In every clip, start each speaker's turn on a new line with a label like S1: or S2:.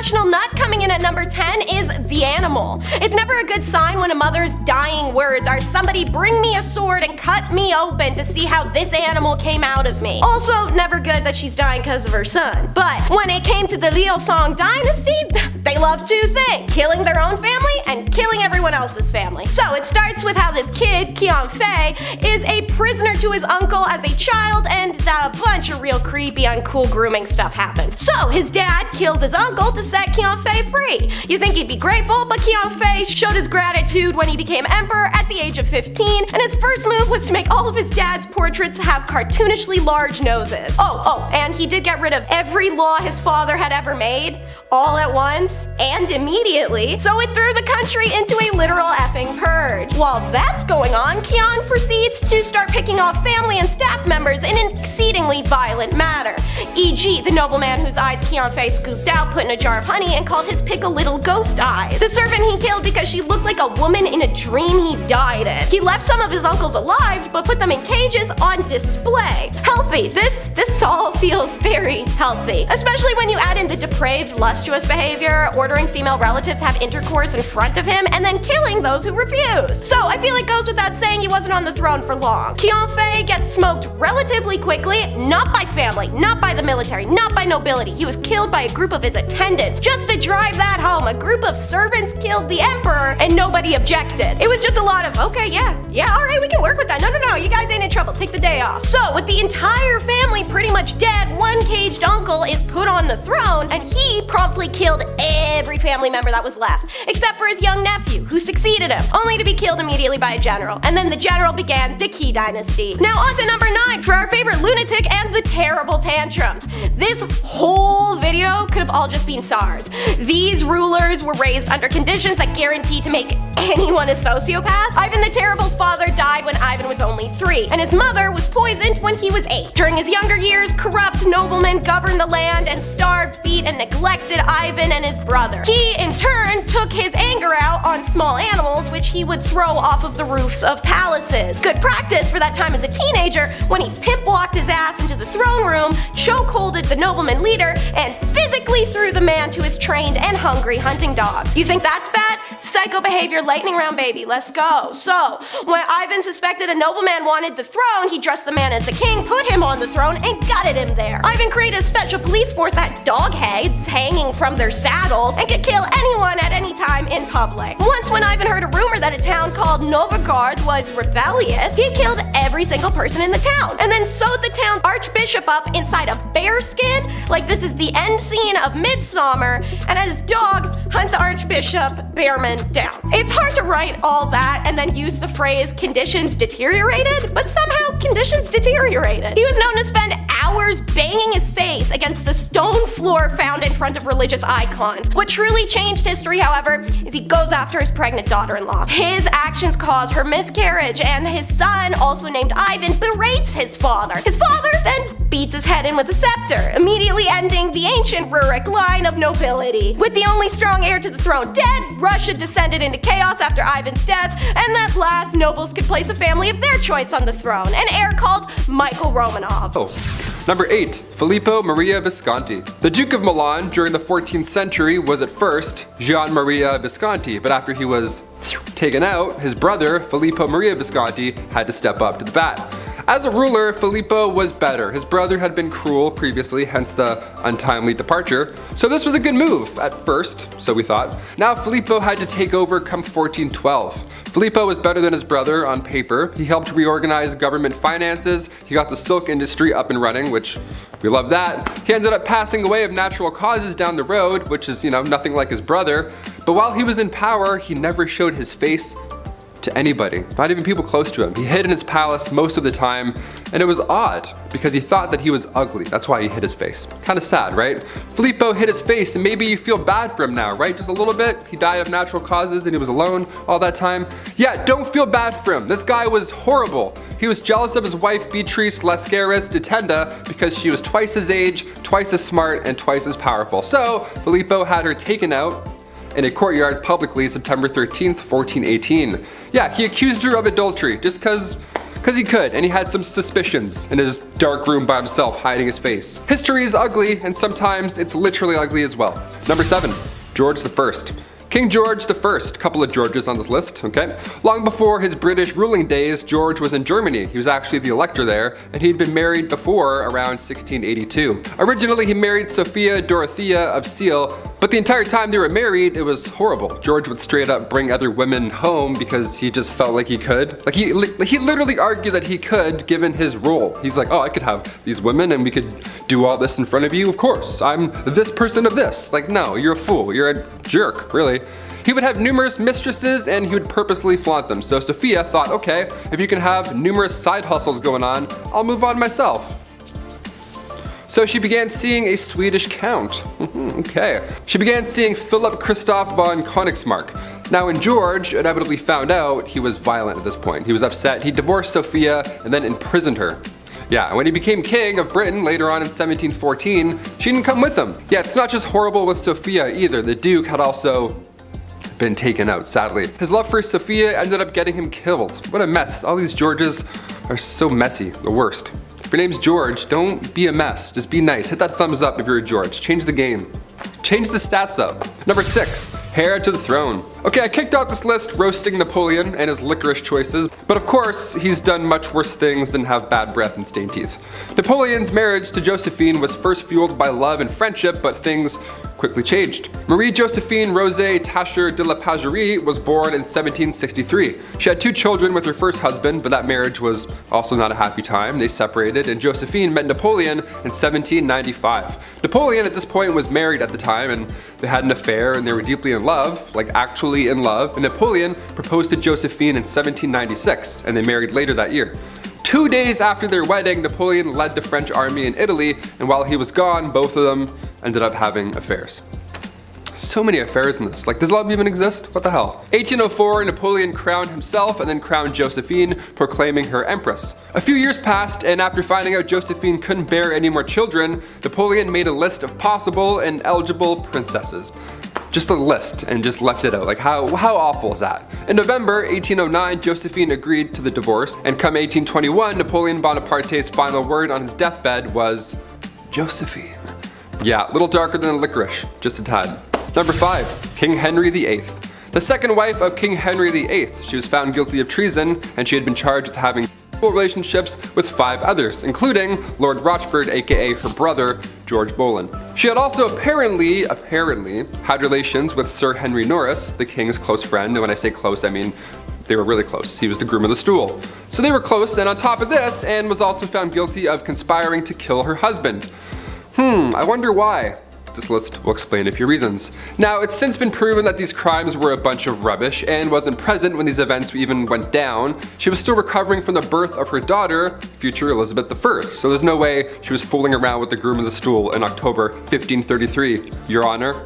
S1: emotional nut coming in at number 10 is the animal. It's never a good sign when a mother's dying words are, "Somebody bring me a sword and cut me open to see how this animal came out of me." Also, never good that she's dying because of her son. But when it came to the Liu-Song dynasty, they love two things: killing their own family and killing everyone else's family. So it starts with how this kid, Qianfei, is a prisoner to his uncle as a child, and a bunch of real creepy, uncool grooming stuff happens. So his dad kills his uncle to set Qianfei free. You think he'd be grateful, but Qianfei showed his gratitude when he became emperor at the age of 15, and his first move was to make all of his dad's portraits have cartoonishly large noses. Oh, and he did get rid of every law his father had ever made, all at once, and immediately, so it threw the country into a literal effing purge. While that's going on, Qian proceeds to start picking off family and staff members in an exceedingly violent manner. E.g., the nobleman whose eyes Qianfei scooped out, put in a jar of honey, and called his pickle little ghost eyes. The servant he killed because she looked like a woman in a dream he died in. He left some of his uncles alive, but put them in cages on display. Healthy. This all feels very healthy. Especially when you add in the depraved, lustuous behavior, ordering female relatives to have intercourse in front of him, and then killing those who refuse. So I feel it goes without saying he wasn't on the throne for long. Qianfei gets smoked relatively quickly, not by family, not by the military, not by nobility. He was killed by a group of his attendants. Just to drive that home, a group of servants killed the emperor and nobody objected. It was just a lot of, okay, yeah, alright, we can work with that. No, you guys ain't in trouble, take the day off. So with the entire family pretty much dead, one caged uncle is put on the throne, and he promptly killed every family member that was left, except for his young nephew, who succeeded him, only to be killed immediately by a general. And then the general began the Qi dynasty. Now on to number 9 for our favorite lunatic and the terrible tantrums. This whole video could have all just been SARS. These rulers were raised under conditions that guaranteed to make anyone a sociopath. Ivan the Terrible's father died when Ivan was only 3, and his mother was poisoned when he was 8. During his younger years, corrupt noblemen governed the land and starved, beat, and neglected Ivan and his brother. He, in turn, took his anger out on small animals, which he would throw off of the roofs of palaces. Good practice for that time as a teenager, when he pimp-walked his ass into the throne room, chokeholded the nobleman leader, and physically threw the man to his trained and hungry hunting dogs. You think that's bad? Psycho behavior, lightning round, baby, let's go. So, when Ivan suspected a nobleman wanted the throne, he dressed the man as the king, put him on the throne, and gutted him there. Ivan created a special police force that had dog heads hanging from their saddles and could kill anyone at any time in public. Once when Ivan heard a rumor that a town called Novgorod was rebellious, he killed every single person in the town, and then sewed the town's archbishop up inside a bear skin, like this is the end scene of Midsummer, and as dogs hunt the archbishop Bearman down. It's hard to write all that and then use the phrase conditions deteriorated, but somehow conditions deteriorated. He was known to spend hours banging his face against the stone floor found in front of religious icons. What truly changed history, however, is he goes after his pregnant daughter-in-law. His actions cause her miscarriage, and his son, also named Ivan, berates his father. His father then beats his head in with a scepter, immediately ending the ancient Rurik line of nobility. With the only strong heir to the throne dead, Russia descended into chaos after Ivan's death, and at last nobles could place a family of their choice on the throne, an heir called Michael Romanov.
S2: Number 8. Filippo Maria Visconti. The Duke of Milan during the 14th century was at first Gian Maria Visconti, but after he was taken out, his brother Filippo Maria Visconti had to step up to the bat. As a ruler, Filippo was better. His brother had been cruel previously, hence the untimely departure. So this was a good move at first, so we thought. Now Filippo had to take over come 1412. Filippo was better than his brother on paper. He helped reorganize government finances. He got the silk industry up and running, which we love that. He ended up passing away of natural causes down the road, which is, nothing like his brother. But while he was in power, he never showed his face to anybody, not even people close to him. He hid in his palace most of the time, and it was odd because he thought that he was ugly. That's why he hid his face. Kind of sad, right? Filippo hid his face, and maybe you feel bad for him now, right? Just a little bit. He died of natural causes and he was alone all that time. Yeah, don't feel bad for him. This guy was horrible. He was jealous of his wife Beatrice Lascaris de Tenda because she was twice his age, twice as smart, and twice as powerful. So Filippo had her taken out in a courtyard publicly September 13th, 1418. Yeah, he accused her of adultery just because Because he could, and he had some suspicions in his dark room by himself, hiding his face. History is ugly, and sometimes it's literally ugly as well. Number 7, George I. King George I, couple of Georges on this list, okay? Long before his British ruling days, George was in Germany. He was actually the elector there, and he'd been married before around 1682. Originally, he married Sophia Dorothea of Seal, but the entire time they were married, it was horrible. George would straight up bring other women home because he just felt like he could. Like he literally argued that he could, given his role. He's like, oh, I could have these women and we could do all this in front of you. Of course, I'm this person of this. Like, no, you're a fool. You're a jerk, really. He would have numerous mistresses and he would purposely flaunt them. So Sophia thought, okay, if you can have numerous side hustles going on, I'll move on myself. So she began seeing a Swedish count. Okay. She began seeing Philip Christoph von Königsmark. Now when George inevitably found out, he was violent at this point. He was upset, he divorced Sophia and then imprisoned her. Yeah, when he became king of Britain later on in 1714, she didn't come with him. Yeah, it's not just horrible with Sophia either. The Duke had also been taken out, sadly. His love for Sophia ended up getting him killed. What a mess. All these Georges are so messy, the worst. If your name's George, don't be a mess. Just be nice. Hit that thumbs up if you're a George. Change the game. Change the stats up. Number 6, heir to the throne. Okay, I kicked out this list roasting Napoleon and his licorice choices, but of course, he's done much worse things than have bad breath and stained teeth. Napoleon's marriage to Josephine was first fueled by love and friendship, but things quickly changed. Marie Josephine Rosé Tacher de la Pagerie was born in 1763. She had 2 children with her first husband, but that marriage was also not a happy time. They separated, and Josephine met Napoleon in 1795. Napoleon at this point was married at the time, and they had an affair, and they were deeply in love, like actually in love, and Napoleon proposed to Josephine in 1796, and they married later that year. 2 days after their wedding, Napoleon led the French army in Italy, and while he was gone, both of them ended up having affairs. So many affairs in this. Like, does love even exist? What the hell? 1804, Napoleon crowned himself and then crowned Josephine, proclaiming her empress. A few years passed, and after finding out Josephine couldn't bear any more children, Napoleon made a list of possible and eligible princesses. Just a list, and just left it out. Like, how awful is that? In November 1809, Josephine agreed to the divorce, and come 1821, Napoleon Bonaparte's final word on his deathbed was Josephine. Yeah, a little darker than licorice, just a tad. Number 5, King Henry VIII. The second wife of King Henry VIII. She was found guilty of treason, and she had been charged with having relationships with 5 others, including Lord Rochford, aka her brother, George Boleyn. She had also apparently had relations with Sir Henry Norris, the king's close friend, and when I say close, I mean they were really close. He was the groom of the stool. So they were close, and on top of this, Anne was also found guilty of conspiring to kill her husband. I wonder why. This list will explain a few reasons. Now, it's since been proven that these crimes were a bunch of rubbish. Anne wasn't present when these events even went down. She was still recovering from the birth of her daughter, future Elizabeth I. So there's no way she was fooling around with the groom of the stool in October 1533, Your Honor.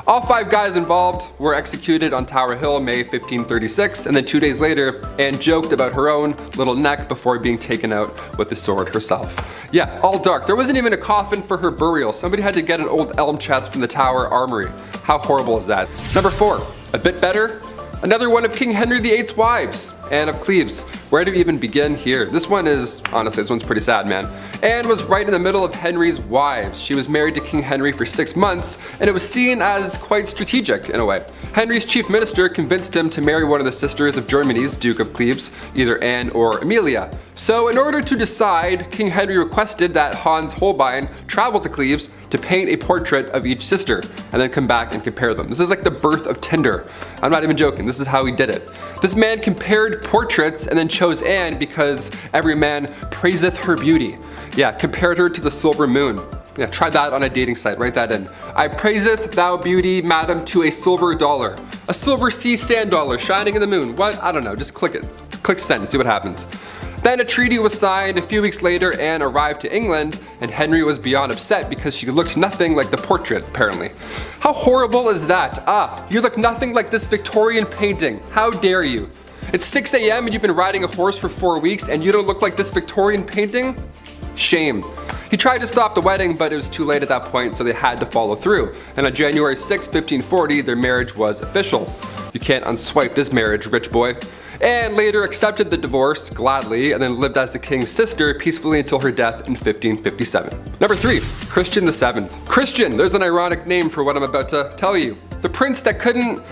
S2: All 5 guys involved were executed on Tower Hill, May 1536, and then 2 days later, Anne joked about her own little neck before being taken out with the sword herself. Yeah, all dark. There wasn't even a coffin for her burial. Somebody had to get an old elm chest from the Tower Armory. How horrible is that? Number 4, a bit better. Another one of King Henry VIII's wives, Anne of Cleves. Where do we even begin here? This one's pretty sad, man. Anne was right in the middle of Henry's wives. She was married to King Henry for 6 months, and it was seen as quite strategic in a way. Henry's chief minister convinced him to marry one of the sisters of Germany's Duke of Cleves, either Anne or Amelia. So in order to decide, King Henry requested that Hans Holbein travel to Cleves to paint a portrait of each sister, and then come back and compare them. This is like the birth of Tinder. I'm not even joking, this is how he did it. This man compared portraits and then chose Anne because every man praiseth her beauty. Yeah, compared her to the silver moon. Yeah, try that on a dating site, write that in. I praiseth thou beauty, madam, to a silver dollar. A silver sea sand dollar shining in the moon. What? I don't know, just click it. Click send, see what happens. Then a treaty was signed. A few weeks later, Anne arrived to England, and Henry was beyond upset because she looked nothing like the portrait, apparently. How horrible is that? You look nothing like this Victorian painting. How dare you? It's 6 a.m. and you've been riding a horse for 4 weeks and you don't look like this Victorian painting? Shame. He tried to stop the wedding, but it was too late at that point, so they had to follow through. And on January 6, 1540, their marriage was official. You can't unswipe this marriage, rich boy. and later accepted the divorce gladly and then lived as the king's sister peacefully until her death in 1557. Number 3, Christian VII. Christian, there's an ironic name for what I'm about to tell you. The prince that couldn't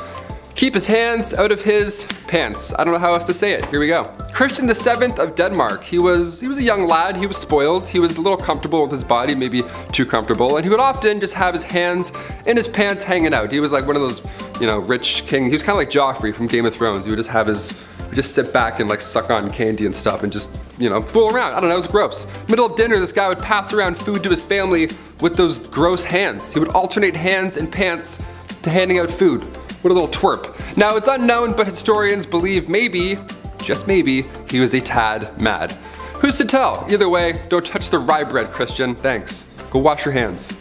S2: keep his hands out of his pants. I don't know how else to say it. Here we go. Christian VII of Denmark. He was a young lad. He was spoiled. He was a little comfortable with his body, maybe too comfortable, and he would often just have his hands in his pants hanging out. He was like one of those, rich king. He was kind of like Joffrey from Game of Thrones. He would just sit back and like suck on candy and stuff and just, fool around. I don't know, it was gross. Middle of dinner, this guy would pass around food to his family with those gross hands. He would alternate hands and pants to handing out food. What a little twerp. Now it's unknown, but historians believe maybe, just maybe, he was a tad mad. Who's to tell? Either way, don't touch the rye bread, Christian. Thanks. Go wash your hands.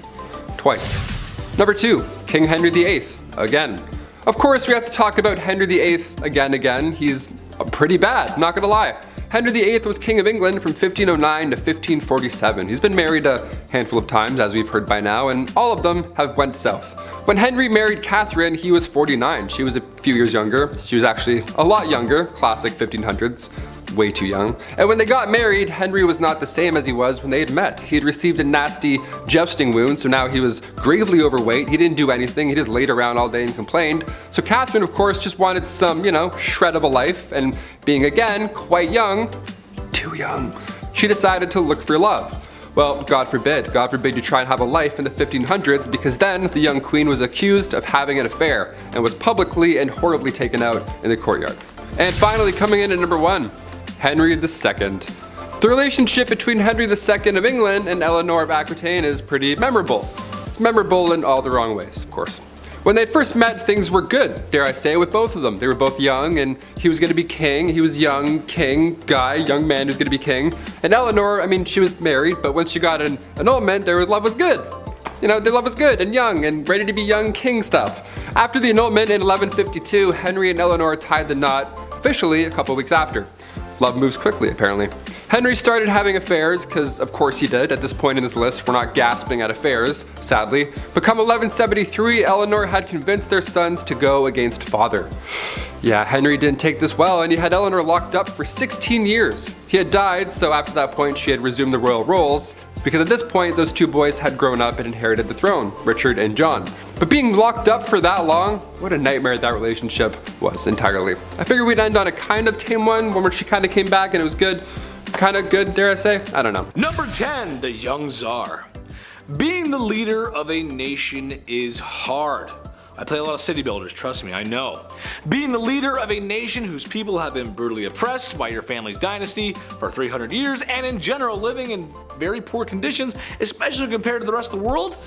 S2: Twice. Number 2, King Henry VIII. Again. Of course, we have to talk about Henry VIII again. He's pretty bad, not gonna lie. Henry VIII was King of England from 1509 to 1547. He's been married a handful of times, as we've heard by now, and all of them have went south. When Henry married Catherine, he was 49. She was a few years younger. She was actually a lot younger, classic 1500s. Way too young. And when they got married, Henry was not the same as he was when they had met. He had received a nasty jousting wound, so now he was gravely overweight. He didn't do anything. He just laid around all day and complained. So Catherine, of course, just wanted some, shred of a life, and being again quite young, too young, she decided to look for love. Well, God forbid you try and have a life in the 1500s, because then the young queen was accused of having an affair and was publicly and horribly taken out in the courtyard. And finally, coming in at number 1, Henry II. The relationship between Henry II of England and Eleanor of Aquitaine is pretty memorable. It's memorable in all the wrong ways, of course. When they first met, things were good, dare I say, with both of them. They were both young, and he was going to be king. He was young man who's going to be king. And Eleanor, she was married, but once she got an annulment, their love was good. Their love was good and young and ready to be young king stuff. After the annulment in 1152, Henry and Eleanor tied the knot officially a couple weeks after. Love moves quickly, apparently. Henry started having affairs, because of course he did. At this point in this list, we're not gasping at affairs, sadly. But come 1173, Eleanor had convinced their sons to go against father. Yeah, Henry didn't take this well, and he had Eleanor locked up for 16 years. He had died, so after that point she had resumed the royal roles, because at this point those two boys had grown up and inherited the throne, Richard and John. But being locked up for that long, what a nightmare that relationship was entirely. I figured we'd end on a kind of tame one where she kind of came back and it was good. Kind of good, dare I say? I don't know.
S3: Number 10, the young czar. Being the leader of a nation is hard. I play a lot of city builders, trust me, I know. Being the leader of a nation whose people have been brutally oppressed by your family's dynasty for 300 years and in general living in very poor conditions, especially compared to the rest of the world,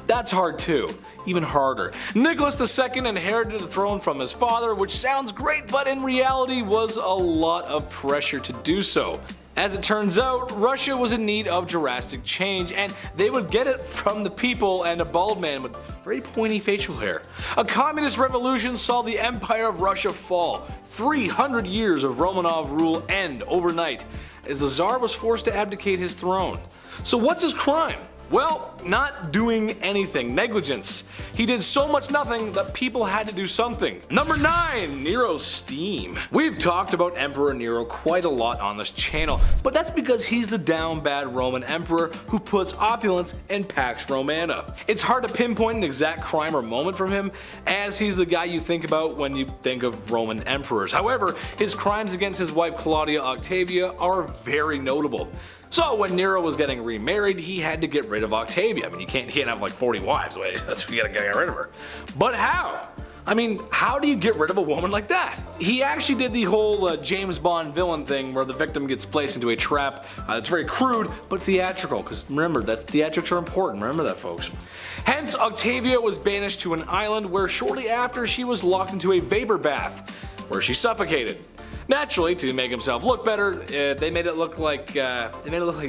S3: that's hard too. Even harder. Nicholas II inherited the throne from his father, which sounds great, but in reality was a lot of pressure to do so. As it turns out, Russia was in need of drastic change, and they would get it from the people and a bald man with very pointy facial hair. A communist revolution saw the Empire of Russia fall. 300 years of Romanov rule end overnight, as the Tsar was forced to abdicate his throne. So what's his crime? Well, not doing anything. Negligence. He did so much nothing that people had to do something. Number 9, Nero's steam. We've talked about Emperor Nero quite a lot on this channel, but that's because he's the down bad Roman emperor who puts opulence in Pax Romana. It's hard to pinpoint an exact crime or moment from him, as he's the guy you think about when you think of Roman emperors. However, his crimes against his wife Claudia Octavia are very notable. So when Nero was getting remarried, he had to get rid of Octavia. You can't have like 40 wives, you gotta get rid of her. But how? How do you get rid of a woman like that? He actually did the whole James Bond villain thing where the victim gets placed into a trap. It's very crude, but theatrical, because remember, theatrics are important, remember that folks. Hence, Octavia was banished to an island where shortly after she was locked into a vapor bath, where she suffocated. Naturally, to make himself look better, they made it look like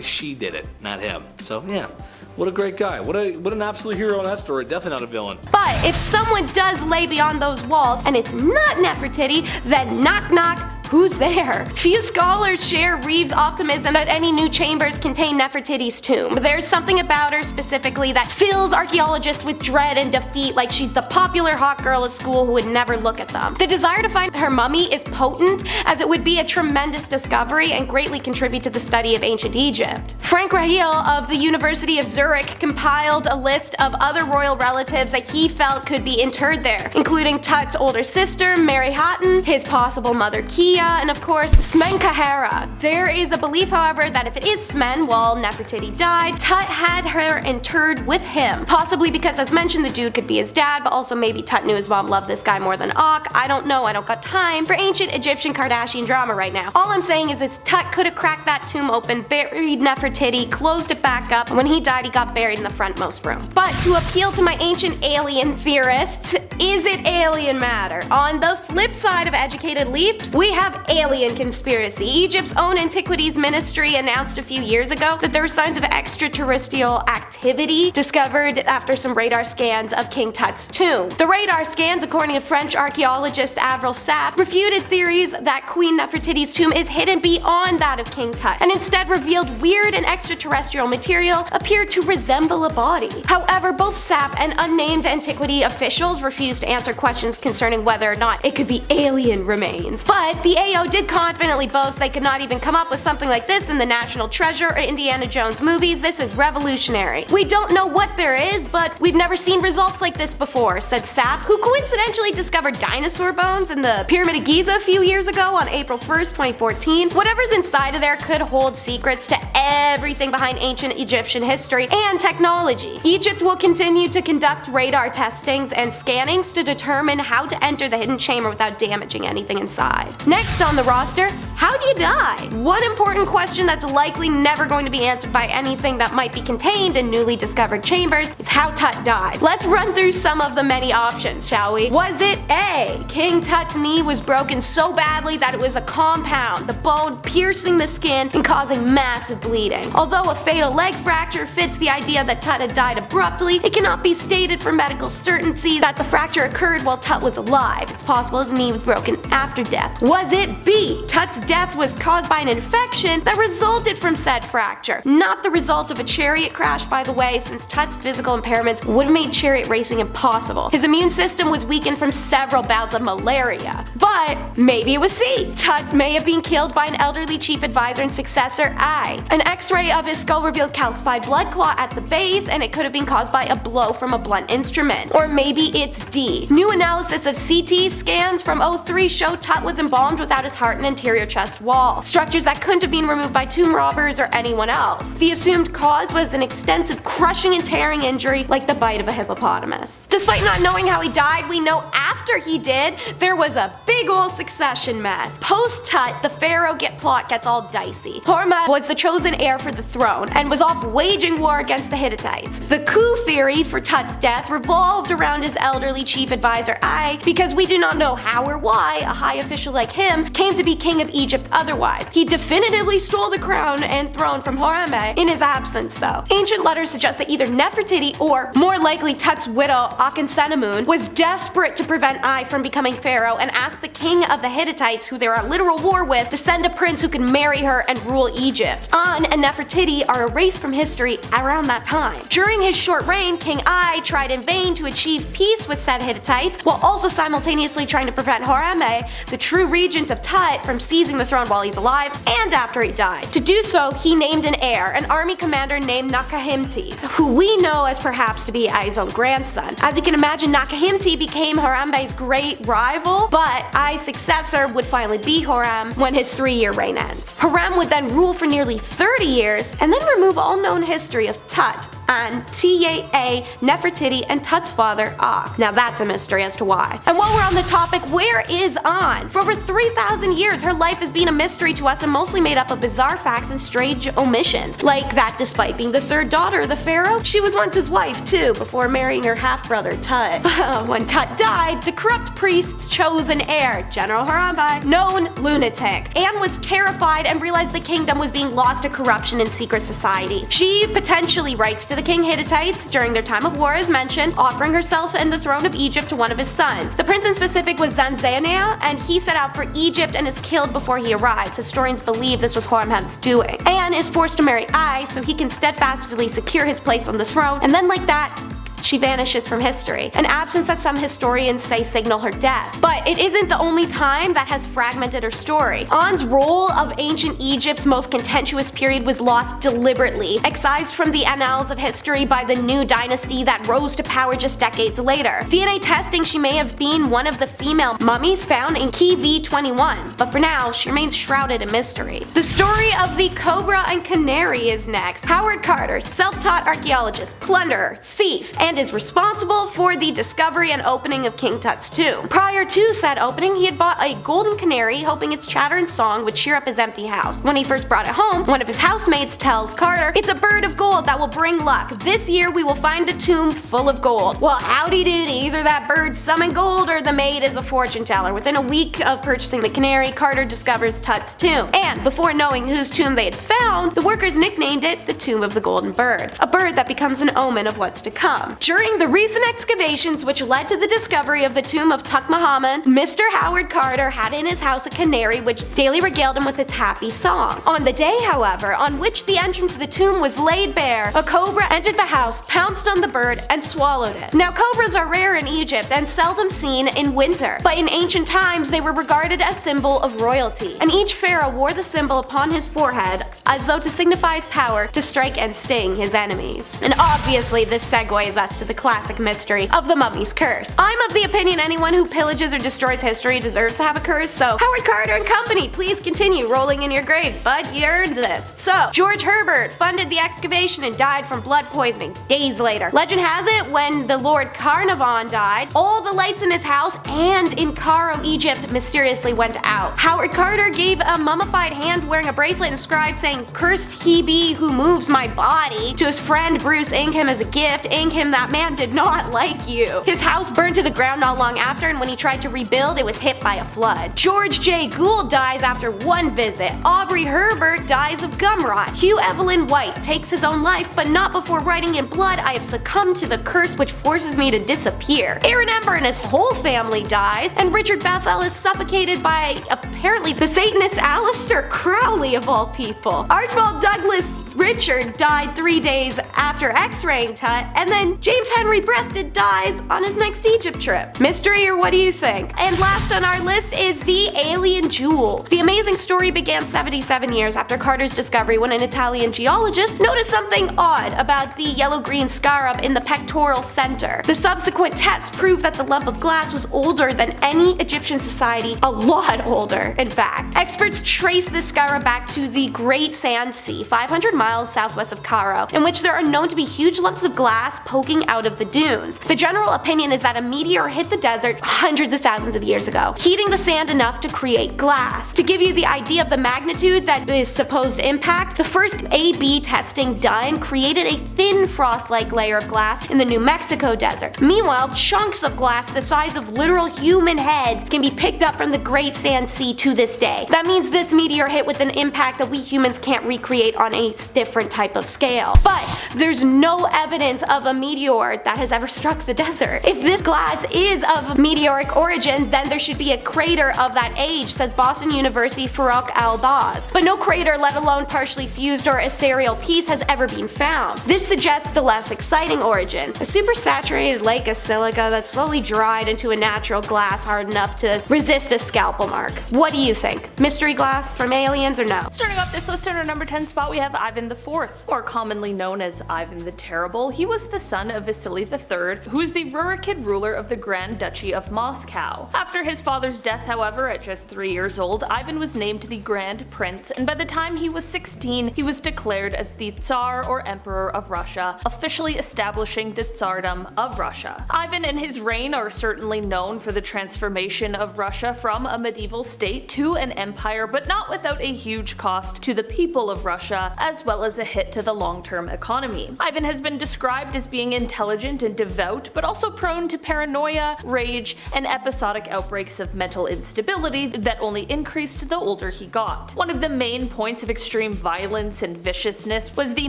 S3: she did it, not him. So yeah, what a great guy. What an absolute hero in that story. Definitely not a villain.
S1: But if someone does lay beyond those walls and it's not Nefertiti, then knock knock, who's there? Few scholars share Reeves' optimism that any new chambers contain Nefertiti's tomb. There's something about her specifically that fills archaeologists with dread and defeat, like she's the popular hot girl at school who would never look at them. The desire to find her mummy is potent, as it would be a tremendous discovery and greatly contribute to the study of ancient Egypt. Frank Rahel of the University of Zurich compiled a list of other royal relatives that he felt could be interred there, including Tut's older sister, Mary Hatton, his possible mother Kia, and of course, Smenkahera. There is a belief, however, that if it is Smen, while Nefertiti died, Tut had her interred with him. Possibly because, as mentioned, the dude could be his dad, but also maybe Tut knew his mom loved this guy more than Ak. I don't know, I don't got time for ancient Egyptian Kardashian drama right now. All I'm saying is Tut could have cracked that tomb open, buried Nefertiti, closed it back up, and when he died, he got buried in the frontmost room. But to appeal to my ancient alien theorists, is it alien matter? On the flip side of educated leaps, we have alien conspiracy. Egypt's own antiquities ministry announced a few years ago that there were signs of extraterrestrial activity discovered after some radar scans of King Tut's tomb. The radar scans, according to French archaeologist Avril Sapp, refuted theories that Queen Nefertiti's tomb is hidden beyond that of King Tut, and instead revealed weird and extraterrestrial material appeared to resemble a body. However, both Sapp and unnamed antiquity officials refused to answer questions concerning whether or not it could be alien remains. But the AO did confidently boast they could not even come up with something like this in the National Treasure or Indiana Jones movies. This is revolutionary. We don't know what there is, but we've never seen results like this before, said Sapp, who coincidentally discovered dinosaur bones in the Pyramid of Giza a few years ago on April 1st, 2014. Whatever's inside of there could hold secrets to everything behind ancient Egyptian history and technology. Egypt will continue to conduct radar testings and scannings to determine how to enter the hidden chamber without damaging anything inside. Next on the roster, how do you die? One important question that's likely never going to be answered by anything that might be contained in newly discovered chambers is how Tut died. Let's run through some of the many options, shall we? Was it A, King Tut's knee was broken so badly that it was a compound, the bone piercing the skin and causing massive bleeding? Although a fatal leg fracture fits the idea that Tut had died abruptly, it cannot be stated for medical certainty that the fracture occurred while Tut was alive. It's possible his knee was broken after death. Was it B, Tut's death was caused by an infection that resulted from said fracture? Not the result of a chariot crash, by the way, since Tut's physical impairments would have made chariot racing impossible. His immune system was weakened from several bouts of malaria. But maybe it was C, Tut may have been killed by an elderly chief advisor and successor I. An x-ray of his skull revealed calcified blood clot at the base, and it could have been caused by a blow from a blunt instrument. Or maybe it's D. New analysis of CT scans from 03 show Tut was embalmed without his heart and anterior chest wall, structures that couldn't have been removed by tomb robbers or anyone else. The assumed cause was an extensive crushing and tearing injury like the bite of a hippopotamus. Despite not knowing how he died, we know after he did, there was a big ol' succession mess. Post Tut, the pharaoh plot gets all dicey. Horma was the chosen heir for the throne and was off waging war against the Hittites. The coup theory for Tut's death revolved around his elderly chief advisor I, because we do not know how or why a high official like him came to be king of Egypt otherwise. He definitively stole the crown and throne from Horeme in his absence though. Ancient letters suggest that either Nefertiti or, more likely, Tut's widow Akhenaten was desperate to prevent I from becoming pharaoh and asked the king of the Hittites, who they were at literal war with, to send a prince who could marry her and rule Egypt. An and Nefertiti are erased from history around that time. During his short reign, King I tried in vain to achieve peace with said Hittites, while also simultaneously trying to prevent Horeme, the true regent of Tut, from seizing the throne while he's alive and after he died. To do so, he named an heir, an army commander named Nakahimti, who we know as perhaps to be Ai's own grandson. As you can imagine, Nakahimti became Harambe's great rival, but Ai's successor would finally be Horem when his 3-year reign ends. Horem would then rule for nearly 30 years and then remove all known history of Tut and Taa, Nefertiti, and Tut's father, Ak. Now that's a mystery as to why. And while we're on the topic, where is An? For over 3,000 years, her life has been a mystery to us and mostly made up of bizarre facts and strange omissions, like that despite being the third daughter of the pharaoh, she was once his wife too, before marrying her half-brother Tut. When Tut died, the corrupt priests chose an heir, General Harambe, known lunatic. Anne was terrified and realized the kingdom was being lost to corruption and secret societies. She potentially writes to to the king Hittites during their time of war as mentioned, offering herself and the throne of Egypt to one of his sons. The prince in specific was Zanzanea, and he set out for Egypt and is killed before he arrives. Historians believe this was Horemheb's doing. Anne is forced to marry Ai so he can steadfastly secure his place on the throne, and then like that, she vanishes from history, an absence that some historians say signal her death. But it isn't the only time that has fragmented her story. Anne's role of ancient Egypt's most contentious period was lost deliberately, excised from the annals of history by the new dynasty that rose to power just decades later. DNA testing she may have been one of the female mummies found in Key V21, but for now, she remains shrouded in mystery. The story of the Cobra and Canary is next. Howard Carter, self-taught archaeologist, plunderer, thief, and is responsible for the discovery and opening of King Tut's tomb. Prior to said opening, he had bought a golden canary, hoping its chatter and song would cheer up his empty house. When he first brought it home, one of his housemates tells Carter, "It's a bird of gold that will bring luck. This year we will find a tomb full of gold." Well, howdy doody, either that bird summoned gold or the maid is a fortune teller. Within a week of purchasing the canary, Carter discovers Tut's tomb. And before knowing whose tomb they had found, the workers nicknamed it the Tomb of the Golden Bird, a bird that becomes an omen of what's to come. During the recent excavations which led to the discovery of the tomb of Tutankhamun, Mr. Howard Carter had in his house a canary which daily regaled him with its happy song. On the day, however, on which the entrance to the tomb was laid bare, a cobra entered the house, pounced on the bird, and swallowed it. Now, cobras are rare in Egypt and seldom seen in winter, but in ancient times they were regarded as symbol of royalty, and each pharaoh wore the symbol upon his forehead as though to signify his power to strike and sting his enemies. And obviously this segues us to the classic mystery of the mummy's curse. I'm of the opinion anyone who pillages or destroys history deserves to have a curse, so Howard Carter and company, please continue rolling in your graves, bud, you earned this. So, George Herbert funded the excavation and died from blood poisoning days later. Legend has it, when the Lord Carnarvon died, all the lights in his house and in Cairo, Egypt mysteriously went out. Howard Carter gave a mummified hand wearing a bracelet inscribed saying, "Cursed he be who moves my body," to his friend Bruce Ingham as a gift. Ingham, that man did not like you. His house burned to the ground not long after, and when he tried to rebuild, it was hit by a flood. George J. Gould dies after one visit. Aubrey Herbert dies of gum rot. Hugh Evelyn White takes his own life, but not before writing in blood, "I have succumbed to the curse which forces me to disappear." Aaron Ember and his whole family dies, and Richard Bethel is suffocated by apparently the Satanist Aleister Crowley of all people. Archibald Douglas Richard died 3 days after x-raying Tut, and then James Henry Breasted dies on his next Egypt trip. Mystery, or what do you think? And last on our list is the alien jewel. The amazing story began 77 years after Carter's discovery, when an Italian geologist noticed something odd about the yellow-green scarab in the pectoral center. The subsequent tests proved that the lump of glass was older than any Egyptian society, a lot older, in fact. Experts trace this scarab back to the Great Sand Sea, 500 miles southwest of Cairo, in which there are known to be huge lumps of glass poking out of the dunes. The general opinion is that a meteor hit the desert hundreds of thousands of years ago, heating the sand enough to create glass. To give you the idea of the magnitude that is supposed impact, the first A/B testing done created a thin frost-like layer of glass in the New Mexico desert. Meanwhile, chunks of glass the size of literal human heads can be picked up from the Great Sand Sea to this day. That means this meteor hit with an impact that we humans can't recreate on a different type of scale. But there's no evidence of a meteor that has ever struck the desert. If this glass is of meteoric origin, then there should be a crater of that age, says Boston University Farouk Al-Baz. But no crater, let alone partially fused or a serial piece, has ever been found. This suggests the less exciting origin, a supersaturated lake of silica that slowly dried into a natural glass hard enough to resist a scalpel mark. What do you think? Mystery glass from aliens or no?
S4: Starting off this list at our number 10 spot, we have Ivan IV, more commonly known as Ivan the Terrible. He was the son of Vasily III, who is the Rurikid ruler of the Grand Duchy of Moscow. After his father's death, however, at just 3 years old, Ivan was named the Grand Prince, and by the time he was 16, he was declared as the Tsar or Emperor of Russia, officially establishing the Tsardom of Russia. Ivan and his reign are certainly known for the transformation of Russia from a medieval state to an empire, but not without a huge cost to the people of Russia, as well as a hit to the long-term economy. Ivan has been described as being intelligent and devout, but also prone to paranoia, rage, and episodic outbreaks of mental instability that only increased the older he got. One of the main points of extreme violence and viciousness was the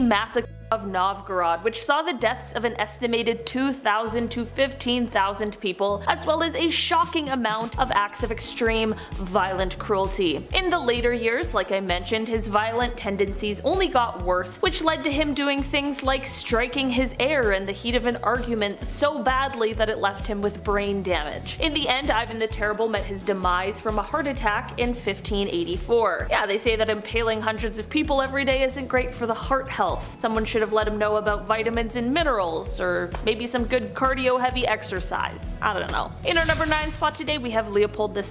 S4: massacre of Novgorod, which saw the deaths of an estimated 2,000 to 15,000 people, as well as a shocking amount of acts of extreme, violent cruelty. In the later years, like I mentioned, his violent tendencies only got worse, which led to him doing things like striking his heir in the heat of an argument so badly that it left him with brain damage. In the end, Ivan the Terrible met his demise from a heart attack in 1584. Yeah, they say that impaling hundreds of people every day isn't great for the heart health. Someone should have let him know about vitamins and minerals, or maybe some good cardio-heavy exercise. I don't know. In our number 9 spot today, we have Leopold II.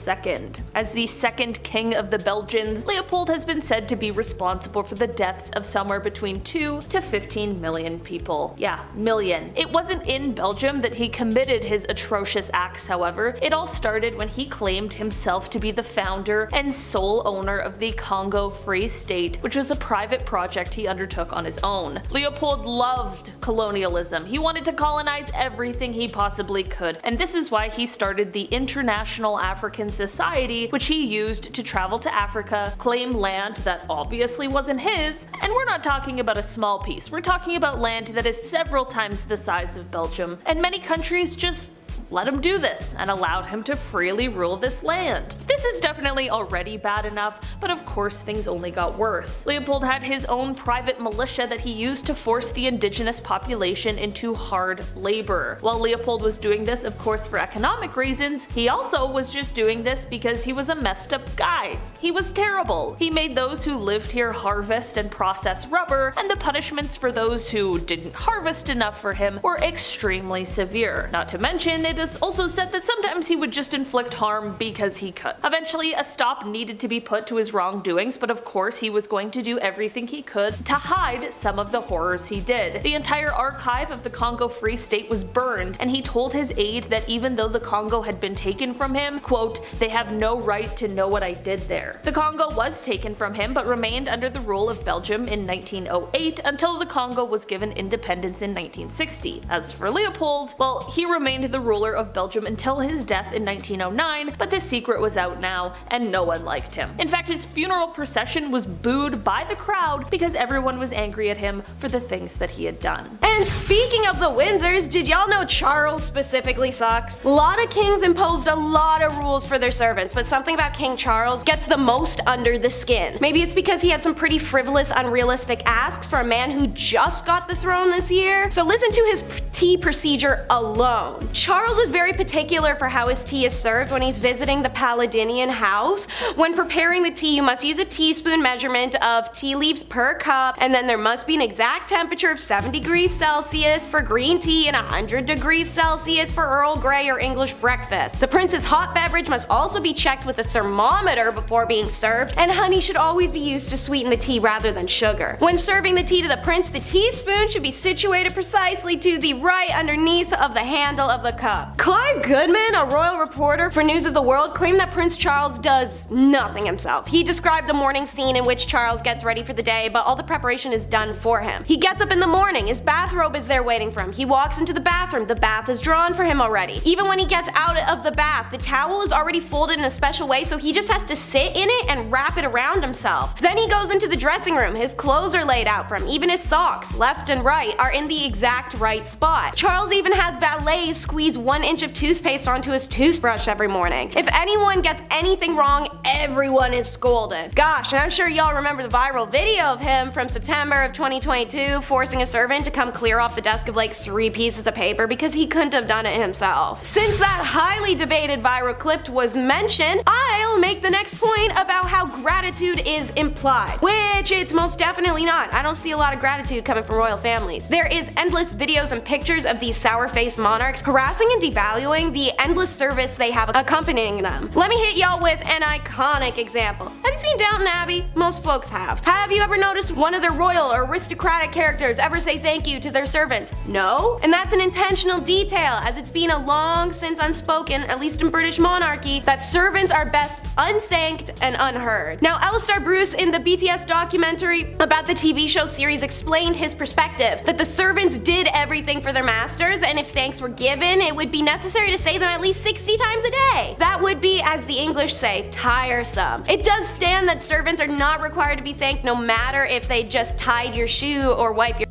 S4: As the second king of the Belgians, Leopold has been said to be responsible for the deaths of somewhere between 2 to 15 million people. Yeah, million. It wasn't in Belgium that he committed his atrocious acts, however. It all started when he claimed himself to be the founder and sole owner of the Congo Free State, which was a private project he undertook on his own. Leopold loved colonialism. He wanted to colonize everything he possibly could, and this is why he started the International African Society, which he used to travel to Africa, claim land that obviously wasn't his, and we're not talking about a small piece, we're talking about land that is several times the size of Belgium, and many countries just let him do this and allowed him to freely rule this land. This is definitely already bad enough, but of course things only got worse. Leopold had his own private militia that he used to force the indigenous population into hard labor. While Leopold was doing this, of course, for economic reasons, he also was just doing this because he was a messed up guy. He was terrible. He made those who lived here harvest and process rubber, and the punishments for those who didn't harvest enough for him were extremely severe. Not to mention, it is also said that sometimes he would just inflict harm because he could. Eventually, a stop needed to be put to his wrongdoings, but of course he was going to do everything he could to hide some of the horrors he did. The entire archive of the Congo Free State was burned, and he told his aide that even though the Congo had been taken from him, quote, "they have no right to know what I did there." The Congo was taken from him, but remained under the rule of Belgium in 1908 until the Congo was given independence in 1960. As for Leopold, well, he remained the ruler of Belgium until his death in 1909, but the secret was out now, and no one liked him. In fact, his funeral procession was booed by the crowd because everyone was angry at him for the things that he had done.
S1: And speaking of the Windsors, did y'all know Charles specifically sucks? A lot of kings imposed a lot of rules for their servants, but something about King Charles gets the most under the skin. Maybe it's because he had some pretty frivolous, unrealistic asks for a man who just got the throne this year. So listen to his tea procedure alone. Charles is very particular for how his tea is served when he's visiting the Paladinian house. When preparing the tea, you must use a teaspoon measurement of tea leaves per cup, and then there must be an exact temperature of 7 degrees Celsius for green tea and 100 degrees Celsius for Earl Grey or English breakfast. The prince's hot beverage must also be checked with a thermometer before being served, and honey should always be used to sweeten the tea rather than sugar. When serving the tea to the prince, the teaspoon should be situated precisely to the right underneath of the handle of the cup. Clive Goodman, a royal reporter for News of the World, claimed that Prince Charles does nothing himself. He described the morning scene in which Charles gets ready for the day, but all the preparation is done for him. He gets up in the morning, his bathrobe is there waiting for him. He walks into the bathroom, the bath is drawn for him already. Even when he gets out of the bath, the towel is already folded in a special way, so he just has to sit in it and wrap it around himself. Then he goes into the dressing room, his clothes are laid out for him, even his socks, left and right, are in the exact right spot. Charles even has valets squeeze 1 inch of toothpaste onto his toothbrush every morning. If anyone gets anything wrong, everyone is scolded. Gosh, and I'm sure y'all remember the viral video of him from September of 2022 forcing a servant to come clear off the desk of like 3 pieces of paper because he couldn't have done it himself. Since that highly debated viral clip was mentioned, I'll make the next point about how gratitude is implied, which it's most definitely not. I don't see a lot of gratitude coming from royal families. There is endless videos and pictures of these sour-faced monarchs harassing and devaluing the endless service they have accompanying them. Let me hit y'all with an iconic example. Have you seen Downton Abbey? Most folks have. Have you ever noticed one of their royal or aristocratic characters ever say thank you to their servants? No? And that's an intentional detail, as it's been a long since unspoken, at least in British monarchy, that servants are best unthanked and unheard. Now, Alistair Bruce in the BTS documentary about the TV show series explained his perspective, that the servants did everything for their masters, and if thanks were given, it would be necessary to say them at least 60 times a day. That would be, as the English say, tiresome. It does stand that servants are not required to be thanked no matter if they just tied your shoe or wipe your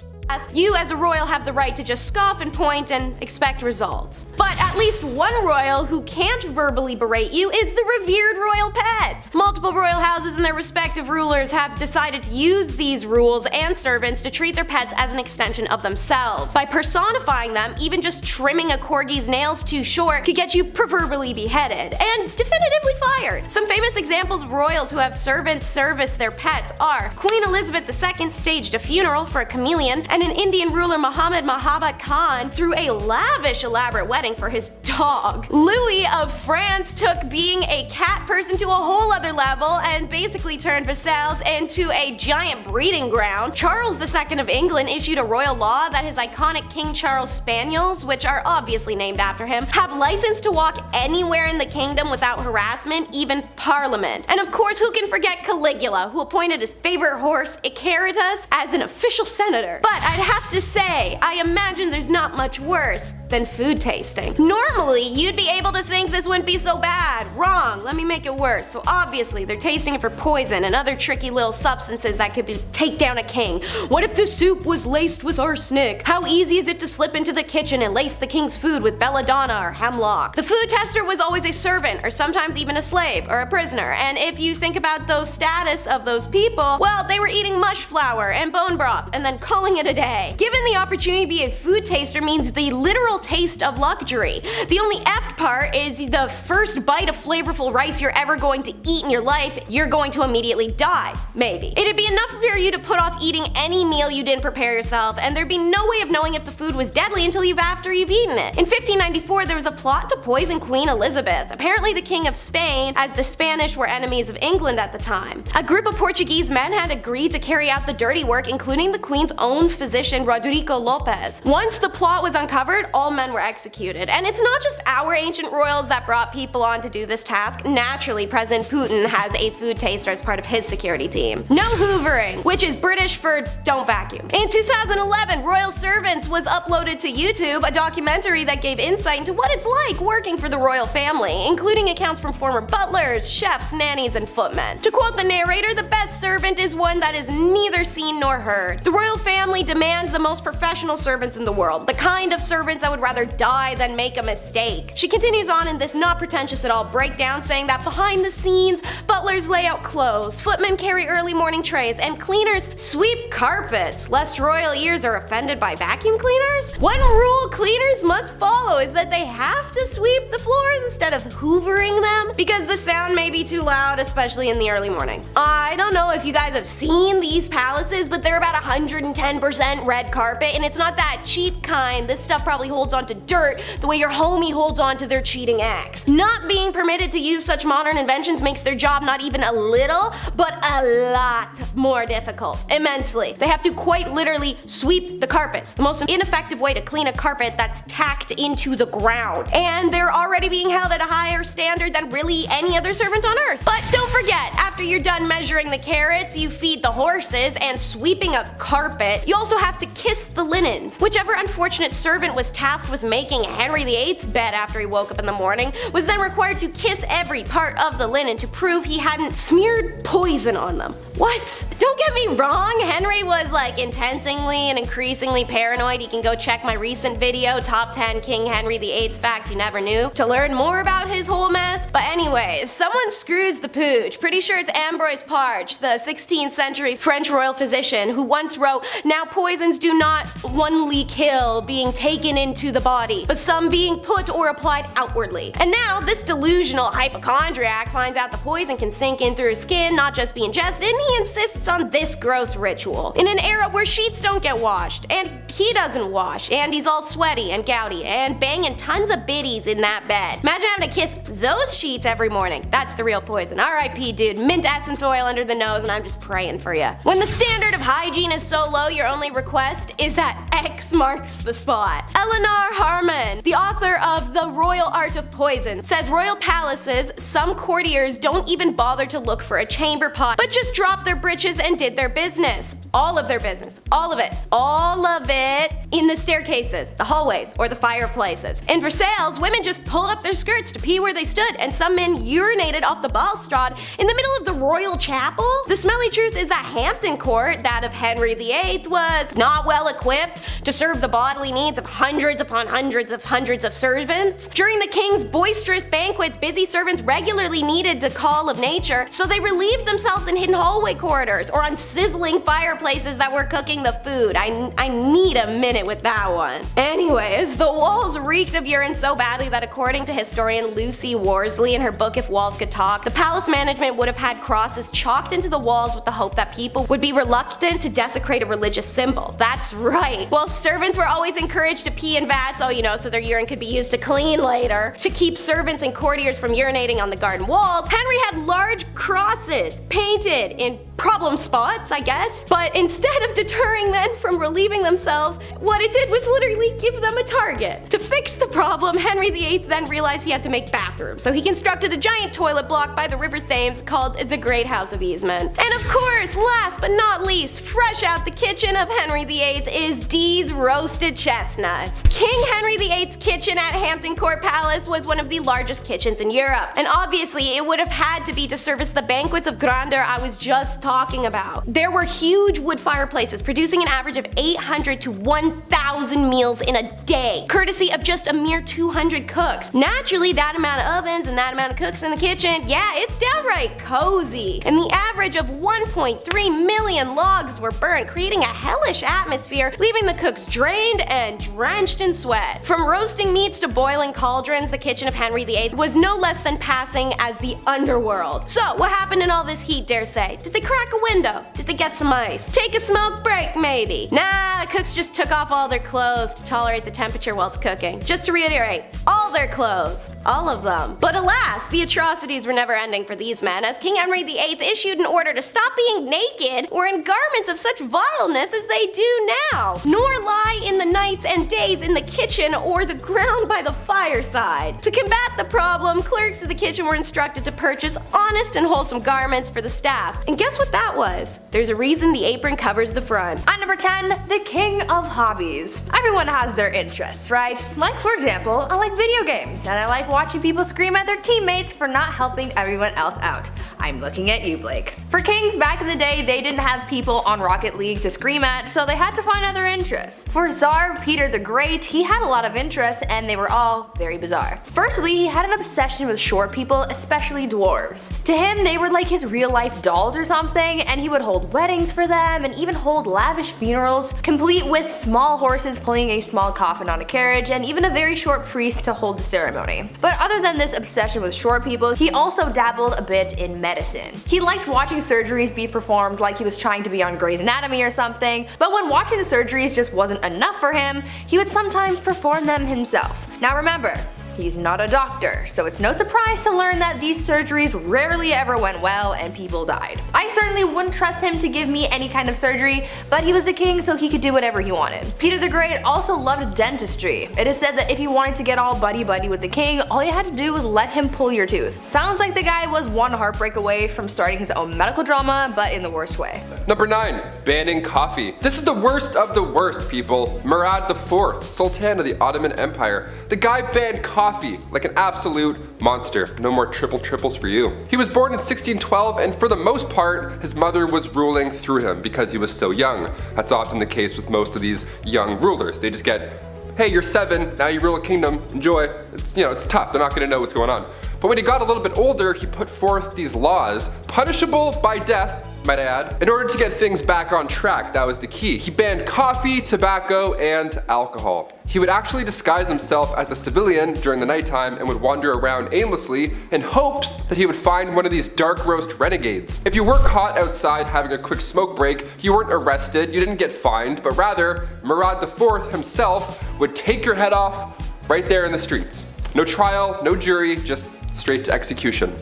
S1: you as a royal have the right to just scoff and point and expect results. But at least one royal who can't verbally berate you is the revered royal pets. Multiple royal houses and their respective rulers have decided to use these rules and servants to treat their pets as an extension of themselves. By personifying them, even just trimming a corgi's nails too short could get you proverbially beheaded and definitively fired. Some famous examples of royals who have servants service their pets are Queen Elizabeth II staged a funeral for a chameleon, and an Indian ruler Muhammad Mahaba Khan threw a lavish elaborate wedding for his dog. Louis of France took being a cat person to a whole other level and basically turned Versailles into a giant breeding ground. Charles II of England issued a royal law that his iconic King Charles Spaniels, which are obviously named after him, have license to walk anywhere in the kingdom without harassment, even Parliament. And of course, who can forget Caligula, who appointed his favorite horse, Icarus, as an official senator. But I'd have to say, I imagine there's not much worse than food tasting. Normally, you'd be able to think this wouldn't be so bad. Wrong, let me make it worse. So obviously, they're tasting it for poison and other tricky little substances that could take down a king. What if the soup was laced with arsenic? How easy is it to slip into the kitchen and lace the king's food with belladonna or hemlock? The food tester was always a servant, or sometimes even a slave, or a prisoner. And if you think about those status of those people, well, they were eating mush flour and bone broth and then calling it a day. Given the opportunity to be a food taster means the literal taste of luxury. The only effed part is the first bite of flavorful rice you're ever going to eat in your life, you're going to immediately die. Maybe. It'd be enough for you to put off eating any meal you didn't prepare yourself, and there'd be no way of knowing if the food was deadly until after you've eaten it. In 1594, there was a plot to poison Queen Elizabeth, apparently the King of Spain, as the Spanish were enemies of England at the time. A group of Portuguese men had agreed to carry out the dirty work, including the Queen's own physician, Rodrigo Lopez. Once the plot was uncovered, all men were executed. And it's not just our ancient royals that brought people on to do this task. Naturally, President Putin has a food taster as part of his security team. No hoovering, which is British for don't vacuum. In 2011, Royal Servants was uploaded to YouTube, a documentary that gave insight into what it's like working for the royal family, including accounts from former butlers, chefs, nannies, and footmen. To quote the narrator, the best servant is one that is neither seen nor heard. The royal family demands the most professional servants in the world, the kind of servants that would rather die than make a mistake. She continues on in this not pretentious at all breakdown, saying that behind the scenes, butlers lay out clothes, footmen carry early morning trays, and cleaners sweep carpets, lest royal ears are offended by vacuum cleaners. One rule cleaners must follow is that they have to sweep the floors instead of hoovering them, because the sound may be too loud, especially in the early morning. I don't know if you guys have seen these palaces, but they're about 110% red carpet, and it's not that cheap kind. This stuff probably holds on to dirt the way your homie holds on to their cheating ex. Not being permitted to use such modern inventions makes their job not even a little, but a lot more difficult. Immensely. They have to quite literally sweep the carpets, the most ineffective way to clean a carpet that's tacked into the ground. And they're already being held at a higher standard than really any other servant on earth. But don't forget, after you're done measuring the carrots, you feed the horses, and sweeping a carpet, you also have to kiss the linens. Whichever unfortunate servant was tasked with making Henry VIII's bed after he woke up in the morning was then required to kiss every part of the linen to prove he hadn't smeared poison on them. What? Don't get me wrong, Henry was like intensely and increasingly paranoid. You can go check my recent video, Top 10 King Henry VIII Facts You Never Knew, to learn more about his whole mess. But anyways, someone screws the pooch. Pretty sure it's Ambroise Parche, the 16th century French royal physician, who once wrote, "Now poisons do not only kill being taken into the body, but some being put or applied outwardly." And now this delusional hypochondriac finds out the poison can sink in through his skin, not just be ingested, and he insists on this gross ritual. In an era where sheets don't get washed, and he doesn't wash, and he's all sweaty and gouty, and banging tons of biddies in that bed. Imagine having to kiss those sheets every morning. That's the real poison. RIP, dude. Mint essence oil under the nose, and I'm just praying for you. When the standard of hygiene is so low, your only request is that X marks the spot. Eleanor Harmon, the author of The Royal Art of Poison, says royal palaces, some courtiers don't even bother to look for a chamber pot, but just dropped their britches and did their business. All of their business. All of it. All of it in the staircases, the hallways, or the fireplaces. In Versailles, women just pulled up their skirts to pee where they stood, and some men urinated off the balustrade in the middle of the royal chapel. The smelly truth is that Hampton Court, that of Henry VIII, was was not well equipped to serve the bodily needs of hundreds upon hundreds of servants. During the king's boisterous banquets, busy servants regularly needed the call of nature, so they relieved themselves in hidden hallway corridors or on sizzling fireplaces that were cooking the food. I need a minute with that one. Anyways, the walls reeked of urine so badly that according to historian Lucy Worsley in her book If Walls Could Talk, the palace management would have had crosses chalked into the walls with the hope that people would be reluctant to desecrate a religious symbol. That's right. While servants were always encouraged to pee in vats, so their urine could be used to clean later, to keep servants and courtiers from urinating on the garden walls, Henry had large crosses painted in problem spots, I guess. But instead of deterring men from relieving themselves, what it did was literally give them a target. To fix the problem, Henry VIII then realized he had to make bathrooms, so he constructed a giant toilet block by the River Thames called the Great House of Easement. And of course, last but not least, fresh out the kitchen of Henry VIII is Dee's roasted chestnuts. King Henry VIII's kitchen at Hampton Court Palace was one of the largest kitchens in Europe, and obviously it would have had to be to service the banquets of grandeur I was just talking about. There were huge wood fireplaces producing an average of 800 to 1,000 meals in a day, courtesy of just a mere 200 cooks. Naturally, that amount of ovens and that amount of cooks in the kitchen, yeah, it's downright cozy. And the average of 1.3 million logs were burned, creating a hellish atmosphere, leaving the cooks drained and drenched in sweat. From roasting meats to boiling cauldrons, the kitchen of Henry VIII was no less than passing as the underworld. So, what happened in all this heat, dare say? Did they crack a window? Did they get some ice? Take a smoke break, maybe? Nah, the cooks just took off all their clothes to tolerate the temperature while it's cooking. Just to reiterate, all their clothes. All of them. But alas, the atrocities were never ending for these men, as King Henry VIII issued an order to stop being naked or in garments of such vileness as they do now, nor lie in the nights and days in the kitchen or the ground by the fireside. To combat the problem, clerks of the kitchen were instructed to purchase honest and wholesome garments for the staff. And guess what that was? There's a reason the apron covers the front.
S5: At number 10, the king of hobbies. Everyone has their interests, right? Like, for example, I like video games, and I like watching people scream at their teammates for not helping everyone else out. I'm looking at you, Blake. For kings back in the day, they didn't have people on Rocket League to scream at, so they had to find other interests. For Tsar Peter the Great, he had a lot of interests, and they were all very bizarre. Firstly, he had an obsession with short people, especially dwarves. To him, they were like his real-life dolls or something, and he would hold weddings for them and even hold lavish funerals, complete with small horses pulling a small coffin on a carriage and even a very short priest to hold the ceremony. But other than this obsession with short people, he also dabbled a bit in medicine. He liked watching surgeries be performed like he was trying to be on Grey's Anatomy or something, but when watching the surgeries just wasn't enough for him, he would sometimes perform them himself. Now remember, he's not a doctor, so it's no surprise to learn that these surgeries rarely ever went well and people died. I certainly wouldn't trust him to give me any kind of surgery, but he was a king so he could do whatever he wanted. Peter the Great also loved dentistry. It is said that if you wanted to get all buddy-buddy with the king, all you had to do was let him pull your tooth. Sounds like the guy was one heartbreak away from starting his own medical drama, but in the worst way.
S2: Number 9. Banning coffee. This is the worst of the worst, people. Murad IV, Sultan of the Ottoman Empire. The guy banned coffee like an absolute monster. No more triples for you. He was born in 1612, and for the most part, his mother was ruling through him because he was so young. That's often the case with most of these young rulers. They just get, hey, you're 7, now you rule a kingdom, enjoy. It's tough, they're not gonna know what's going on. But when he got a little bit older, he put forth these laws, punishable by death, might I add, in order to get things back on track. That was the key. He banned coffee, tobacco, and alcohol. He would actually disguise himself as a civilian during the nighttime and would wander around aimlessly in hopes that he would find one of these dark roast renegades. If you were caught outside having a quick smoke break, you weren't arrested, you didn't get fined, but rather, Murad IV himself would take your head off right there in the streets. No trial, no jury, just straight to execution.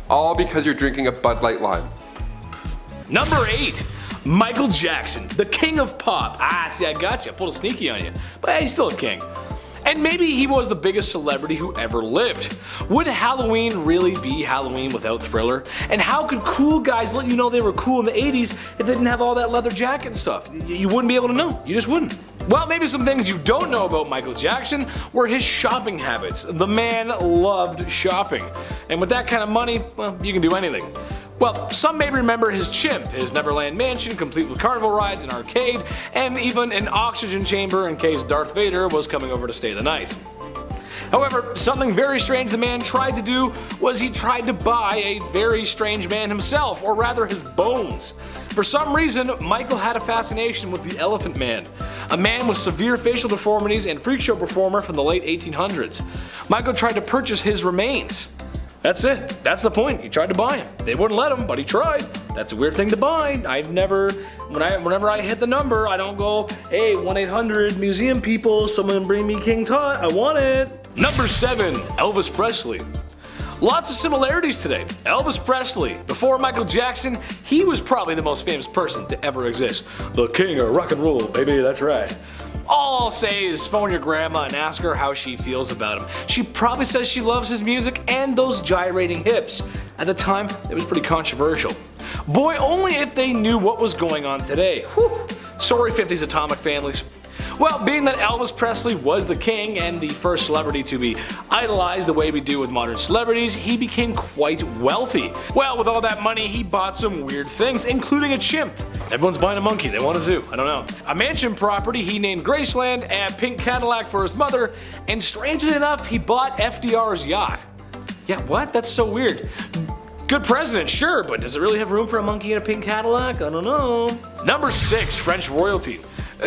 S2: All because you're drinking a Bud Light Lime.
S3: Number 8. Michael Jackson, the king of pop. See, I got you. I pulled a sneaky on you. But he's still a king. And maybe he was the biggest celebrity who ever lived. Would Halloween really be Halloween without Thriller? And how could cool guys let you know they were cool in the 80s if they didn't have all that leather jacket and stuff? You wouldn't be able to know. You just wouldn't. Well, maybe some things you don't know about Michael Jackson were his shopping habits. The man loved shopping. And with that kind of money, well, you can do anything. Well, some may remember his chimp, his Neverland mansion complete with carnival rides and arcade, and even an oxygen chamber in case Darth Vader was coming over to stay the night. However, something very strange the man tried to do was he tried to buy a very strange man himself, or rather his bones. For some reason, Michael had a fascination with the Elephant Man, a man with severe facial deformities and freak show performer from the late 1800s. Michael tried to purchase his remains. That's it. That's the point. He tried to buy him. They wouldn't let him, but he tried. That's a weird thing to buy. Whenever I hit the number, I don't go, hey, 1-800 museum people, someone bring me King Tut. I want it. Number 7, Elvis Presley. Lots of similarities today. Elvis Presley, before Michael Jackson, he was probably the most famous person to ever exist. The king of rock and roll, baby, that's right. All I'll say is phone your grandma and ask her how she feels about him. She probably says she loves his music and those gyrating hips. At the time, it was pretty controversial. Boy, only if they knew what was going on today. Whew. Sorry 50s atomic families. Well, being that Elvis Presley was the king and the first celebrity to be idolized the way we do with modern celebrities, he became quite wealthy. Well, with all that money, he bought some weird things, including a chimp. Everyone's buying a monkey, they want a zoo, I don't know. A mansion property he named Graceland, a pink Cadillac for his mother, and strangely enough, he bought FDR's yacht. Yeah, what? That's so weird. Good president, sure, but does it really have room for a monkey in a pink Cadillac? I don't know. Number 6, French royalty.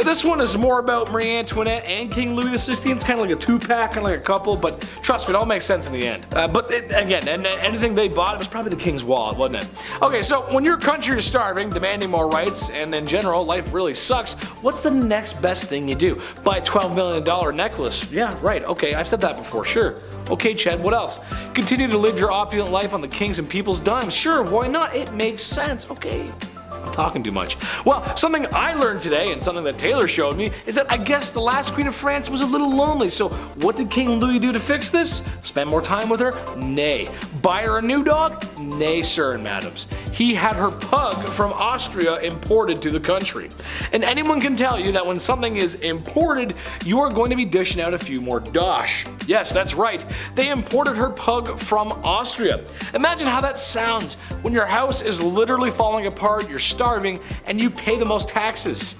S3: This one is more about Marie Antoinette and King Louis XVI. It's kind of like a two-pack, kind of like a couple, but trust me, it all makes sense in the end. Again, anything they bought, it was probably the king's wallet, wasn't it? Okay, so when your country is starving, demanding more rights, and in general, life really sucks, what's the next best thing you do? Buy a $12 million necklace. Yeah, right, okay, I've said that before, sure. Okay, Chad, what else? Continue to live your opulent life on the king's and people's dimes. Sure, why not? It makes sense, okay. I'm talking too much. Well, something I learned today and something that Taylor showed me is that I guess the last queen of France was a little lonely, so what did King Louis do to fix this? Spend more time with her? Nay. Buy her a new dog? Nay, sir and madams. He had her pug from Austria imported to the country. And anyone can tell you that when something is imported, you are going to be dishing out a few more dosh. Yes, that's right. They imported her pug from Austria. Imagine how that sounds when your house is literally falling apart, you're starving, and you pay the most taxes.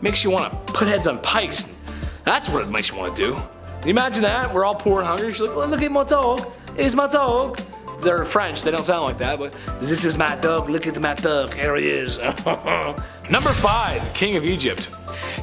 S3: Makes you want to put heads on pikes. That's what it makes you want to do. Can you imagine that? We're all poor and hungry. She's like, well, look at my dog. It's my dog. They're French, they don't sound like that, but this is my dog, look at my dog, here he is. Number 5, King of Egypt.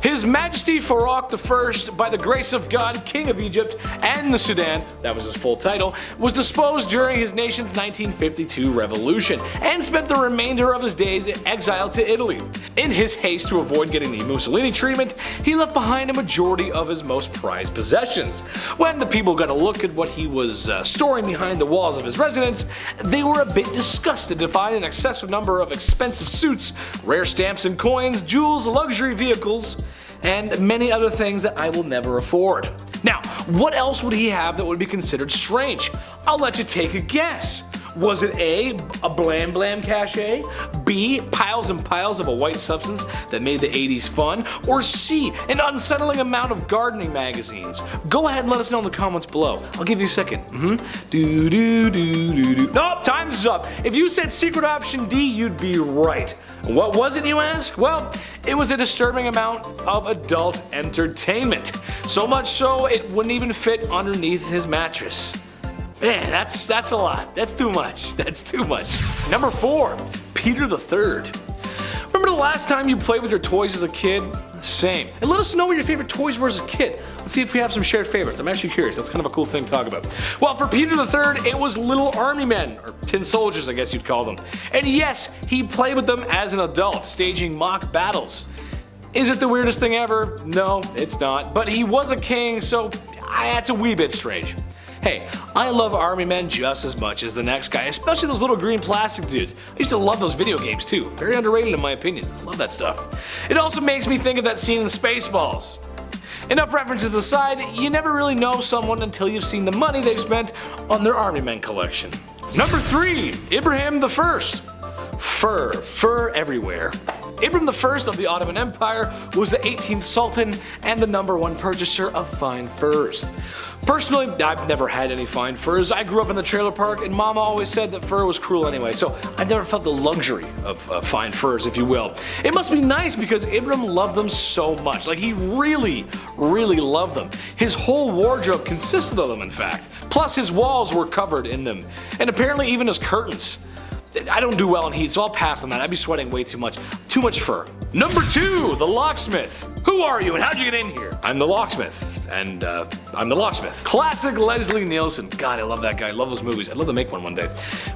S3: His Majesty Farouk I, by the grace of God, King of Egypt and the Sudan, that was his full title, was disposed during his nation's 1952 revolution and spent the remainder of his days in exile to Italy. In his haste to avoid getting the Mussolini treatment, he left behind a majority of his most prized possessions. When the people got a look at what he was storing behind the walls of his residence, they were a bit disgusted to find an excessive number of expensive suits, rare stamps and coins, jewels, luxury vehicles, and many other things that I will never afford. Now, what else would he have that would be considered strange? I'll let you take a guess. Was it A, a blam blam cachet, B, piles and piles of a white substance that made the 80s fun, or C, an unsettling amount of gardening magazines? Go ahead and let us know in the comments below. I'll give you a second. Nope, time's up. If you said secret option D, you'd be right. What was it, you ask? Well, it was a disturbing amount of adult entertainment. So much so, it wouldn't even fit underneath his mattress. Man, that's a lot. That's too much. That's too much. Number 4, Peter III. Remember the last time you played with your toys as a kid? Same. And let us know what your favorite toys were as a kid. Let's see if we have some shared favorites. I'm actually curious. That's kind of a cool thing to talk about. Well, for Peter III, it was little army men, or tin soldiers, I guess you'd call them. And yes, he played with them as an adult, staging mock battles. Is it the weirdest thing ever? No, it's not. But he was a king, so that's a wee bit strange. Hey, I love army men just as much as the next guy, especially those little green plastic dudes. I used to love those video games too. Very underrated in my opinion. Love that stuff. It also makes me think of that scene in Spaceballs. Enough references aside, you never really know someone until you've seen the money they've spent on their army men collection. Number 3, Ibrahim I. Fur everywhere. Abram I of the Ottoman Empire was the 18th Sultan and the #1 purchaser of fine furs. Personally, I've never had any fine furs. I grew up in the trailer park and Mama always said that fur was cruel anyway, so I never felt the luxury of fine furs, if you will. It must be nice because Abram loved them so much. Like, he really loved them. His whole wardrobe consisted of them, in fact. Plus, his walls were covered in them. And apparently even his curtains. I don't do well in heat, so I'll pass on that. I'd be sweating way too much. Too much fur. Number 2, the locksmith. Who are you and how'd you get in here? I'm the locksmith. And I'm the locksmith. Classic Leslie Nielsen. God, I love that guy. I love those movies. I'd love to make one day.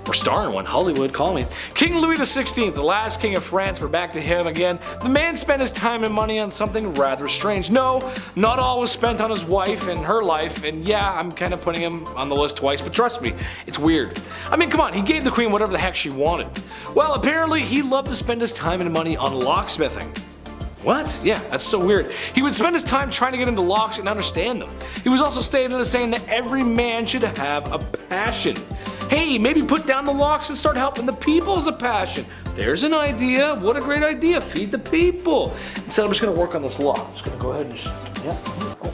S3: Or star in one. Hollywood, call me. King Louis XVI, the last king of France. We're back to him again. The man spent his time and money on something rather strange. No, not all was spent on his wife and her life. And yeah, I'm kind of putting him on the list twice, but trust me, it's weird. I mean, come on, he gave the queen whatever the heck she wanted. Well, apparently he loved to spend his time and money on locksmithing. What? Yeah, that's so weird. He would spend his time trying to get into locks and understand them. He was also stated as saying that every man should have a passion. Hey, maybe put down the locks and start helping the people as a passion. There's an idea. What a great idea. Feed the people. Instead, I'm just going to work on this lock. I'm just going to go ahead and just, yeah,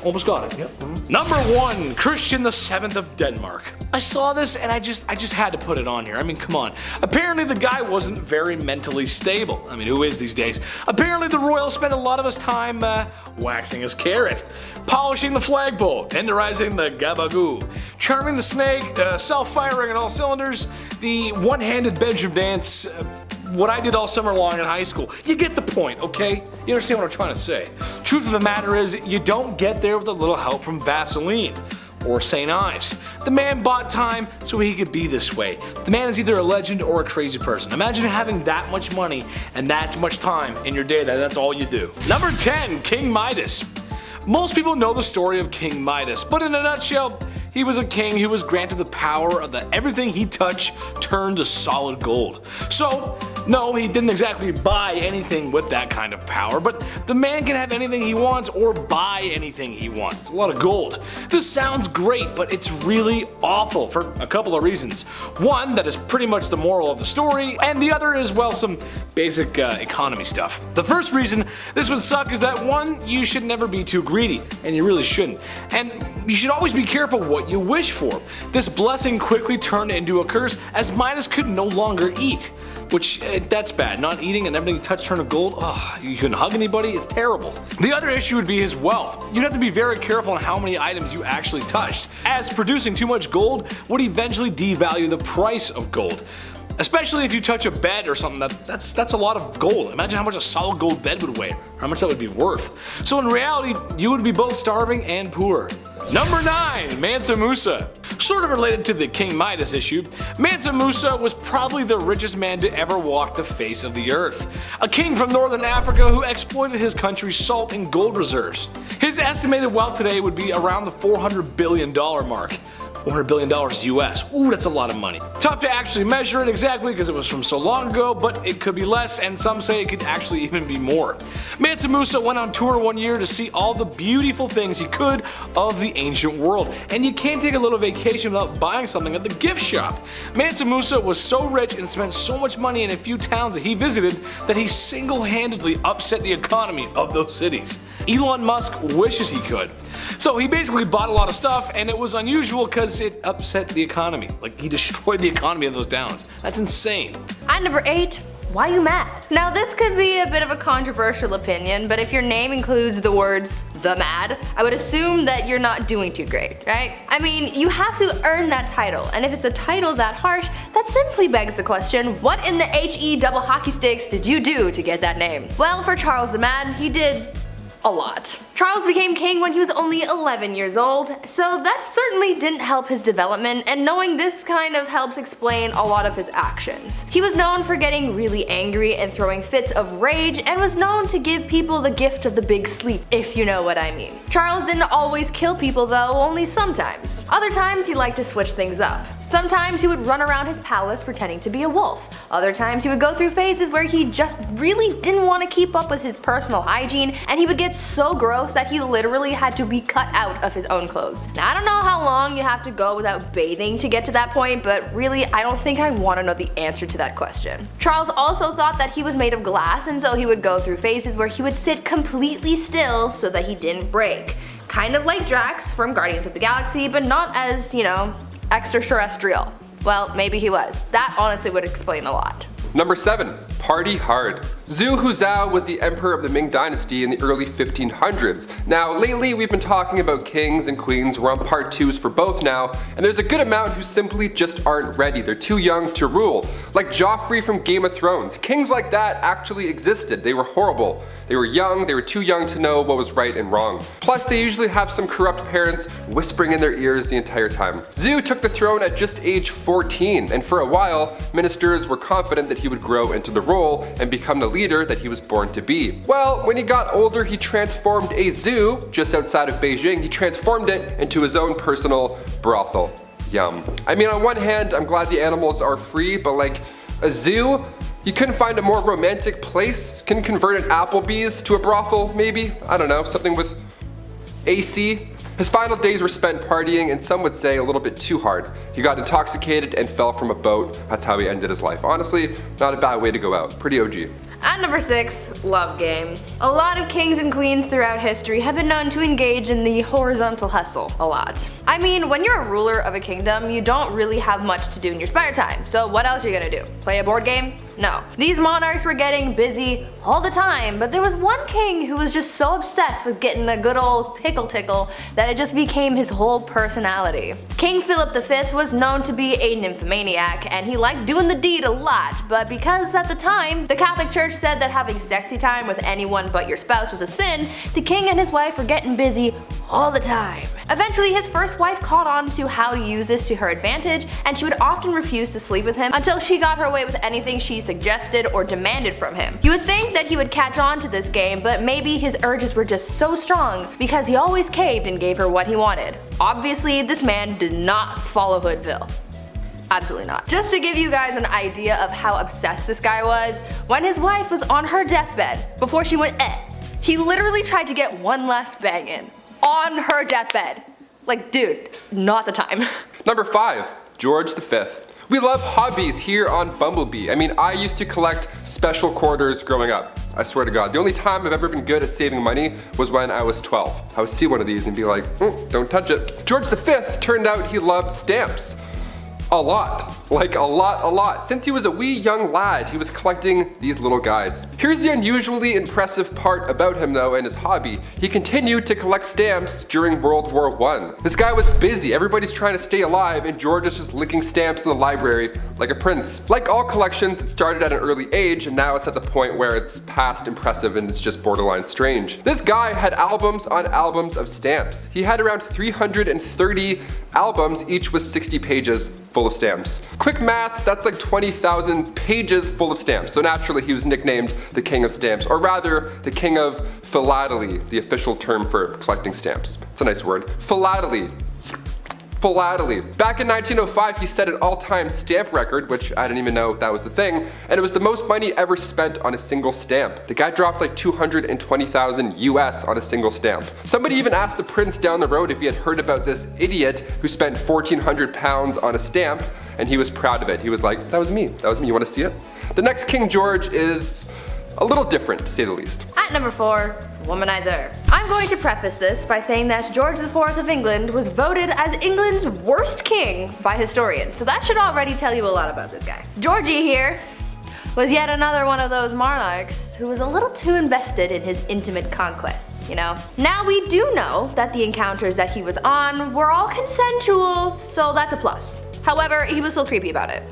S3: almost got it. Yep. Number 1, Christian VII of Denmark. I saw this and I just had to put it on here. I mean, come on. Apparently the guy wasn't very mentally stable. I mean, who is these days? Apparently the royal spent a lot of his time waxing his carrot, polishing the flagpole, tenderizing the gabagoo, charming the snake, self-firing on all cylinders, the one-handed bedroom dance, what I did all summer long in high school. You get the point, okay? You understand what I'm trying to say. Truth of the matter is, you don't get there with a little help from Vaseline or St. Ives. The man bought time so he could be this way. The man is either a legend or a crazy person. Imagine having that much money and that much time in your day that that's all you do. Number 10, King Midas. Most people know the story of King Midas, but in a nutshell, he was a king who was granted the power of that everything he touched turned to solid gold. So, no, he didn't exactly buy anything with that kind of power, but the man can have anything he wants or buy anything he wants. It's a lot of gold. This sounds great, but it's really awful for a couple of reasons. One, that is pretty much the moral of the story, and the other is, well, some basic economy stuff. The first reason this would suck is that, one, you should never be too greedy, and you really shouldn't. And you should always be careful what you wish for. This blessing quickly turned into a curse as Midas could no longer eat. Which, that's bad. Not eating and everything you touch turned to gold. Oh, you couldn't hug anybody? It's terrible. The other issue would be his wealth. You'd have to be very careful on how many items you actually touched, as producing too much gold would eventually devalue the price of gold. Especially if you touch a bed or something, that's a lot of gold. Imagine how much a solid gold bed would weigh, or how much that would be worth. So in reality, you would be both starving and poor. Number 9, Mansa Musa. Sort of related to the King Midas issue, Mansa Musa was probably the richest man to ever walk the face of the earth. A king from northern Africa who exploited his country's salt and gold reserves. His estimated wealth today would be around the $400 billion mark. $400 billion US. Ooh, that's a lot of money. Tough to actually measure it exactly because it was from so long ago, but it could be less, and some say it could actually even be more. Mansa Musa went on tour one year to see all the beautiful things he could of the ancient world, and you can't take a little vacation without buying something at the gift shop. Mansa Musa was so rich and spent so much money in a few towns that he visited that he single-handedly upset the economy of those cities. Elon Musk wishes he could. So he basically bought a lot of stuff, and it was unusual because it upset the economy. Like, he destroyed the economy of those towns. That's insane.
S5: At number 8, why you mad? Now this could be a bit of a controversial opinion, but if your name includes the words the mad, I would assume that you're not doing too great, right? I mean, you have to earn that title, and if it's a title that harsh, that simply begs the question, what in the HE double hockey sticks did you do to get that name? Well, for Charles the Mad, he did a lot. Charles became king when he was only 11 years old, so that certainly didn't help his development, and knowing this kind of helps explain a lot of his actions. He was known for getting really angry and throwing fits of rage, and was known to give people the gift of the big sleep, if you know what I mean. Charles didn't always kill people though, only sometimes. Other times he liked to switch things up. Sometimes he would run around his palace pretending to be a wolf. Other times he would go through phases where he just really didn't want to keep up with his personal hygiene, and he would get so gross that he literally had to be cut out of his own clothes. Now I don't know how long you have to go without bathing to get to that point, but really I don't think I want to know the answer to that question. Charles also thought that he was made of glass, and so he would go through phases where he would sit completely still so that he didn't break. Kind of like Drax from Guardians of the Galaxy, but not as, you know, extraterrestrial. Well, maybe he was. That honestly would explain a lot.
S2: Number 7. Party hard. Zhu Huzhou was the emperor of the Ming Dynasty in the early 1500s. Now, lately we've been talking about kings and queens. We're on part 2s for both now, and there's a good amount who simply just aren't ready. They're too young to rule. Like Joffrey from Game of Thrones. Kings like that actually existed. They were horrible. They were young, they were too young to know what was right and wrong. Plus, they usually have some corrupt parents whispering in their ears the entire time. Zhu took the throne at just age 14, and for a while, ministers were confident that he would grow into the role and become the leader that he was born to be. Well, when he got older, he transformed a zoo just outside of Beijing. He transformed it into his own personal brothel. Yum. I mean, on one hand, I'm glad the animals are free, but like a zoo? You couldn't find a more romantic place? Can convert an Applebee's to a brothel, maybe? I don't know, something with AC? His final days were spent partying, and some would say a little bit too hard. He got intoxicated and fell from a boat. That's how he ended his life. Honestly, not a bad way to go out. Pretty OG.
S5: At number 6, love game. A lot of kings and queens throughout history have been known to engage in the horizontal hustle a lot. I mean, when you're a ruler of a kingdom, you don't really have much to do in your spare time, so what else are you gonna do? Play a board game? No. These monarchs were getting busy all the time, but there was one king who was just so obsessed with getting a good old pickle tickle that it just became his whole personality. King Philip V was known to be a nymphomaniac, and he liked doing the deed a lot, but because at the time, the Catholic Church said that having sexy time with anyone but your spouse was a sin, the king and his wife were getting busy all the time. Eventually, his first wife caught on to how to use this to her advantage, and she would often refuse to sleep with him until she got her way with anything she suggested or demanded from him. You would think that he would catch on to this game, but maybe his urges were just so strong because he always caved and gave her what he wanted. Obviously, this man did not follow Hoodville. Absolutely not. Just to give you guys an idea of how obsessed this guy was, when his wife was on her deathbed, before she went he literally tried to get one last bang in. On her deathbed. Like, dude, not the time.
S2: Number 5. George V. We love hobbies here on Bumblebee. I mean, I used to collect special quarters growing up. I swear to God. The only time I've ever been good at saving money was when I was 12. I would see one of these and be like, don't touch it. George V turned out he loved stamps. A lot. Like a lot. Since he was a wee young lad, he was collecting these little guys. Here's the unusually impressive part about him though and his hobby. He continued to collect stamps during World War I. This guy was busy, everybody's trying to stay alive, and George is just licking stamps in the library like a prince. Like all collections, it started at an early age, and now it's at the point where it's past impressive and it's just borderline strange. This guy had albums on albums of stamps. He had around 330 albums, each with 60 pages full of stamps. Quick maths, that's like 20,000 pages full of stamps. So naturally he was nicknamed the King of Stamps, or rather the King of Philately, the official term for collecting stamps. It's a nice word. Philately. Back in 1905, he set an all-time stamp record, which I didn't even know that was the thing, and it was the most money ever spent on a single stamp. The guy dropped like 220,000 US on a single stamp. Somebody even asked the prince down the road if he had heard about this idiot who spent 1,400 pounds on a stamp, and he was proud of it. He was like, that was me, you wanna see it? The next King George is a little different, to say the least.
S5: At number 4, womanizer. I'm going to preface this by saying that George IV of England was voted as England's worst king by historians, so that should already tell you a lot about this guy. Georgie here was yet another one of those monarchs who was a little too invested in his intimate conquests, you know? Now we do know that the encounters that he was on were all consensual, so that's a plus. However, he was still creepy about it.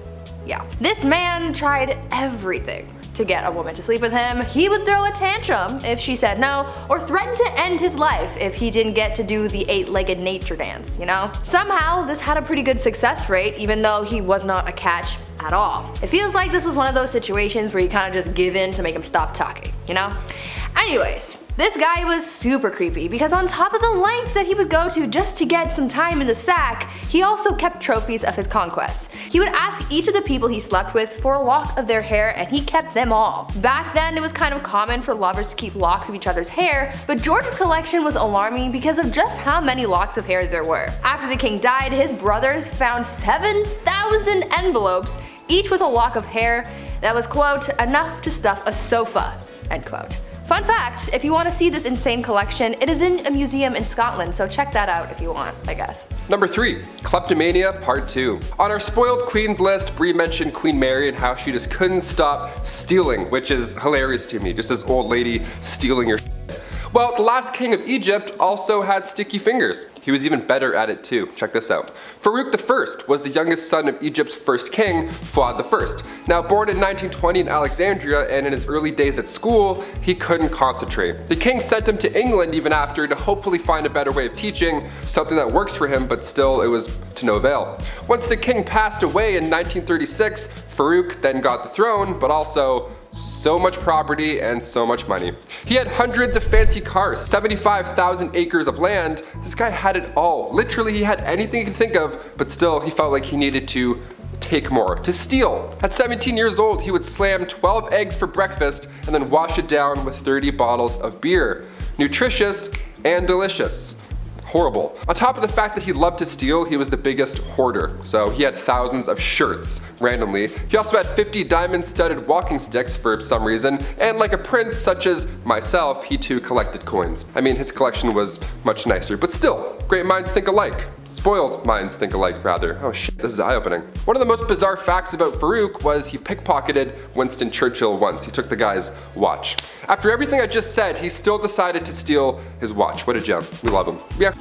S5: Yeah. This man tried everything to get a woman to sleep with him. He would throw a tantrum if she said no, or threaten to end his life if he didn't get to do the 8-legged nature dance, you know? Somehow, this had a pretty good success rate, even though he was not a catch at all. It feels like this was one of those situations where you kind of just give in to make him stop talking, you know? Anyways, this guy was super creepy because on top of the lengths that he would go to just to get some time in the sack, he also kept trophies of his conquests. He would ask each of the people he slept with for a lock of their hair and he kept them all. Back then it was kind of common for lovers to keep locks of each other's hair, but George's collection was alarming because of just how many locks of hair there were. After the king died, his brothers found 7,000 envelopes, each with a lock of hair that was, quote, enough to stuff a sofa, end quote. Fun fact, if you want to see this insane collection, it is in a museum in Scotland, so check that out if you want, I guess.
S2: Number 3. Kleptomania Part 2. On our spoiled queens list, Brie mentioned Queen Mary and how she just couldn't stop stealing, which is hilarious to me, just this old lady stealing your shit. Well, the last king of Egypt also had sticky fingers. He was even better at it too. Check this out. Farouk I was the youngest son of Egypt's first king, Fuad I. Now born in 1920 in Alexandria, and in his early days at school, he couldn't concentrate. The king sent him to England even after to hopefully find a better way of teaching, something that works for him, but still it was to no avail. Once the king passed away in 1936, Farouk then got the throne, but also so much property and so much money. He had hundreds of fancy cars, 75,000 acres of land. This guy had it all. Literally, he had anything he could think of, but still he felt like he needed to take more, to steal. At 17 years old, he would slam 12 eggs for breakfast and then wash it down with 30 bottles of beer. Nutritious and delicious. Horrible. On top of the fact that he loved to steal, he was the biggest hoarder. So he had thousands of shirts, randomly. He also had 50 diamond-studded walking sticks for some reason, and like a prince such as myself, he too collected coins. I mean, his collection was much nicer, but still, great minds think alike. Spoiled minds think alike, rather. Oh shit, this is eye-opening. One of the most bizarre facts about Farouk was he pickpocketed Winston Churchill once. He took the guy's watch. After everything I just said, he still decided to steal his watch. What a gem. We love him. Yeah.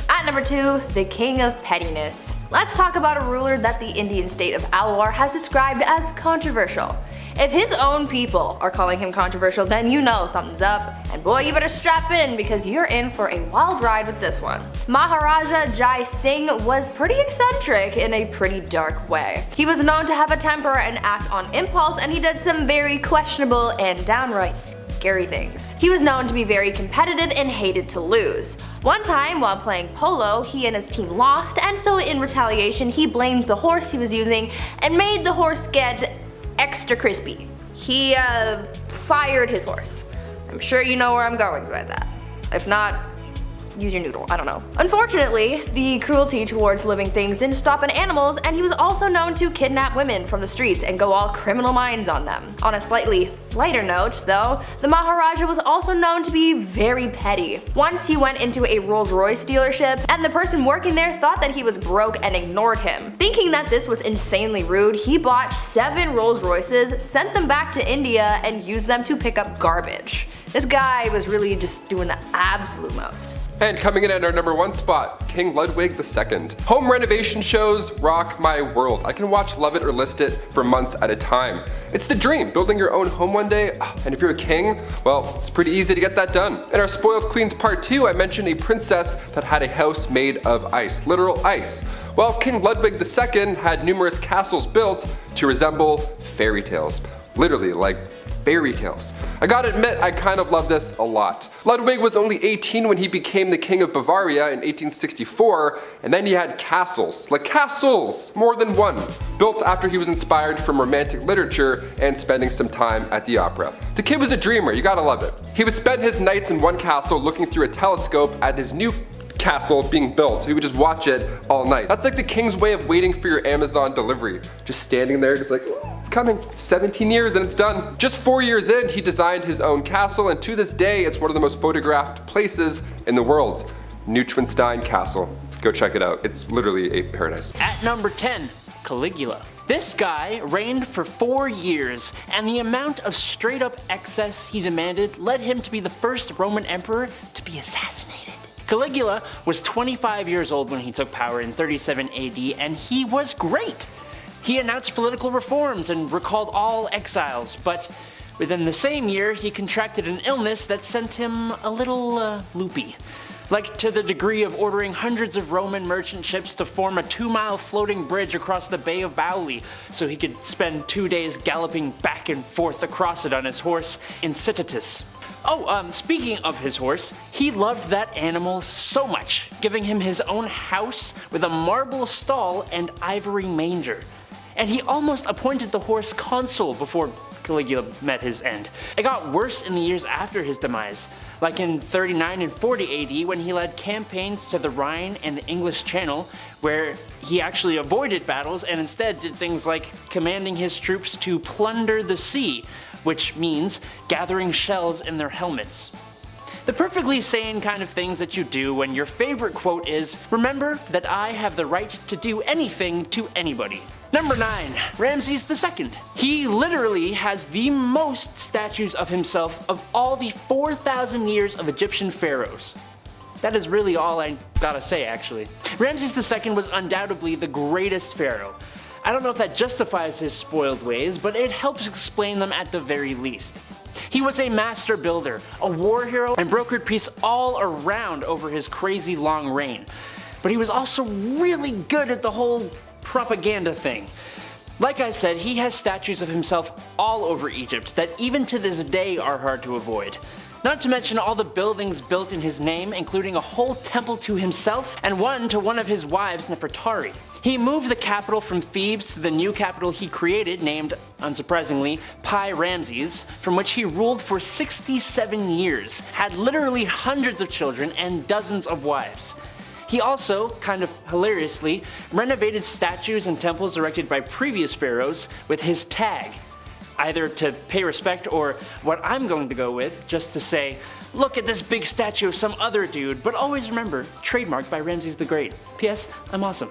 S5: At number 2, the king of pettiness. Let's talk about a ruler that the Indian state of Alwar has described as controversial. If his own people are calling him controversial, then you know something's up, and boy, you better strap in because you're in for a wild ride with this one. Maharaja Jai Singh was pretty eccentric in a pretty dark way. He was known to have a temper and act on impulse, and he did some very questionable and downright scary things. He was known to be very competitive and hated to lose. One time while playing polo, he and his team lost, and so in retaliation he blamed the horse he was using and made the horse get extra crispy. He fired his horse. I'm sure you know where I'm going with that. If not, use your noodle, I don't know. Unfortunately, the cruelty towards living things didn't stop at animals, and he was also known to kidnap women from the streets and go all criminal minds on them. On a slightly lighter note, though, the Maharaja was also known to be very petty. Once he went into a Rolls-Royce dealership, and the person working there thought that he was broke and ignored him. Thinking that this was insanely rude, he bought 7 Rolls-Royces, sent them back to India, and used them to pick up garbage. This guy was really just doing the absolute most.
S2: And coming in at our number 1 spot, King Ludwig II. Home renovation shows rock my world. I can watch Love It or List It for months at a time. It's the dream, building your own home one day, and if you're a king, well, it's pretty easy to get that done. In our Spoiled Queens Part 2, I mentioned a princess that had a house made of ice, literal ice. Well, King Ludwig II had numerous castles built to resemble fairy tales. Literally, like fairy tales. I gotta admit, I kind of love this a lot. Ludwig was only 18 when he became the King of Bavaria in 1864, and then he had castles, like castles, more than one, built after he was inspired from romantic literature and spending some time at the opera. The kid was a dreamer, you gotta love it. He would spend his nights in one castle looking through a telescope at his new castle being built, so he would just watch it all night. That's like the king's way of waiting for your Amazon delivery. Just standing there, just like, oh, it's coming. 17 years and it's done. Just 4 years in, he designed his own castle, and to this day, it's one of the most photographed places in the world. Neuschwanstein Castle. Go check it out. It's literally a paradise.
S6: At number 10, Caligula. This guy reigned for 4 years, and the amount of straight up excess he demanded led him to be the first Roman emperor to be assassinated. Caligula was 25 years old when he took power in 37 AD, and he was great. He announced political reforms and recalled all exiles, but within the same year he contracted an illness that sent him a little loopy. like to the degree of ordering hundreds of Roman merchant ships to form a 2-mile floating bridge across the Bay of Bauli so he could spend 2 days galloping back and forth across it on his horse Incitatus. Oh, speaking of his horse, he loved that animal so much, giving him his own house with a marble stall and ivory manger. And he almost appointed the horse consul before Caligula met his end. It got worse in the years after his demise, like in 39 and 40 AD when he led campaigns to the Rhine and the English Channel, where he actually avoided battles and instead did things like commanding his troops to plunder the sea, which means gathering shells in their helmets. The perfectly sane kind of things that you do when your favorite quote is, "Remember that I have the right to do anything to anybody." Number 9. Ramses II. He literally has the most statues of himself of all the 4,000 years of Egyptian pharaohs. That is really all I gotta say, actually. Ramses II was undoubtedly the greatest pharaoh. I don't know if that justifies his spoiled ways, but it helps explain them at the very least. He was a master builder, a war hero, and brokered peace all around over his crazy long reign. But he was also really good at the whole propaganda thing. Like I said, he has statues of himself all over Egypt that even to this day are hard to avoid. Not to mention all the buildings built in his name, including a whole temple to himself and one to one of his wives, Nefertari. He moved the capital from Thebes to the new capital he created, named, unsurprisingly, Pi Ramses, from which he ruled for 67 years, had literally hundreds of children and dozens of wives. He also, kind of hilariously, renovated statues and temples erected by previous pharaohs with his tag, either to pay respect or what I'm going to go with, just to say, look at this big statue of some other dude, but always remember, trademarked by Ramses the Great. P.S. I'm awesome.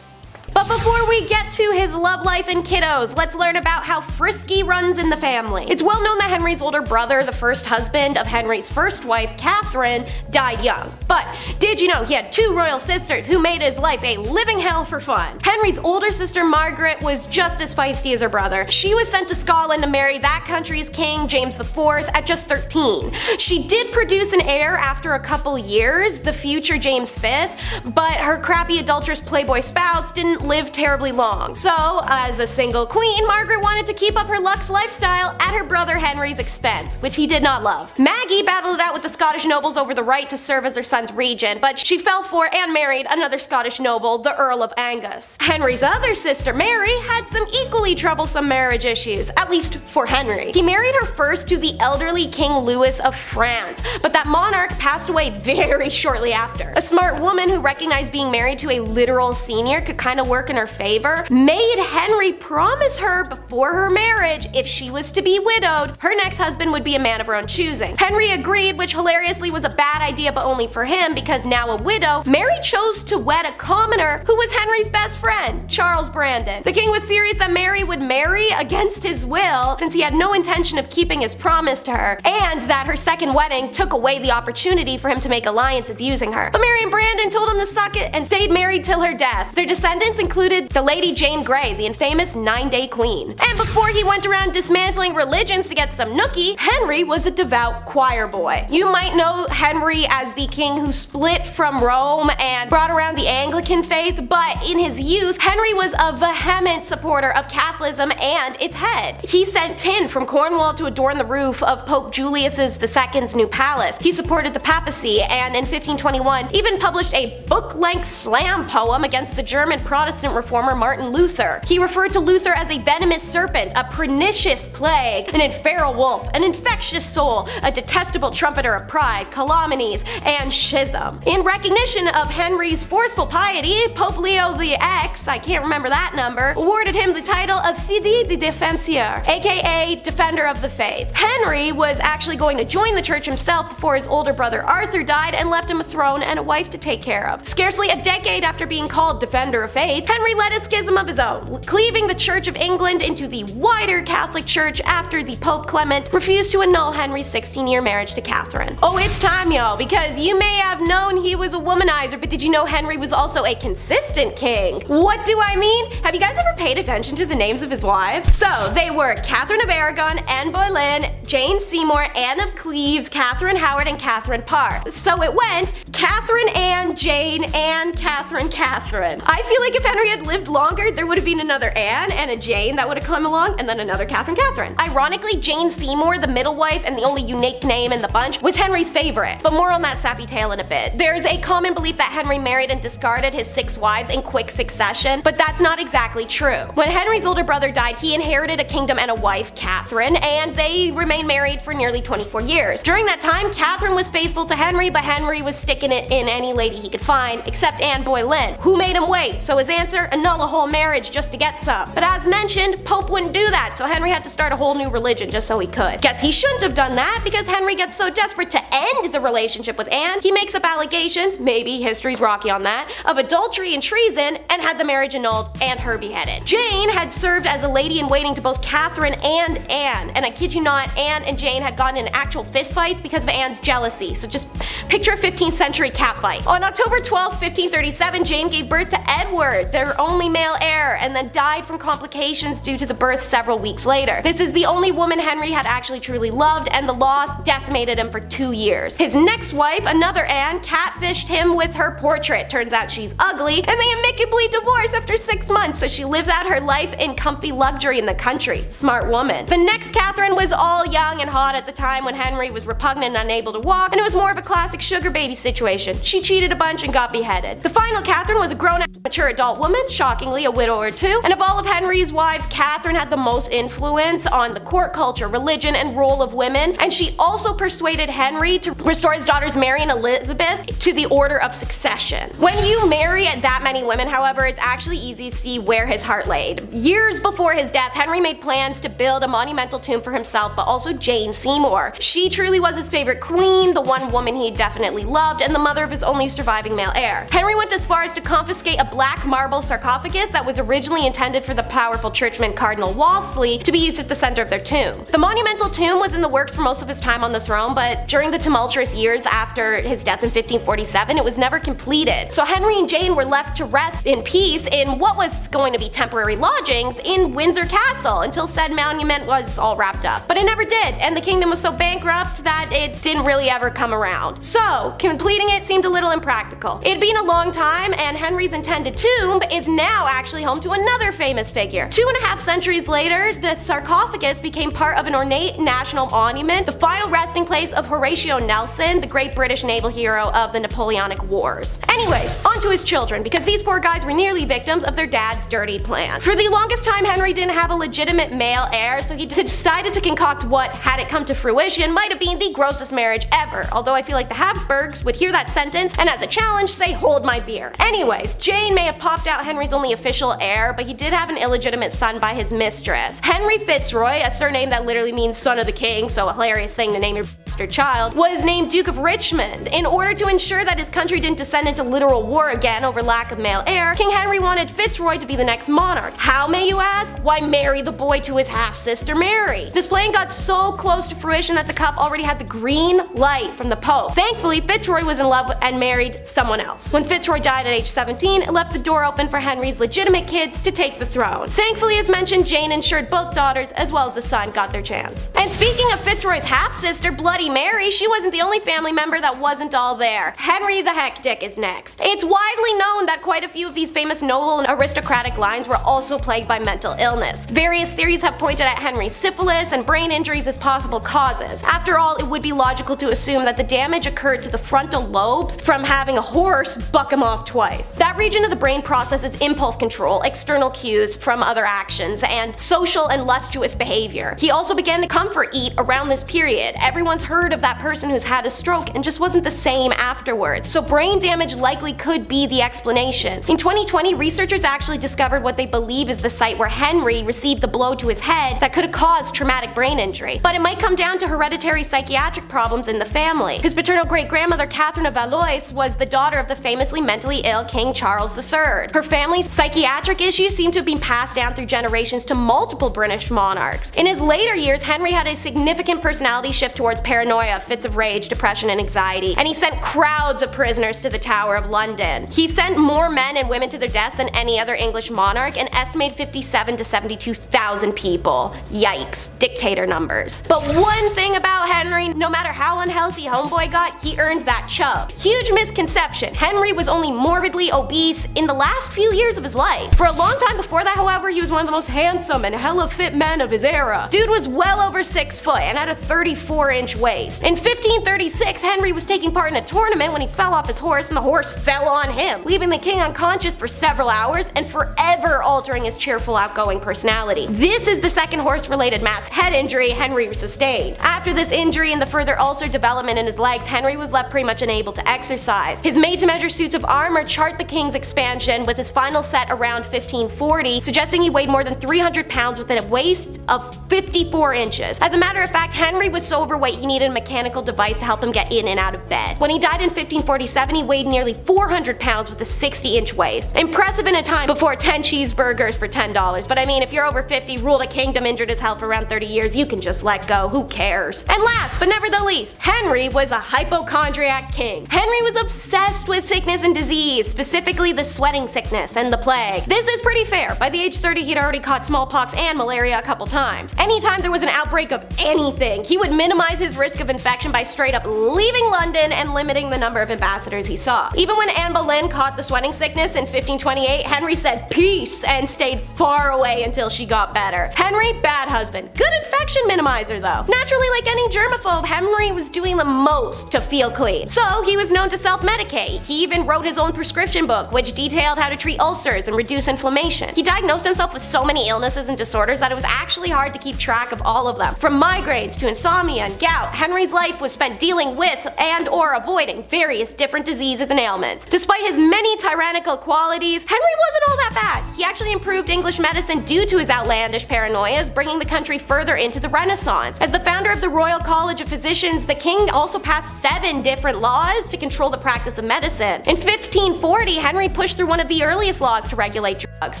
S1: But before we get to his love life and kiddos, let's learn about how Frisky runs in the family. It's well known that Henry's older brother, the first husband of Henry's first wife, Catherine, died young. But did you know he had 2 royal sisters who made his life a living hell for fun? Henry's older sister, Margaret, was just as feisty as her brother. She was sent to Scotland to marry that country's king, James IV, at just 13. She did produce an heir after a couple years, the future James V, but her crappy adulterous playboy spouse didn't live terribly long. So, as a single queen, Margaret wanted to keep up her luxe lifestyle at her brother Henry's expense, which he did not love. Maggie battled it out with the Scottish nobles over the right to serve as her son's regent, but she fell for and married another Scottish noble, the Earl of Angus. Henry's other sister, Mary, had some equally troublesome marriage issues, at least for Henry. He married her first to the elderly King Louis of France, but that monarch passed away very shortly after. A smart woman who recognized being married to a literal senior could kind of work in her favor, made Henry promise her before her marriage if she was to be widowed, her next husband would be a man of her own choosing. Henry agreed, which hilariously was a bad idea but only for him, because now a widow, Mary chose to wed a commoner who was Henry's best friend, Charles Brandon. The king was furious that Mary would marry against his will, since he had no intention of keeping his promise to her, and that her second wedding took away the opportunity for him to make alliances using her. But Mary and Brandon told him to suck it and stayed married till her death. Their descendants included the Lady Jane Grey, the infamous 9-day queen. And before he went around dismantling religions to get some nookie, Henry was a devout choir boy. You might know Henry as the king who split from Rome and brought around the Anglican faith, but in his youth, Henry was a vehement supporter of Catholicism and its head. He sent tin from Cornwall to adorn the roof of Pope Julius II's new palace. He supported the papacy, and in 1521 even published a book-length slam poem against the German Protestant reformer Martin Luther. He referred to Luther as a venomous serpent, a pernicious plague, an infernal wolf, an infectious soul, a detestable trumpeter of pride, calumnies, and schism. In recognition of Henry's forceful piety, Pope Leo X, I can't remember that number, awarded him the title of Fidei de Defensor, aka Defender of the Faith. Henry was actually going to join the church himself before his older brother Arthur died and left him a throne and a wife to take care of. Scarcely a decade after being called Defender of Faith, Henry led a schism of his own, cleaving the Church of England into the wider Catholic Church after the Pope Clement refused to annul Henry's 16-year marriage to Catherine. Oh, it's time, y'all, because you may have known he was a womanizer, but did you know Henry was also a consistent king? What do I mean? Have you guys ever paid attention to the names of his wives? So, they were Catherine of Aragon, Anne Boleyn, Jane Seymour, Anne of Cleves, Catherine Howard, and Catherine Parr. So it went Catherine, Anne, Jane, Anne, Catherine, Catherine. I feel like if Henry had lived longer, there would have been another Anne and a Jane that would have come along, and then another Catherine, Catherine. Ironically, Jane Seymour, the middle wife and the only unique name in the bunch, was Henry's favorite, but more on that sappy tale in a bit. There's a common belief that Henry married and discarded his 6 wives in quick succession, but that's not exactly true. When Henry's older brother died, he inherited a kingdom and a wife, Catherine, and they remained married for nearly 24 years. During that time, Catherine was faithful to Henry, but Henry was sticking it in any lady he could find, except Anne Boleyn, who made him wait. So his answer, annul a whole marriage just to get some. But as mentioned, Pope wouldn't do that, so Henry had to start a whole new religion just so he could. Guess he shouldn't have done that, because Henry gets so desperate to end the relationship with Anne, he makes up allegations, maybe history's rocky on that, of adultery and treason, and had the marriage annulled and her beheaded. Jane had served as a lady-in-waiting to both Catherine and Anne, and I kid you not, Anne and Jane had gotten in actual fistfights because of Anne's jealousy, so just picture a 15th century catfight. On October 12, 1537, Jane gave birth to Edward, their only male heir, and then died from complications due to the birth several weeks later. This is the only woman Henry had actually truly loved, and the loss decimated him for 2 years. His next wife, another Anne, catfished him with her portrait. Turns out she's ugly, and they amicably divorce after 6 months, so she lives out her life in comfy luxury in the country. Smart woman. The next Catherine was all young and hot at the time when Henry was repugnant and unable to walk, and it was more of a classic sugar baby situation. She cheated a bunch and got beheaded. The final Catherine was a grown mature adult woman, shockingly a widow or two, and of all of Henry's wives, Catherine had the most influence on the court culture, religion, and role of women, and she also persuaded Henry to restore his daughters Mary and Elizabeth to the order of succession. When you marry that many women, however, it's actually easy to see where his heart laid. Years before his death, Henry made plans to build a monumental tomb for himself, but also Jane Seymour. She truly was his favorite queen, the one woman he definitely loved, and the mother of his only surviving male heir. Henry went as far as to confiscate a black marble sarcophagus that was originally intended for the powerful churchman Cardinal Wolsey to be used at the center of their tomb. The monumental tomb was in the works for most of his time on the throne, but during the tumultuous years after his death in 1547, it was never completed. So Henry and Jane were left to rest in peace in what was going to be temporary lodgings in Windsor Castle until said monument was all wrapped up. But it never did, and the kingdom was so bankrupt that it didn't really ever come around. So completing it seemed a little impractical. It had been a long time, and Henry's intended tomb is now actually home to another famous figure. 2.5 centuries later, the sarcophagus became part of an ornate national monument, the final resting place of Horatio Nelson, the great British naval hero of the Napoleonic Wars. Anyways, on to his children, because these poor guys were nearly victims of their dad's dirty plan. For the longest time, Henry didn't have a legitimate male heir, so he decided to concoct what, had it come to fruition, might have been the grossest marriage ever, although I feel like the Habsburgs would hear that sentence and as a challenge say, hold my beer. Anyways, Jane may have popped out Henry's only official heir, but he did have an illegitimate son by his mistress. Henry Fitzroy, a surname that literally means son of the king, so a hilarious thing to name your child, was named Duke of Richmond. In order to ensure that his country didn't descend into literal war again over lack of male heir, King Henry wanted Fitzroy to be the next monarch. How, may you ask? Why, marry the boy to his half-sister Mary. This plan got so close to fruition that the couple already had the green light from the Pope. Thankfully, Fitzroy was in love and married someone else. When Fitzroy died at age 17, it left the door open for Henry's legitimate kids to take the throne. Thankfully, as mentioned, Jane ensured both daughters as well as the son got their chance. And speaking of Fitzroy's half-sister, Bloody Mary, she wasn't the only family member that wasn't all there. Henry the Hectic is next. It's widely known that quite a few of these famous noble and aristocratic lines were also plagued by mental illness. Various theories have pointed at Henry's syphilis and brain injuries as possible causes. After all, it would be logical to assume that the damage occurred to the frontal lobes from having a horse buck him off twice. That region of the brain processes impulse control, external cues from other actions, and social and lustuous behavior. He also began to comfort eat around this period. Everyone's heard of that person who's had a stroke and just wasn't the same afterwards. So brain damage likely could be the explanation. In 2020, researchers actually discovered what they believe is the site where Henry received the blow to his head that could have caused traumatic brain injury. But it might come down to hereditary psychiatric problems in the family. His paternal great-grandmother Catherine of Valois was the daughter of the famously mentally ill King Charles III. Her family's psychiatric issues seem to have been passed down through generations to multiple British monarchs. In his later years, Henry had a significant personality shift towards paranoia paranoia, fits of rage, depression, and anxiety, and he sent crowds of prisoners to the Tower of London. He sent more men and women to their deaths than any other English monarch, and estimated 57 to 72,000 people. Yikes, dictator numbers. But one thing about Henry, no matter how unhealthy homeboy got, he earned that chub. Huge misconception. Henry was only morbidly obese in the last few years of his life. For a long time before that, however, he was one of the most handsome and hella fit men of his era. Dude was well over 6 foot and had a 34-inch waist. In 1536, Henry was taking part in a tournament when he fell off his horse and the horse fell on him, leaving the king unconscious for several hours and forever altering his cheerful, outgoing personality. This is the second horse-related mass head injury Henry sustained. After this injury and the further ulcer development in his legs, Henry was left pretty much unable to exercise. His made-to-measure suits of armor chart the king's expansion, with his final set around 1540, suggesting he weighed more than 300 pounds with a waist of 54 inches. As a matter of fact, Henry was so overweight he needed a mechanical device to help him get in and out of bed. When he died in 1547, he weighed nearly 400 pounds with a 60-inch waist. Impressive in a time before 10 cheeseburgers for $10, but I mean, if you're over 50, ruled a kingdom, injured his health for around 30 years, you can just let go, who cares? And last, but never the least, Henry was a hypochondriac king. Henry was obsessed with sickness and disease, specifically the sweating sickness and the plague. This is pretty fair. By the age 30, he'd already caught smallpox and malaria a couple times. Anytime there was an outbreak of anything, he would minimize his risk of infection by straight up leaving London and limiting the number of ambassadors he saw. Even when Anne Boleyn caught the sweating sickness in 1528, Henry said peace and stayed far away until she got better. Henry, bad husband. Good infection minimizer though. Naturally, like any germaphobe, Henry was doing the most to feel clean. So he was known to self-medicate. He even wrote his own prescription book, which detailed how to treat ulcers and reduce inflammation. He diagnosed himself with so many illnesses and disorders that it was actually hard to keep track of all of them. From migraines to insomnia and gout, Henry's life was spent dealing with and or avoiding various different diseases and ailments. Despite his many tyrannical qualities, Henry wasn't all that bad. He actually improved English medicine due to his outlandish paranoias, bringing the country further into the Renaissance. As the founder of the Royal College of Physicians, the king also passed 7 different laws to control the practice of medicine. In 1540, Henry pushed through one of the earliest laws to regulate drugs.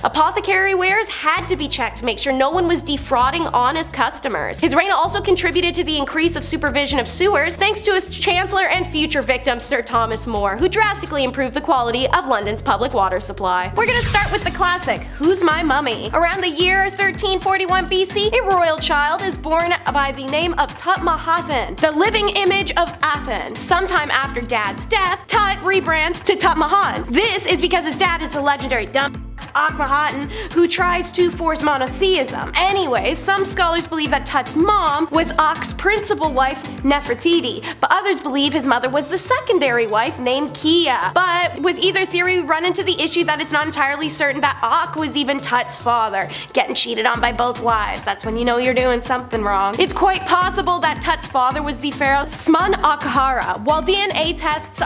S1: Apothecary wares had to be checked to make sure no one was defrauding honest customers. His reign also contributed to the increase of supervision of sewers, thanks to his chancellor and future victim Sir Thomas More, who drastically improved the quality of London's public water supply. We're gonna start with the classic, Who's My Mummy? Around the year 1341 BC, a royal child is born by the name of Tut-Mahaten, the living image of Aten. Sometime after Dad's death, Tut rebrands to Tut-Mahan. This is because his dad is the legendary dumb Akhenaten, who tries to force monotheism. Anyways, some scholars believe that Tut's mom was Ak's principal wife, Nefertiti, but others believe his mother was the secondary wife named Kia. But with either theory, we run into the issue that it's not entirely certain that Ak was even Tut's father. Getting cheated on by both wives, that's when you know you're doing something wrong. It's quite possible that Tut's father was the pharaoh Smun Akhara. While DNA tests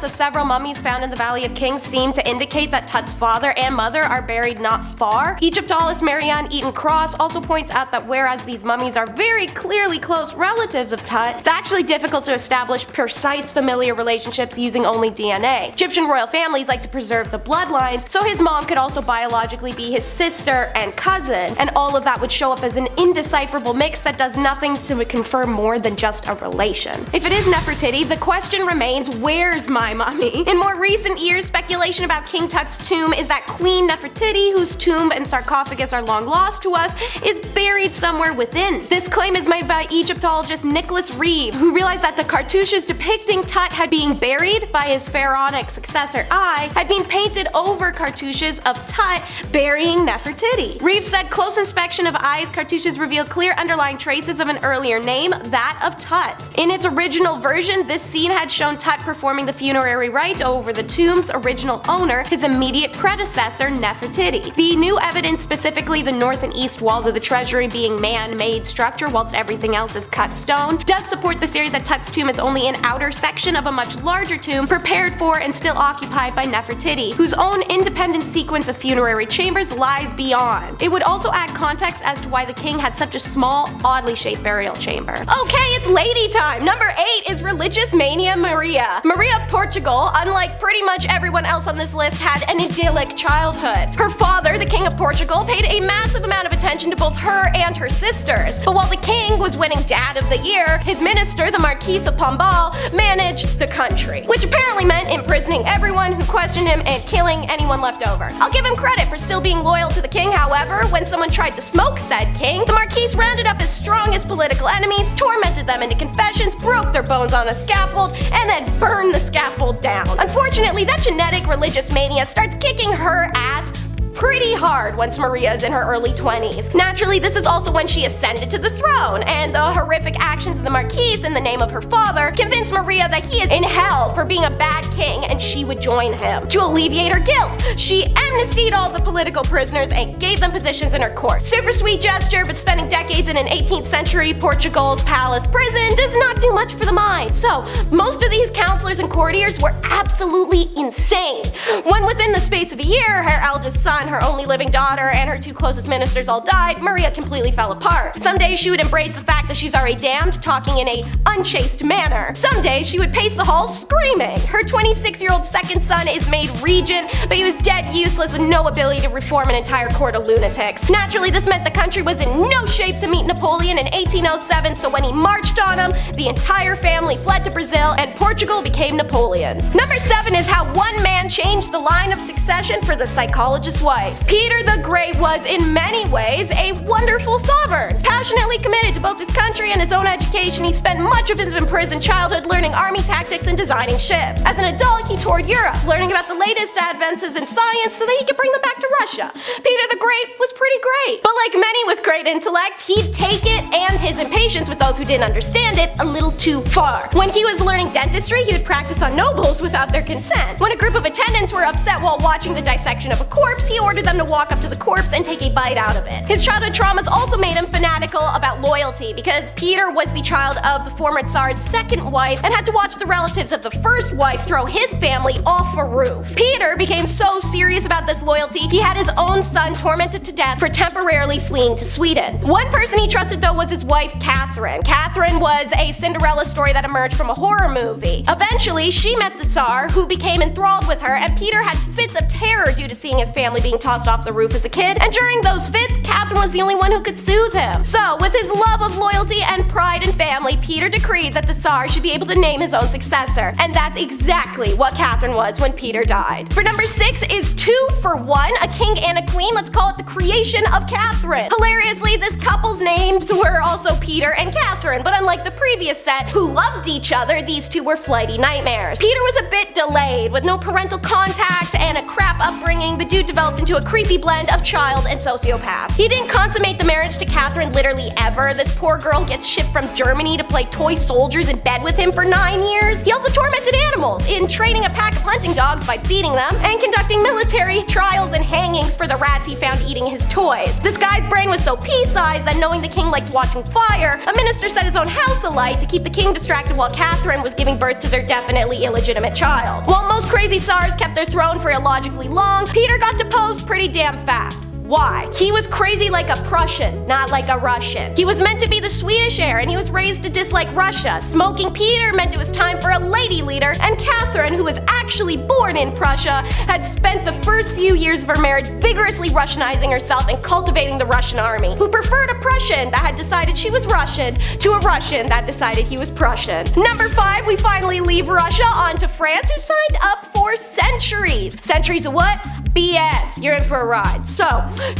S1: of several mummies found in the Valley of Kings seem to indicate that Tut's father and mother are buried not far, Egyptologist Marianne Eaton Cross also points out that whereas these mummies are very clearly close relatives of Tut, it's actually difficult to establish precise familiar relationships using only DNA. Egyptian royal families like to preserve the bloodlines, so his mom could also biologically be his sister and cousin, and all of that would show up as an indecipherable mix that does nothing to confirm more than just a relation. If it is Nefertiti, the question remains, where's my mummy? In more recent years, speculation about King Tut's tomb is that Queen Nefertiti, whose tomb and sarcophagus are long lost to us, is buried somewhere within. This claim is made by Egyptologist Nicholas Reeve, who realized that the cartouches depicting Tut had being buried by his pharaonic successor Ai had been painted over cartouches of Tut burying Nefertiti. Reeve said close inspection of Ai's cartouches revealed clear underlying traces of an earlier name, that of Tut. In its original version, this scene had shown Tut performing the funerary rite over the tomb's original owner, his immediate predecessor Nefertiti. The new evidence, specifically the north and east walls of the treasury being man-made structure whilst everything else is cut stone, does support the theory that Tut's tomb is only an outer section of a much larger tomb prepared for and still occupied by Nefertiti, whose own independent independent sequence of funerary chambers lies beyond. It would also add context as to why the king had such a small, oddly shaped burial chamber. Okay, it's lady time! Number 8 is Religious Mania Maria. Maria of Portugal, unlike pretty much everyone else on this list, had an idyllic childhood. Her father, the King of Portugal, paid a massive amount of attention to both her and her sisters. But while the king was winning Dad of the Year, his minister, the Marquis of Pombal, managed the country, which apparently meant imprisoning everyone who questioned him and killing anyone left over. I'll give him credit for still being loyal to the king, however, when someone tried to smoke said king, the Marquis rounded up his strongest political enemies, tormented them into confessions, broke their bones on a scaffold, and then burned the scaffold down. Unfortunately, that genetic religious mania starts kicking her ass pretty hard once Maria is in her early 20s. Naturally, this is also when she ascended to the throne, and the horrific actions of the Marquis in the name of her father convinced Maria that he is in hell for being a bad king and she would join him. To alleviate her guilt, she amnestied all the political prisoners and gave them positions in her court. Super sweet gesture, but spending decades in an 18th century Portugal's palace prison does not do much for the mind. So, most of these counselors and courtiers were absolutely insane. When within the space of a year, her eldest son, her only living daughter, and her 2 closest ministers all died, Maria completely fell apart. Some days she would embrace the fact that she's already damned, talking in a unchaste manner. Some days she would pace the halls screaming. Her 26-year-old second son is made regent, but he was dead useless with no ability to reform an entire court of lunatics. Naturally, this meant the country was in no shape to meet Napoleon in 1807, so when he marched on him, the entire family fled to Brazil and Portugal became Napoleon's. Number 7 is how one man changed the line of succession for the psychologist's wife. Peter the Great was, in many ways, a wonderful sovereign. Passionately committed to both his country and his own education, he spent much of his imprisoned childhood learning army tactics and designing ships. As an adult, he toured Europe, learning about the latest advances in science so that he could bring them back to Russia. Peter the Great was pretty great. But like many with great intellect, he'd take it and his impatience with those who didn't understand it a little too far. When he was learning dentistry, he would practice on nobles without their consent. When a group of attendants were upset while watching the dissection of a corpse, he ordered them to walk up to the corpse and take a bite out of it. His childhood traumas also made him fanatical about loyalty because Peter was the child of the former Tsar's second wife and had to watch the relatives of the first wife throw his family off a roof. Peter became so serious about this loyalty, he had his own son tormented to death for temporarily fleeing to Sweden. One person he trusted though was his wife, Catherine. Catherine was a Cinderella story that emerged from a horror movie. Eventually, she met the Tsar, who became enthralled with her, and Peter had fits of terror due to seeing his family being tossed off the roof as a kid, and during those fits, Catherine was the only one who could soothe him. So, with his love of loyalty and pride in family, Peter decreed that the Tsar should be able to name his own successor, and that's exactly what Catherine was when Peter died. For number 6 is 2 for 1, a king and a queen. Let's call it the creation of Catherine. Hilariously, this couple's names were also Peter and Catherine, but unlike the previous set, who loved each other, these two were flighty nightmares. Peter was a bit delayed. With no parental contact and a crap upbringing, the dude developed into a creepy blend of child and sociopath. He didn't consummate the marriage to Catherine literally ever. This poor girl gets shipped from Germany to play toy soldiers in bed with him for 9 years. He also tormented animals in training a pack of hunting dogs by beating them and conducting military trials and hangings for the rats he found eating his toys. This guy's brain was so pea-sized that knowing the king liked watching fire, a minister set his own house alight to keep the king distracted while Catherine was giving birth to their definitely illegitimate child. While most crazy tsars kept their throne for illogically long, Peter got deposed pretty damn fast. Why? He was crazy like a Prussian, not like a Russian. He was meant to be the Swedish heir, and he was raised to dislike Russia. Smoking Peter meant it was time for a lady leader, and Catherine, who was actually born in Prussia, had spent the first few years of her marriage vigorously Russianizing herself and cultivating the Russian army, who preferred a Prussian that had decided she was Russian to a Russian that decided he was Prussian. Number 5, we finally leave Russia onto France, who signed up for centuries. Centuries of what? BS. You're in for a ride. So,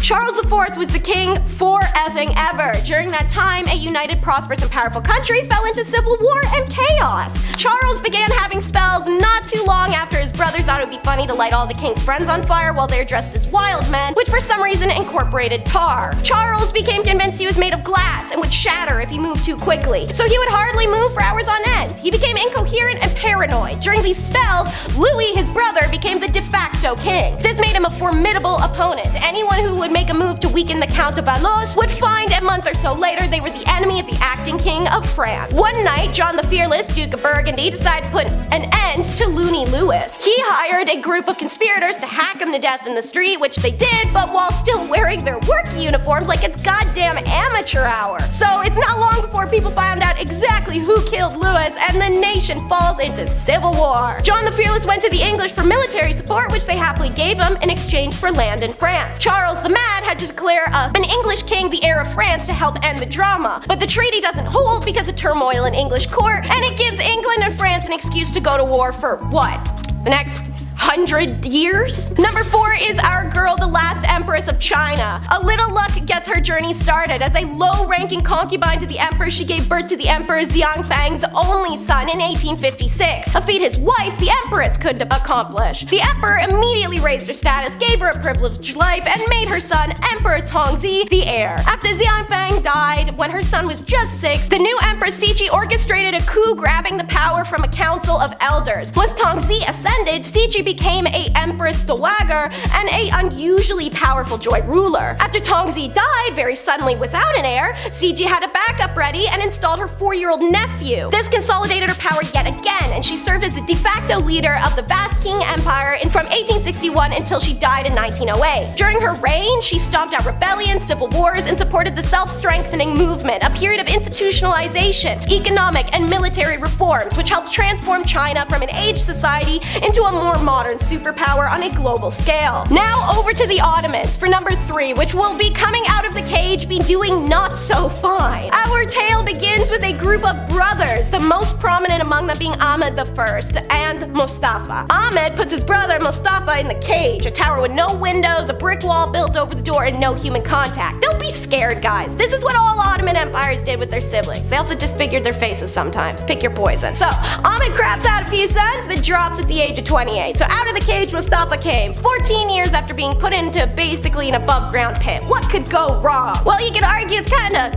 S1: Charles IV was the king for effing ever. During that time, a united, prosperous, and powerful country fell into civil war and chaos. Charles began having spells not too long after his brother thought it would be funny to light all the king's friends on fire while they're dressed as wild men, which for some reason incorporated tar. Charles became convinced he was made of glass and would shatter if he moved too quickly, so he would hardly move for hours on end. He became incoherent and paranoid. During these spells, Louis, his brother, became the de facto king. This made him a formidable opponent. Anyone who would make a move to weaken the Count of Valois would find a month or so later they were the enemy of the acting king of France. One night, John the Fearless, Duke of Burgundy, decided to put an end to Looney Lewis. He hired a group of conspirators to hack him to death in the street, which they did, but while still wearing their work uniforms like it's goddamn amateur hour. So it's not long before people found out exactly who killed Lewis, and the nation falls into civil war. John the Fearless went to the English for military support, which they happily gave him in exchange for land in France. Charles the Mad had to declare an English king the heir of France to help end the drama, but the treaty doesn't hold because of turmoil in English court, and it gives England and France an excuse to go to war for what? The next 100 years? Number 4 is our girl, the last empress of China. A little luck gets her journey started. As a low-ranking concubine to the emperor, she gave birth to the emperor Xianfang's only son in 1856, a feat his wife, the empress, couldn't accomplish. The emperor immediately raised her status, gave her a privileged life, and made her son, Emperor Tongzi, the heir. After Xianfang died, when her son was just 6, the new empress Cixi orchestrated a coup grabbing the power from a council of elders. Once Tongzi ascended, Cixi became a empress dowager and a unusually powerful joint ruler. After Tongzi died very suddenly without an heir, Cixi had a backup ready and installed her 4-year-old nephew. This consolidated her power yet again, and she served as the de facto leader of the vast Qing Empire from 1861 until she died in 1908. During her reign, she stomped out rebellions, civil wars, and supported the self-strengthening movement, a period of institutionalization, economic, and military reforms, which helped transform China from an aged society into a more modern superpower on a global scale. Now over to the Ottomans for number 3, which will be coming out of the cage be doing not so fine. Our tale begins with a group of brothers, the most prominent among them being Ahmed I and Mustafa. Ahmed puts his brother Mustafa in the cage, a tower with no windows, a brick wall built over the door, and no human contact. Don't be scared, guys. This is what all Ottoman empires did with their siblings. They also disfigured their faces sometimes. Pick your poison. So Ahmed craps out a few sons, then drops at the age of 28. So out of the cage Mustafa came, 14 years after being put into basically an above-ground pit. What could go wrong? Well, you could argue it's kinda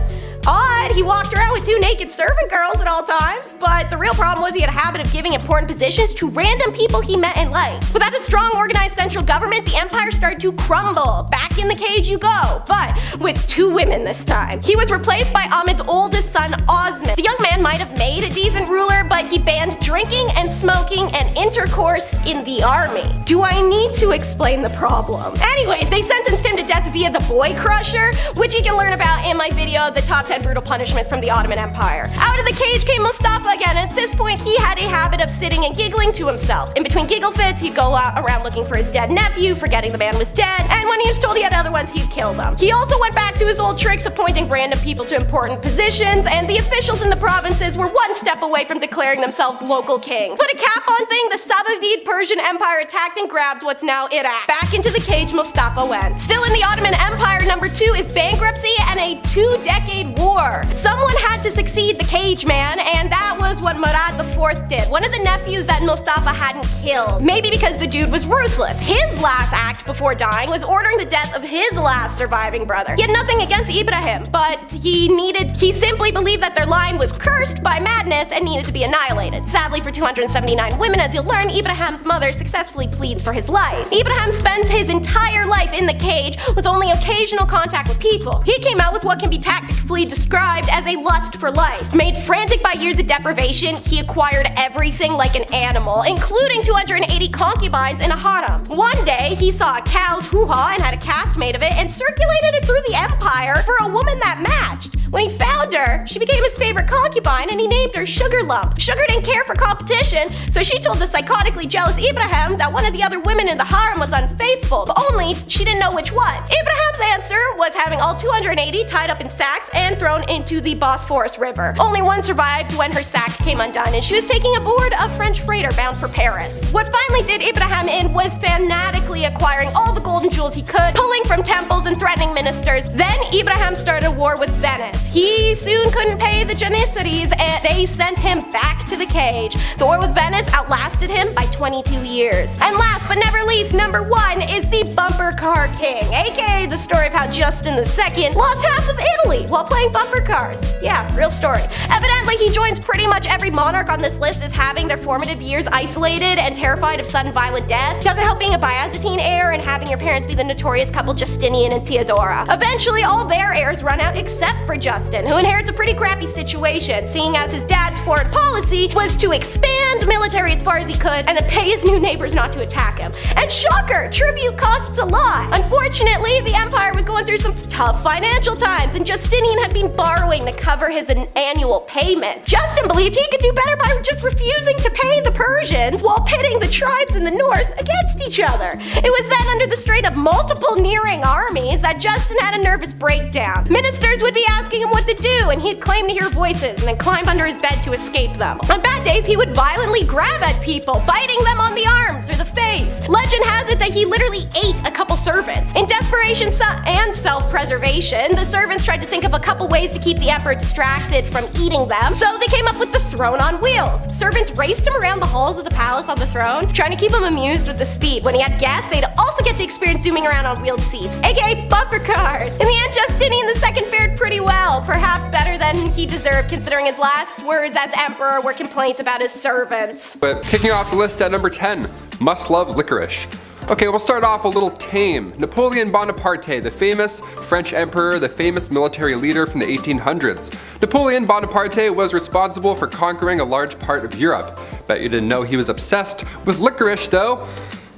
S1: odd. He walked around with 2 naked servant girls at all times, but the real problem was he had a habit of giving important positions to random people he met in life. Without a strong, organized central government, the empire started to crumble. Back in the cage you go, but with 2 women this time. He was replaced by Ahmed's oldest son, Osman. The young man might have made a decent ruler, but he banned drinking and smoking and intercourse in the army. Do I need to explain the problem? Anyways, they sentenced him to death via the boy crusher, which you can learn about in my video, the top 10 brutal punishments from the Ottoman Empire. Out of the cage came Mustafa again, and at this point he had a habit of sitting and giggling to himself. In between giggle fits, he'd go around looking for his dead nephew, forgetting the man was dead, and when he was told he had other ones, he'd kill them. He also went back to his old tricks appointing random people to important positions, and the officials in the provinces were one step away from declaring themselves local kings. Put a cap on thing, the Safavid Persian Empire attacked and grabbed what's now Iraq. Back into the cage Mustafa went. Still in the Ottoman Empire, number 2 is bankruptcy and a 2-decade war. Someone had to succeed the cage man, and that was what Murad IV did, one of the nephews that Mustafa hadn't killed. Maybe because the dude was ruthless. His last act before dying was ordering the death of his last surviving brother. He had nothing against Ibrahim, but he simply believed that their line was cursed by madness and needed to be annihilated. Sadly for 279 women, as you'll learn, Ibrahim's mother successfully pleads for his life. Ibrahim spends his entire life in the cage with only occasional contact with people. He came out with what can be tactfully described as a lust for life. Made frantic by years of deprivation, he acquired everything like an animal, including 280 concubines in a harem. One day, he saw a cow's hoo-ha and had a cast made of it and circulated it through the empire for a woman that matched. When he found her, she became his favorite concubine and he named her Sugar Lump. Sugar didn't care for competition, so she told the psychotically jealous Ibrahim that one of the other women in the harem was unfaithful, but only she didn't know which one. Ibrahim's answer was having all 280 tied up in sacks and thrown into the Bosphorus River. Only one survived when her sack came undone and she was taking aboard a French freighter bound for Paris. What finally did Ibrahim in was fanatically acquiring all the gold and jewels he could, pulling from temples and threatening ministers. Then Ibrahim started a war with Venice. He soon couldn't pay the Janissaries and they sent him back to the cage. The war with Venice outlasted him by 22 years. And last but never least, number 1 is the bumper Car King, aka the story of how Justin II lost half of Italy while playing bumper cars. Yeah, real story. Evidently, he joins pretty much every monarch on this list as having their formative years isolated and terrified of sudden violent death. Doesn't help being a Byzantine heir and having your parents be the notorious couple Justinian and Theodora. Eventually, all their heirs run out except for Justin, who inherits a pretty crappy situation, seeing as his dad's foreign policy was to expand military as far as he could and then pay his new neighbors not to attack him. And shocker, tribute costs a lot. Unfortunately, the empire was going through some tough financial times and Justinian had been borrowing to cover his annual payment. Justin believed he could do better by just refusing to pay the Persians while pitting the tribes in the north against each other. It was then under the strain of multiple nearing armies that Justin had a nervous breakdown. Ministers would be asking him what to do and he'd claim to hear voices and then climb under his bed to escape them. On bad days, he would violently grab at people, biting them on the arms or the face. Legend has it that he literally ate a couple servants. In desperation and self-preservation, the servants tried to think of a couple ways to keep the emperor distracted from eating them, so they came up with the throne on wheels. Servants raced him around the halls of the palace on the throne, trying to keep him amused with the speed. When he had guests, they'd also get to experience zooming around on wheeled seats, aka bumper cars. In the end, Justinian II fared pretty well, perhaps better than he deserved considering his last words as emperor were complaints about his servants.
S2: But kicking off the list at number 10, must love licorice. Okay, we'll start off a little tame. Napoleon Bonaparte, the famous French emperor, the famous military leader from the 1800s. Napoleon Bonaparte was responsible for conquering a large part of Europe. Bet you didn't know he was obsessed with licorice though.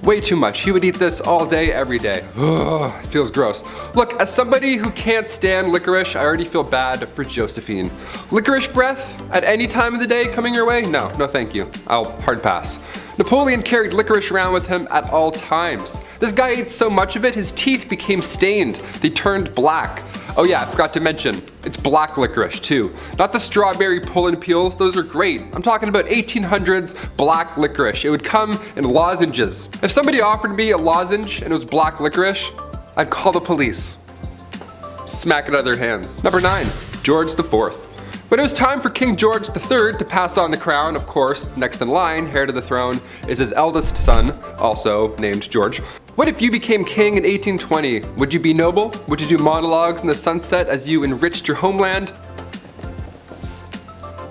S2: Way too much. He would eat this all day, every day. Ugh, it feels gross. Look, as somebody who can't stand licorice, I already feel bad for Josephine. Licorice breath at any time of the day coming your way? No thank you. I'll hard pass. Napoleon carried licorice around with him at all times. This guy ate so much of it, his teeth became stained. They turned black. Oh yeah, I forgot to mention, it's black licorice too. Not the strawberry pull and peels, those are great. I'm talking about 1800s black licorice. It would come in lozenges. If somebody offered me a lozenge and it was black licorice, I'd call the police. Smack it out of their hands. Number 9, George IV. When it was time for King George III to pass on the crown, of course, next in line, heir to the throne, is his eldest son, also named George. What if you became king in 1820? Would you be noble? Would you do monologues in the sunset as you enriched your homeland?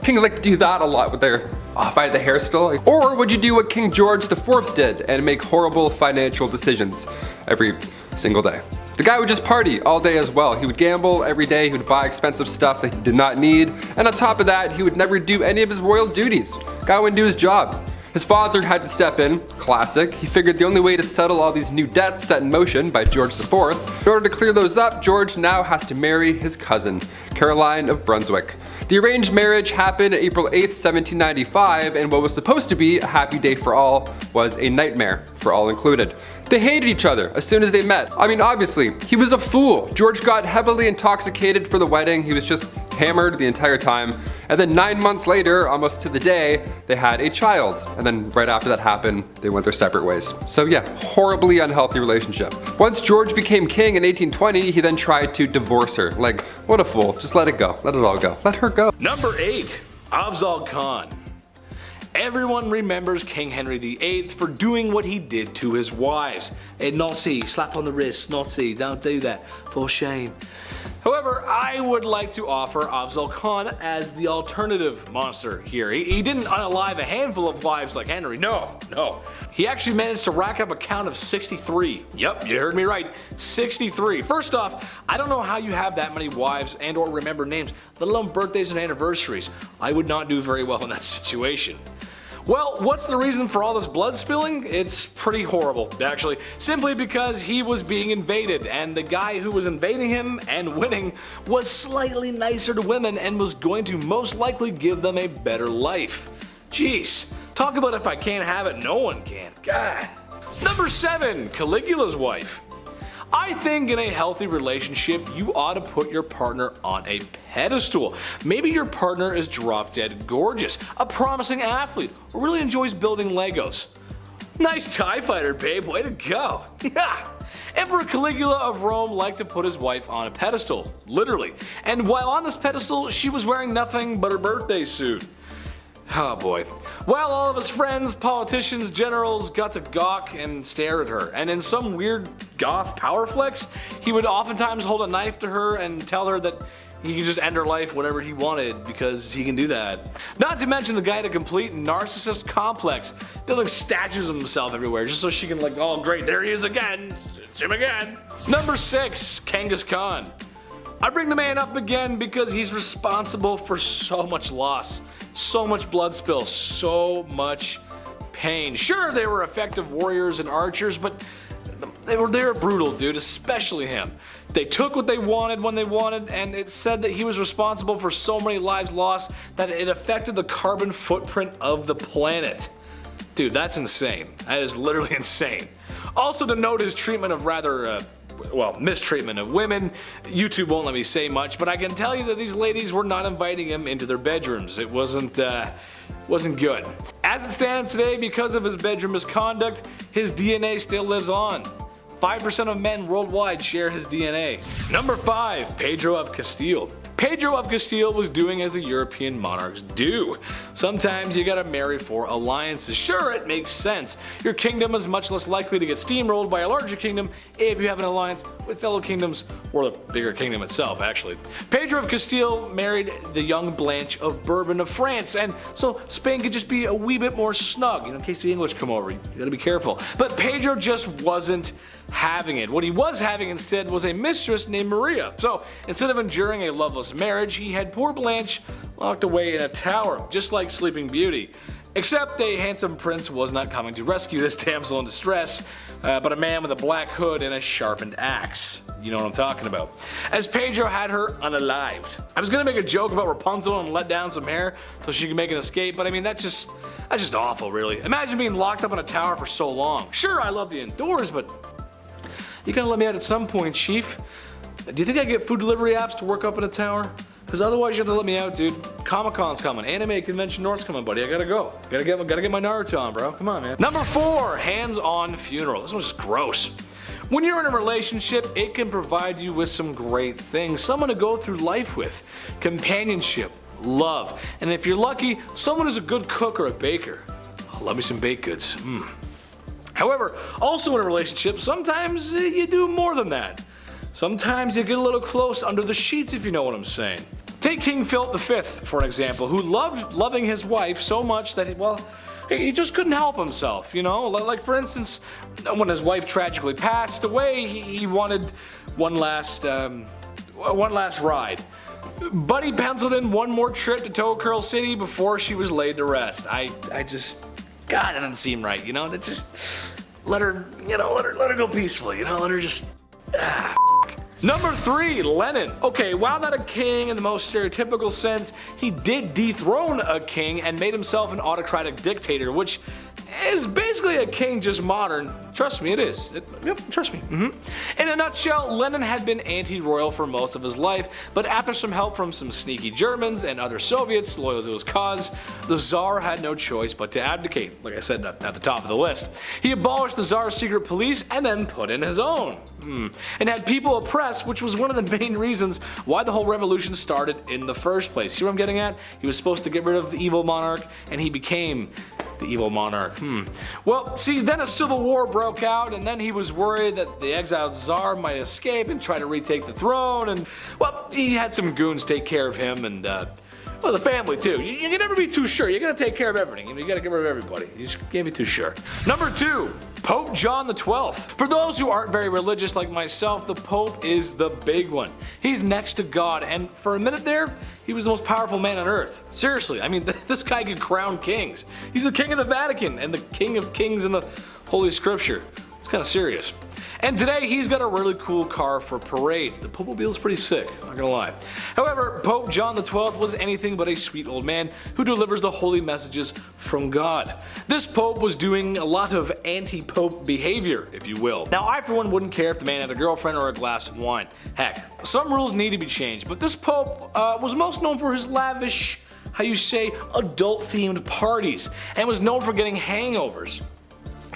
S2: Kings like to do that a lot with their, if I had the hair still. Or would you do what King George IV did and make horrible financial decisions every single day? The guy would just party all day as well. He would gamble every day, he would buy expensive stuff that he did not need, and on top of that, he would never do any of his royal duties. Guy wouldn't do his job. His father had to step in, classic. He figured the only way to settle all these new debts set in motion by George IV, in order to clear those up, George now has to marry his cousin, Caroline of Brunswick. The arranged marriage happened April 8th, 1795, and what was supposed to be a happy day for all was a nightmare for all included. They hated each other as soon as they met. I mean, obviously, he was a fool. George got heavily intoxicated for the wedding. He was just hammered the entire time. And then 9 months later, almost to the day, they had a child. And then right after that happened, they went their separate ways. So yeah, horribly unhealthy relationship. Once George became king in 1820, he then tried to divorce her. Like, what a fool. Just let it go. Let it all go. Let her go.
S3: Number 8, Afzal Khan. Everyone remembers King Henry VIII for doing what he did to his wives. Naughty, slap on the wrist, naughty, don't do that, for shame. However, I would like to offer Afzal Khan as the alternative monster here. He didn't unalive a handful of wives like Henry, no. He actually managed to rack up a count of 63. Yep, you heard me right, 63. First off, I don't know how you have that many wives and or remember names, let alone birthdays and anniversaries. I would not do very well in that situation. Well, what's the reason for all this blood spilling? It's pretty horrible, actually. Simply because he was being invaded, and the guy who was invading him and winning was slightly nicer to women and was going to most likely give them a better life. Jeez, talk about if I can't have it, no one can. God. Number 7, Caligula's wife. I think in a healthy relationship, you ought to put your partner on a pedestal. Maybe your partner is drop dead gorgeous, a promising athlete, or really enjoys building Legos. Nice TIE fighter, babe, way to go. Yeah. Emperor Caligula of Rome liked to put his wife on a pedestal, literally. And while on this pedestal, she was wearing nothing but her birthday suit. Oh boy. Well, all of his friends, politicians, generals got to gawk and stare at her, and in some weird goth power flex, he would oftentimes hold a knife to her and tell her that he could just end her life whenever he wanted because he can do that. Not to mention the guy had a complete narcissist complex, building statues of himself everywhere just so she can like, oh great, there he is again, it's him again. Number 6, Genghis Khan. I bring the man up again because he's responsible for so much loss, so much blood spill, so much pain. Sure, they were effective warriors and archers, but they were brutal, dude, especially him. They took what they wanted when they wanted, and it said that he was responsible for so many lives lost that it affected the carbon footprint of the planet. Dude, that's insane. That is literally insane. Also to note his treatment of rather, mistreatment of women. YouTube won't let me say much, but I can tell you that these ladies were not inviting him into their bedrooms. It wasn't good. As it stands today, because of his bedroom misconduct, his DNA still lives on. 5% of men worldwide share his DNA. Number 5, Pedro of Castile. Pedro of Castile was doing as the European monarchs do. Sometimes you gotta marry for alliances. Sure, it makes sense. Your kingdom is much less likely to get steamrolled by a larger kingdom if you have an alliance with fellow kingdoms, or the bigger kingdom itself, actually. Pedro of Castile married the young Blanche of Bourbon of France, and so Spain could just be a wee bit more snug, in case the English come over. You gotta be careful. But Pedro just wasn't having it. What he was having instead was a mistress named Maria. So instead of enduring a loveless marriage, he had poor Blanche locked away in a tower, just like Sleeping Beauty. Except a handsome prince was not coming to rescue this damsel in distress, but a man with a black hood and a sharpened axe. You know what I'm talking about. As Pedro had her unalived. I was gonna make a joke about Rapunzel and let down some hair so she could make an escape, but I mean that's just awful, really. Imagine being locked up in a tower for so long. Sure, I love the indoors, but you gotta let me out at some point, Chief. Do you think I get food delivery apps to work up in a tower? Because otherwise you have to let me out, dude. Comic-Con's coming. Anime Convention North's coming, buddy. I gotta go. Gotta get my Naruto on, bro. Come on, man. Number 4, hands-on funeral. This one's just gross. When you're in a relationship, it can provide you with some great things. Someone to go through life with. Companionship, love, and if you're lucky, someone who's a good cook or a baker. Oh, love me some baked goods. However, also in a relationship, sometimes you do more than that. Sometimes you get a little close under the sheets, if you know what I'm saying. Take King Philip V, for an example, who loved loving his wife so much that he just couldn't help himself, you know? Like for instance, when his wife tragically passed away, he wanted one last ride. But he penciled in one more trip to Toe Curl City before she was laid to rest. God, that doesn't seem right, you know? That just let her go peacefully, you know? Let her just. Number 3, Lenin. Okay, while not a king in the most stereotypical sense, he did dethrone a king and made himself an autocratic dictator, which is basically a king just modern. Trust me, it is. Yep, trust me. In a nutshell, Lenin had been anti-royal for most of his life, but after some help from some sneaky Germans and other Soviets loyal to his cause, the Tsar had no choice but to abdicate, like I said at the top of the list. He abolished the Tsar's secret police and then put in his own. And had people oppressed, which was one of the main reasons why the whole revolution started in the first place. See what I'm getting at? He was supposed to get rid of the evil monarch, and he became the evil monarch. Well, see, then a civil war broke out, and then he was worried that the exiled Tsar might escape and try to retake the throne, and, well, he had some goons take care of him, and, well, the family too. You can never be too sure. You gotta take care of everything. You gotta get rid of everybody. You just can't be too sure. Number 2, Pope John XII. For those who aren't very religious like myself, the Pope is the big one. He's next to God, and for a minute there, he was the most powerful man on earth. Seriously, I mean, this guy could crown kings. He's the king of the Vatican and the king of kings in the Holy Scripture. It's kind of serious. And today he's got a really cool car for parades. The Popemobile is pretty sick, not gonna lie. However, Pope John XII was anything but a sweet old man who delivers the holy messages from God. This Pope was doing a lot of anti-Pope behavior, if you will. Now I for one wouldn't care if the man had a girlfriend or a glass of wine. Heck, some rules need to be changed, but this Pope was most known for his lavish, adult-themed parties, and was known for getting hangovers.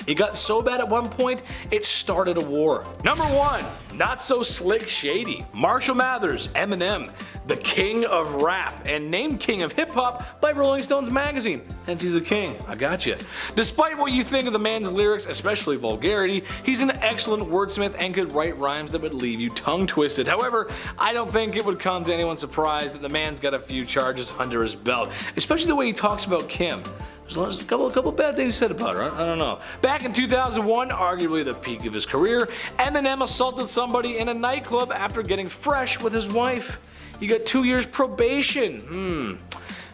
S3: It got so bad at one point, it started a war. Number 1, Not So Slick Shady, Marshall Mathers, Eminem, the king of rap, and named king of hip hop by Rolling Stones magazine. Hence he's the king, I gotcha. Despite what you think of the man's lyrics, especially vulgarity, he's an excellent wordsmith and could write rhymes that would leave you tongue twisted. However, I don't think it would come to anyone's surprise that the man's got a few charges under his belt, especially the way he talks about Kim. There's a couple bad things said about her, I don't know. Back in 2001, arguably the peak of his career, Eminem assaulted somebody in a nightclub after getting fresh with his wife. He got 2 years probation.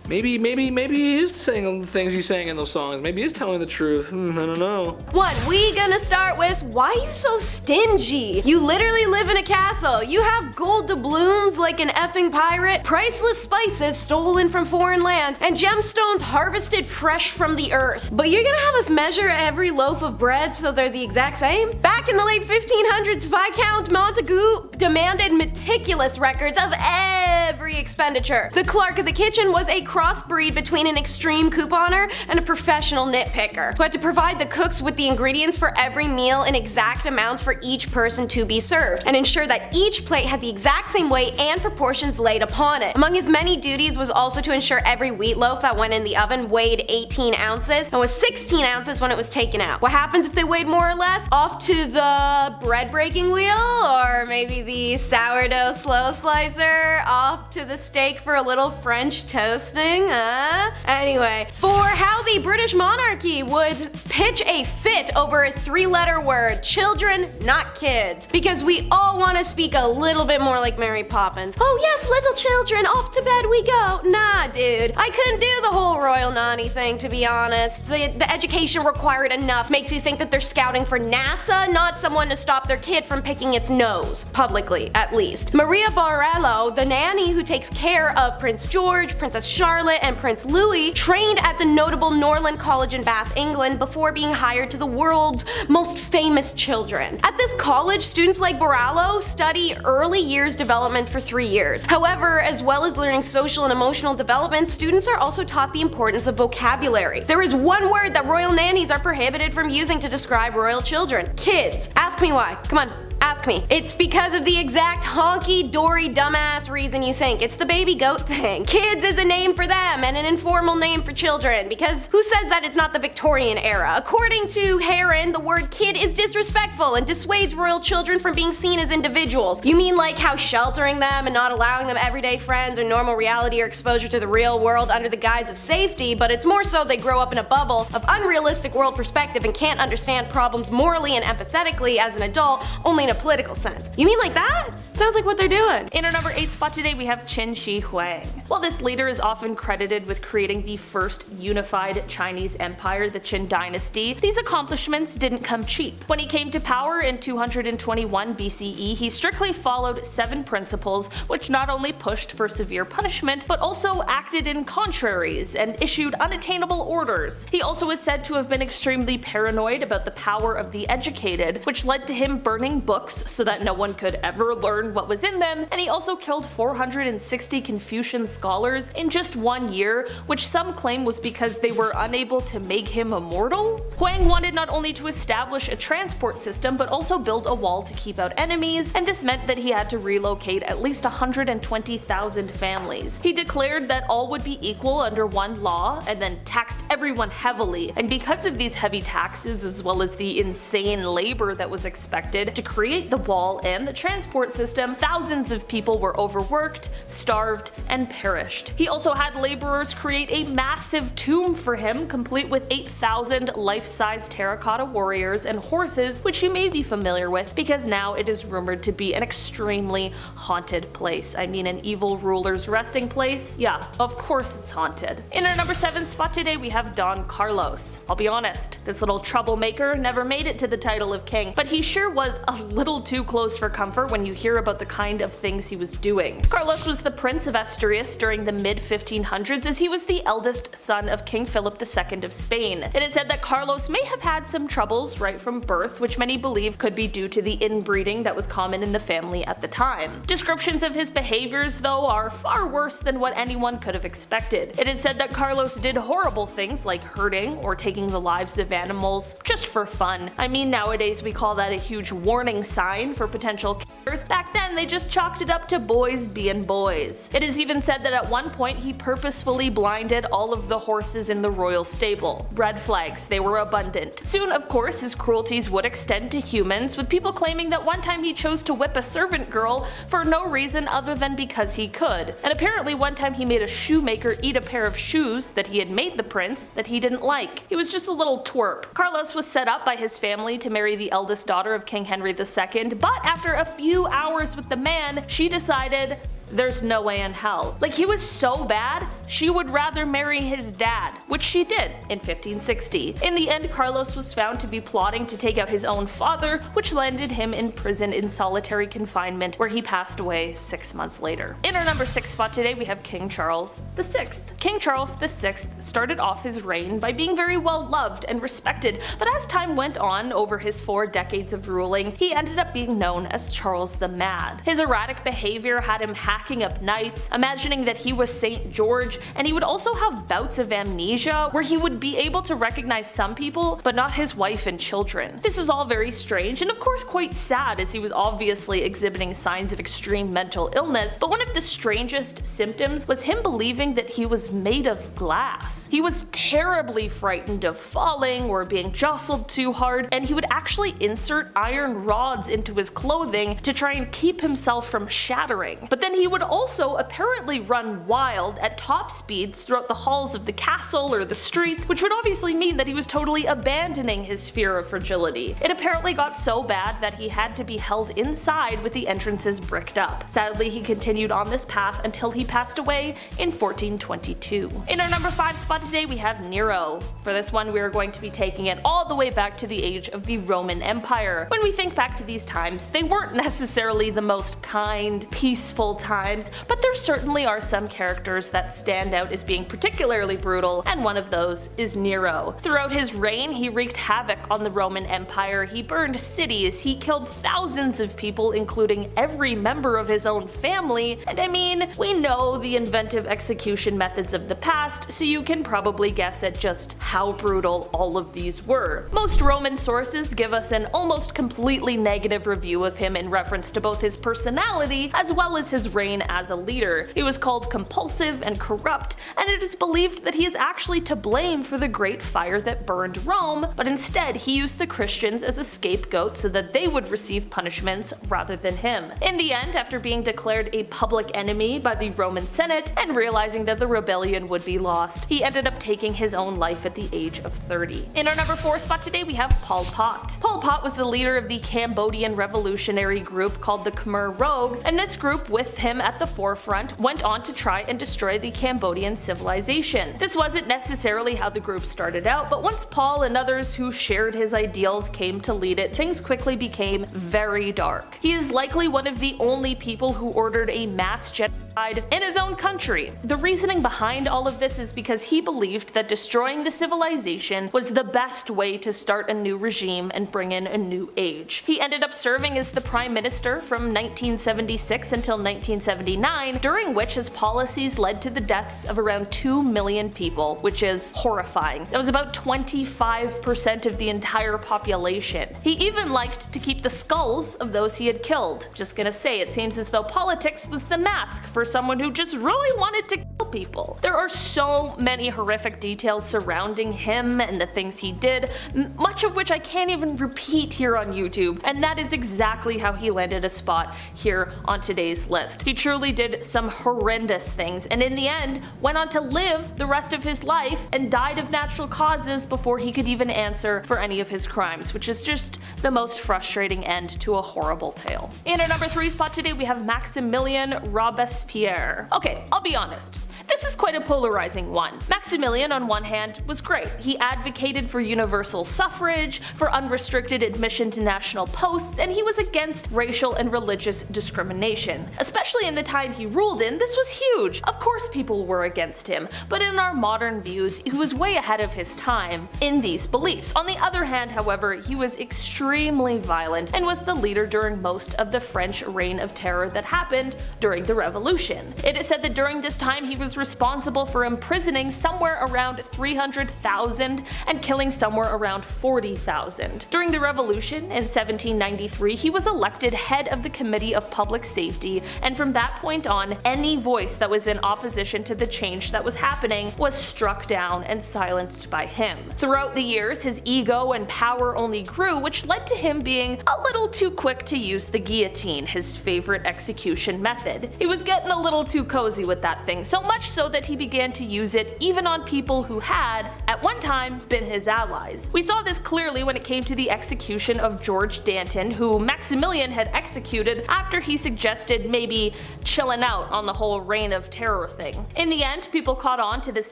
S3: Maybe he is saying the things he's saying in those songs. Maybe he's telling the truth. I don't know.
S1: One, we gonna start with, why are you so stingy? You literally live in a castle. You have gold doubloons like an effing pirate, priceless spices stolen from foreign lands, and gemstones harvested fresh from the earth. But you're gonna have us measure every loaf of bread so they're the exact same? Back in the late 1500s, Viscount Montagu demanded meticulous records of every expenditure. The clerk of the kitchen was a crossbreed between an extreme couponer and a professional nitpicker, who had to provide the cooks with the ingredients for every meal in exact amounts for each person to be served, and ensure that each plate had the exact same weight and proportions laid upon it. Among his many duties was also to ensure every wheat loaf that went in the oven weighed 18 ounces and was 16 ounces when it was taken out. What happens if they weighed more or less? Off to the bread breaking wheel, or maybe the sourdough slow slicer, off to the steak for a little French toasting. Anyway, for how the British monarchy would pitch a fit over a 3-letter word, children, not kids, because we all want to speak a little bit more like Mary Poppins. Oh yes, little children, off to bed we go. Nah, dude, I couldn't do the whole royal nanny thing, to be honest. The education required enough makes you think that they're scouting for NASA, not someone to stop their kid from picking its nose, publicly at least. Maria Borello, the nanny who takes care of Prince George, Princess Charlotte, and Prince Louis, trained at the notable Norland College in Bath, England, before being hired to the world's most famous children. At this college, students like Borello study early years development for 3 years. However, as well as learning social and emotional development, students are also taught the importance of vocabulary. There is one word that royal nannies are prohibited from using to describe royal children: kids. Ask me why. Come on. Ask me. It's because of the exact honky-dory dumbass reason you think. It's the baby goat thing. Kids is a name for them and an informal name for children, because who says that it's not the Victorian era? According to Heron, the word kid is disrespectful and dissuades royal children from being seen as individuals. You mean like how sheltering them and not allowing them everyday friends or normal reality or exposure to the real world under the guise of safety, but it's more so they grow up in a bubble of unrealistic world perspective and can't understand problems morally and empathetically as an adult, only in a political sense. You mean like that? Sounds like what they're doing.
S4: In our number 8 spot today, we have Qin Shi Huang. While this leader is often credited with creating the first unified Chinese empire, the Qin dynasty, these accomplishments didn't come cheap. When he came to power in 221 BCE, he strictly followed 7 principles, which not only pushed for severe punishment, but also acted in contraries and issued unattainable orders. He also is said to have been extremely paranoid about the power of the educated, which led to him burning books so that no one could ever learn what was in them, and he also killed 460 Confucian scholars in just 1 year, which some claim was because they were unable to make him immortal. Huang wanted not only to establish a transport system, but also build a wall to keep out enemies, and this meant that he had to relocate at least 120,000 families. He declared that all would be equal under one law, and then taxed everyone heavily, and because of these heavy taxes as well as the insane labor that was expected to create the wall and the transport system, thousands of people were overworked, starved, and perished. He also had laborers create a massive tomb for him, complete with 8,000 life-size terracotta warriors and horses, which you may be familiar with because now it is rumored to be an extremely haunted place. I mean, an evil ruler's resting place? Yeah, of course it's haunted. In our number 7 spot today, we have Don Carlos. I'll be honest, this little troublemaker never made it to the title of king, but he sure was a little too close for comfort when you hear about the kind of things he was doing. Carlos was the Prince of Asturias during the mid-1500s, as he was the eldest son of King Philip II of Spain. It is said that Carlos may have had some troubles right from birth, which many believe could be due to the inbreeding that was common in the family at the time. Descriptions of his behaviors, though, are far worse than what anyone could have expected. It is said that Carlos did horrible things like hurting or taking the lives of animals just for fun. I mean, nowadays we call that a huge warning sign for potential Back then, they just chalked it up to boys being boys. It is even said that at one point he purposefully blinded all of the horses in the royal stable. Red flags, they were abundant. Soon, of course, his cruelties would extend to humans, with people claiming that one time he chose to whip a servant girl for no reason other than because he could. And apparently one time he made a shoemaker eat a pair of shoes that he had made the prince that he didn't like. He was just a little twerp. Carlos was set up by his family to marry the eldest daughter of King Henry II, but after a few hours with the man, she decided there's no way in hell. Like, he was so bad, she would rather marry his dad, which she did in 1560. In the end, Carlos was found to be plotting to take out his own father, which landed him in prison in solitary confinement, where he passed away 6 months later. In our number 6 spot today, we have King Charles VI. King Charles VI started off his reign by being very well loved and respected, but as time went on over his 4 decades of ruling, he ended up being known as Charles the Mad. His erratic behavior had him hacking up knights, imagining that he was St. George, and he would also have bouts of amnesia where he would be able to recognize some people but not his wife and children. This is all very strange and of course quite sad, as he was obviously exhibiting signs of extreme mental illness, but one of the strangest symptoms was him believing that he was made of glass. He was terribly frightened of falling or being jostled too hard, and he would actually insert iron rods into his clothing to try and keep himself from shattering. But then he would also apparently run wild at top speeds throughout the halls of the castle or the streets, which would obviously mean that he was totally abandoning his fear of fragility. It apparently got so bad that he had to be held inside with the entrances bricked up. Sadly, he continued on this path until he passed away in 1422. In our number 5 spot today, we have Nero. For this one, we are going to be taking it all the way back to the age of the Roman Empire. When we think back to these times, they weren't necessarily the most kind, peaceful times, but there certainly are some characters that stand out as being particularly brutal, and one of those is Nero. Throughout his reign, he wreaked havoc on the Roman Empire. He burned cities, he killed thousands of people, including every member of his own family, and I mean, we know the inventive execution methods of the past, so you can probably guess at just how brutal all of these were. Most Roman sources give us an almost completely negative review of him in reference to both his personality as well as his reign as a leader. He was called compulsive and corrupt, and it is believed that he is actually to blame for the great fire that burned Rome, but instead he used the Christians as a scapegoat so that they would receive punishments rather than him. In the end, after being declared a public enemy by the Roman Senate and realizing that the rebellion would be lost, he ended up taking his own life at the age of 30. In our number 4 spot today, we have Pol Pot. Pol Pot was the leader of the Cambodian revolutionary group called the Khmer Rouge, and this group, with him at the forefront, went on to try and destroy the Cambodian civilization. This wasn't necessarily how the group started out, but once Paul and others who shared his ideals came to lead it, things quickly became very dark. He is likely one of the only people who ordered a mass genocide in his own country. The reasoning behind all of this is because he believed that destroying the civilization was the best way to start a new regime and bring in a new age. He ended up serving as the prime minister from 1976 until 1979, during which his policies led to the deaths of around 2 million people, which is horrifying. That was about 25% of the entire population. He even liked to keep the skulls of those he had killed. Just gonna say, it seems as though politics was the mask for someone who just really wanted to kill people. There are so many horrific details surrounding him and the things he did, much of which I can't even repeat here on YouTube, and that is exactly how he landed a spot here on today's list. He truly did some horrendous things, and in the end went on to live the rest of his life and died of natural causes before he could even answer for any of his crimes, which is just the most frustrating end to a horrible tale. In our number 3 spot today, we have Maximilien Robespierre. Okay, I'll be honest. This is quite a polarizing one. Maximilian, on one hand, was great. He advocated for universal suffrage, for unrestricted admission to national posts, and he was against racial and religious discrimination. Especially in the time he ruled in, this was huge. Of course people were against him, but in our modern views, he was way ahead of his time in these beliefs. On the other hand, however, he was extremely violent and was the leader during most of the French reign of terror that happened during the Revolution. It is said that during this time he was responsible for imprisoning somewhere around 300,000 and killing somewhere around 40,000. During the revolution in 1793, he was elected head of the Committee of Public Safety, and from that point on, any voice that was in opposition to the change that was happening was struck down and silenced by him. Throughout the years, his ego and power only grew, which led to him being a little too quick to use the guillotine, his favorite execution method. He was getting a little too cozy with that thing, so much so that he began to use it even on people who had, at one time, been his allies. We saw this clearly when it came to the execution of George Danton, who Maximilian had executed after he suggested maybe chilling out on the whole reign of terror thing. In the end, people caught on to this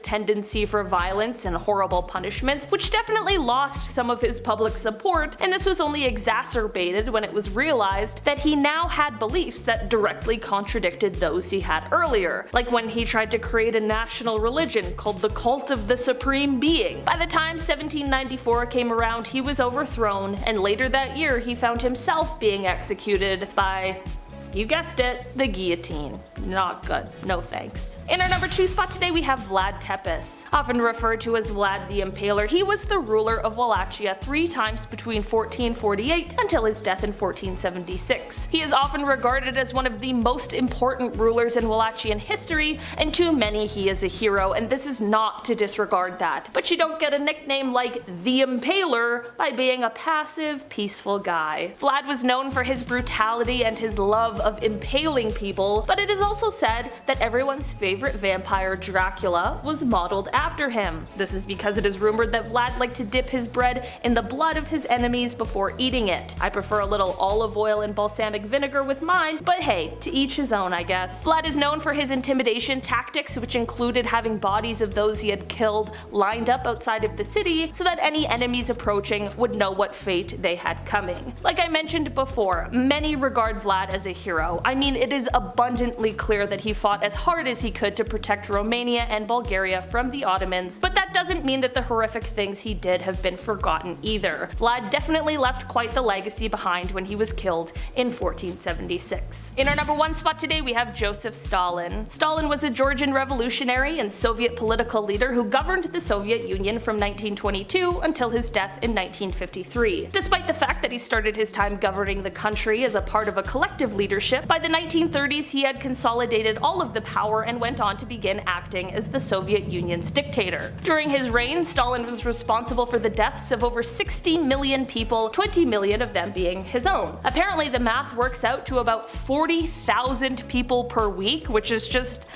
S4: tendency for violence and horrible punishments, which definitely lost some of his public support, and this was only exacerbated when it was realized that he now had beliefs that directly contradicted those he had earlier, like when he tried to create a national religion called the Cult of the Supreme Being. By the time 1794 came around, he was overthrown, and later that year he found himself being executed by, you guessed it, the guillotine. Not good. No thanks. In our number 2 spot today we have Vlad Tepes. Often referred to as Vlad the Impaler, he was the ruler of Wallachia 3 times between 1448 until his death in 1476. He is often regarded as one of the most important rulers in Wallachian history, and to many he is a hero, and this is not to disregard that. But you don't get a nickname like the Impaler by being a passive, peaceful guy. Vlad was known for his brutality and his love of impaling people, but it is also said that everyone's favorite vampire, Dracula, was modeled after him. This is because it is rumored that Vlad liked to dip his bread in the blood of his enemies before eating it. I prefer a little olive oil and balsamic vinegar with mine, but hey, to each his own, I guess. Vlad is known for his intimidation tactics, which included having bodies of those he had killed lined up outside of the city so that any enemies approaching would know what fate they had coming. Like I mentioned before, many regard Vlad as a hero. I mean, it is abundantly clear that he fought as hard as he could to protect Romania and Bulgaria from the Ottomans, but that doesn't mean that the horrific things he did have been forgotten either. Vlad definitely left quite the legacy behind when he was killed in 1476. In our number 1 spot today we have Joseph Stalin. Stalin was a Georgian revolutionary and Soviet political leader who governed the Soviet Union from 1922 until his death in 1953. Despite the fact that he started his time governing the country as a part of a collective leadership, by the 1930s he had consolidated all of the power and went on to begin acting as the Soviet Union's dictator. During his reign, Stalin was responsible for the deaths of over 60 million people, 20 million of them being his own. Apparently the math works out to about 40,000 people per week, which is just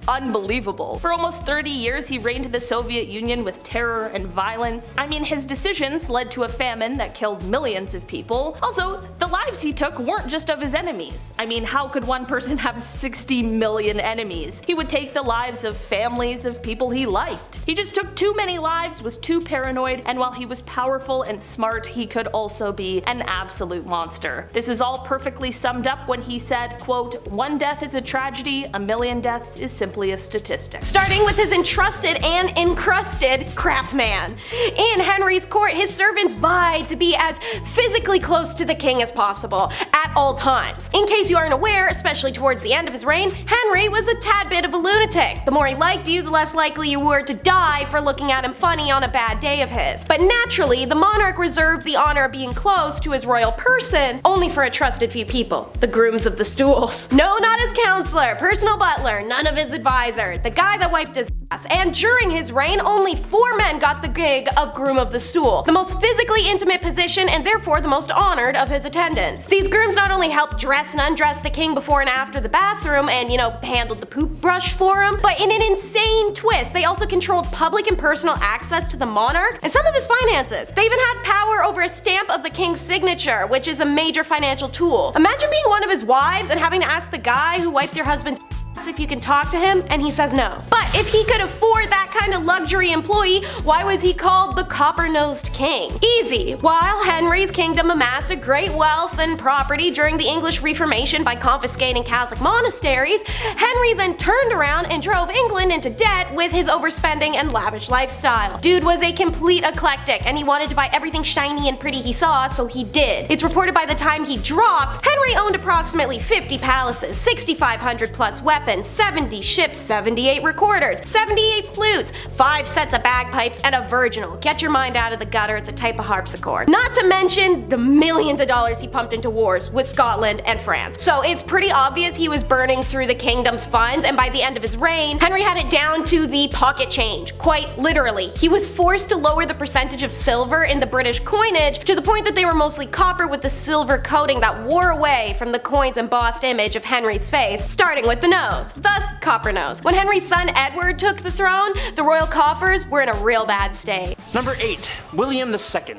S4: unbelievable. For almost 30 years he reigned the Soviet Union with terror and violence. I mean, his decisions led to a famine that killed millions of people. Also, the lives he took weren't just of his enemies. I mean, how could one person have 60 million enemies? He would take the lives of families of people he liked. He just took too many lives, was too paranoid, and while he was powerful and smart, he could also be an absolute monster. This is all perfectly summed up when he said, quote, "One death is a tragedy, a million deaths is simply a statistic."
S1: Starting with his entrusted and encrusted crap man. In Henry's court, his servants vied to be as physically close to the king as possible at all times. In case you aren't aware, especially towards the end of his reign, Henry was a tad bit of a lunatic. The more he liked you, the less likely you were to die for looking at him funny on a bad day of his. But naturally, the monarch reserved the honor of being close to his royal person only for a trusted few people, the grooms of the stools. No, not his counselor, personal butler, none of his advisor, the guy that wiped his ass. And during his reign, only 4 men got the gig of groom of the stool, the most physically intimate position and therefore the most honored of his attendants. These grooms not only helped dress and undress the king before and after the bathroom and, handled the poop brush for him, but in an insane twist, they also controlled public and personal access to the monarch and some of his finances. They even had power over a stamp of the king's signature, which is a major financial tool. Imagine being one of his wives and having to ask the guy who wiped your husband's if you can talk to him, and he says no. But if he could afford that kind of luxury employee, why was he called the copper-nosed king? Easy. While Henry's kingdom amassed a great wealth and property during the English Reformation by confiscating Catholic monasteries, Henry then turned around and drove England into debt with his overspending and lavish lifestyle. Dude was a complete eclectic, and he wanted to buy everything shiny and pretty he saw, so he did. It's reported by the time he dropped, Henry owned approximately 50 palaces, 6,500 plus weapons, weapons, 70 ships, 78 recorders, 78 flutes, 5 sets of bagpipes, and a virginal. Get your mind out of the gutter, it's a type of harpsichord. Not to mention the millions of dollars he pumped into wars with Scotland and France. So it's pretty obvious he was burning through the kingdom's funds, and by the end of his reign, Henry had it down to the pocket change, quite literally. He was forced to lower the percentage of silver in the British coinage to the point that they were mostly copper with the silver coating that wore away from the coin's embossed image of Henry's face, starting with the nose, thus copper nose. When Henry's son Edward took the throne, the royal coffers were in a real bad state.
S6: Number 8. William II.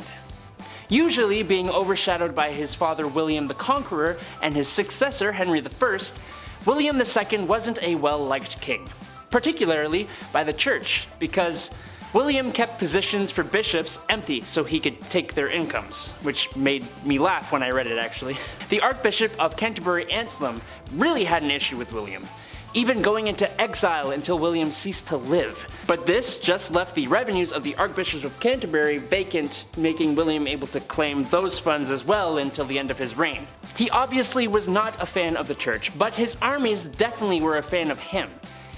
S6: Usually being overshadowed by his father William the Conqueror and his successor Henry I, William II wasn't a well-liked king, particularly by the church, because William kept positions for bishops empty so he could take their incomes, which made me laugh when I read it actually. The Archbishop of Canterbury Anselm really had an issue with William, even going into exile until William ceased to live. But this just left the revenues of the Archbishop of Canterbury vacant, making William able to claim those funds as well until the end of his reign. He obviously was not a fan of the church, but his armies definitely were a fan of him.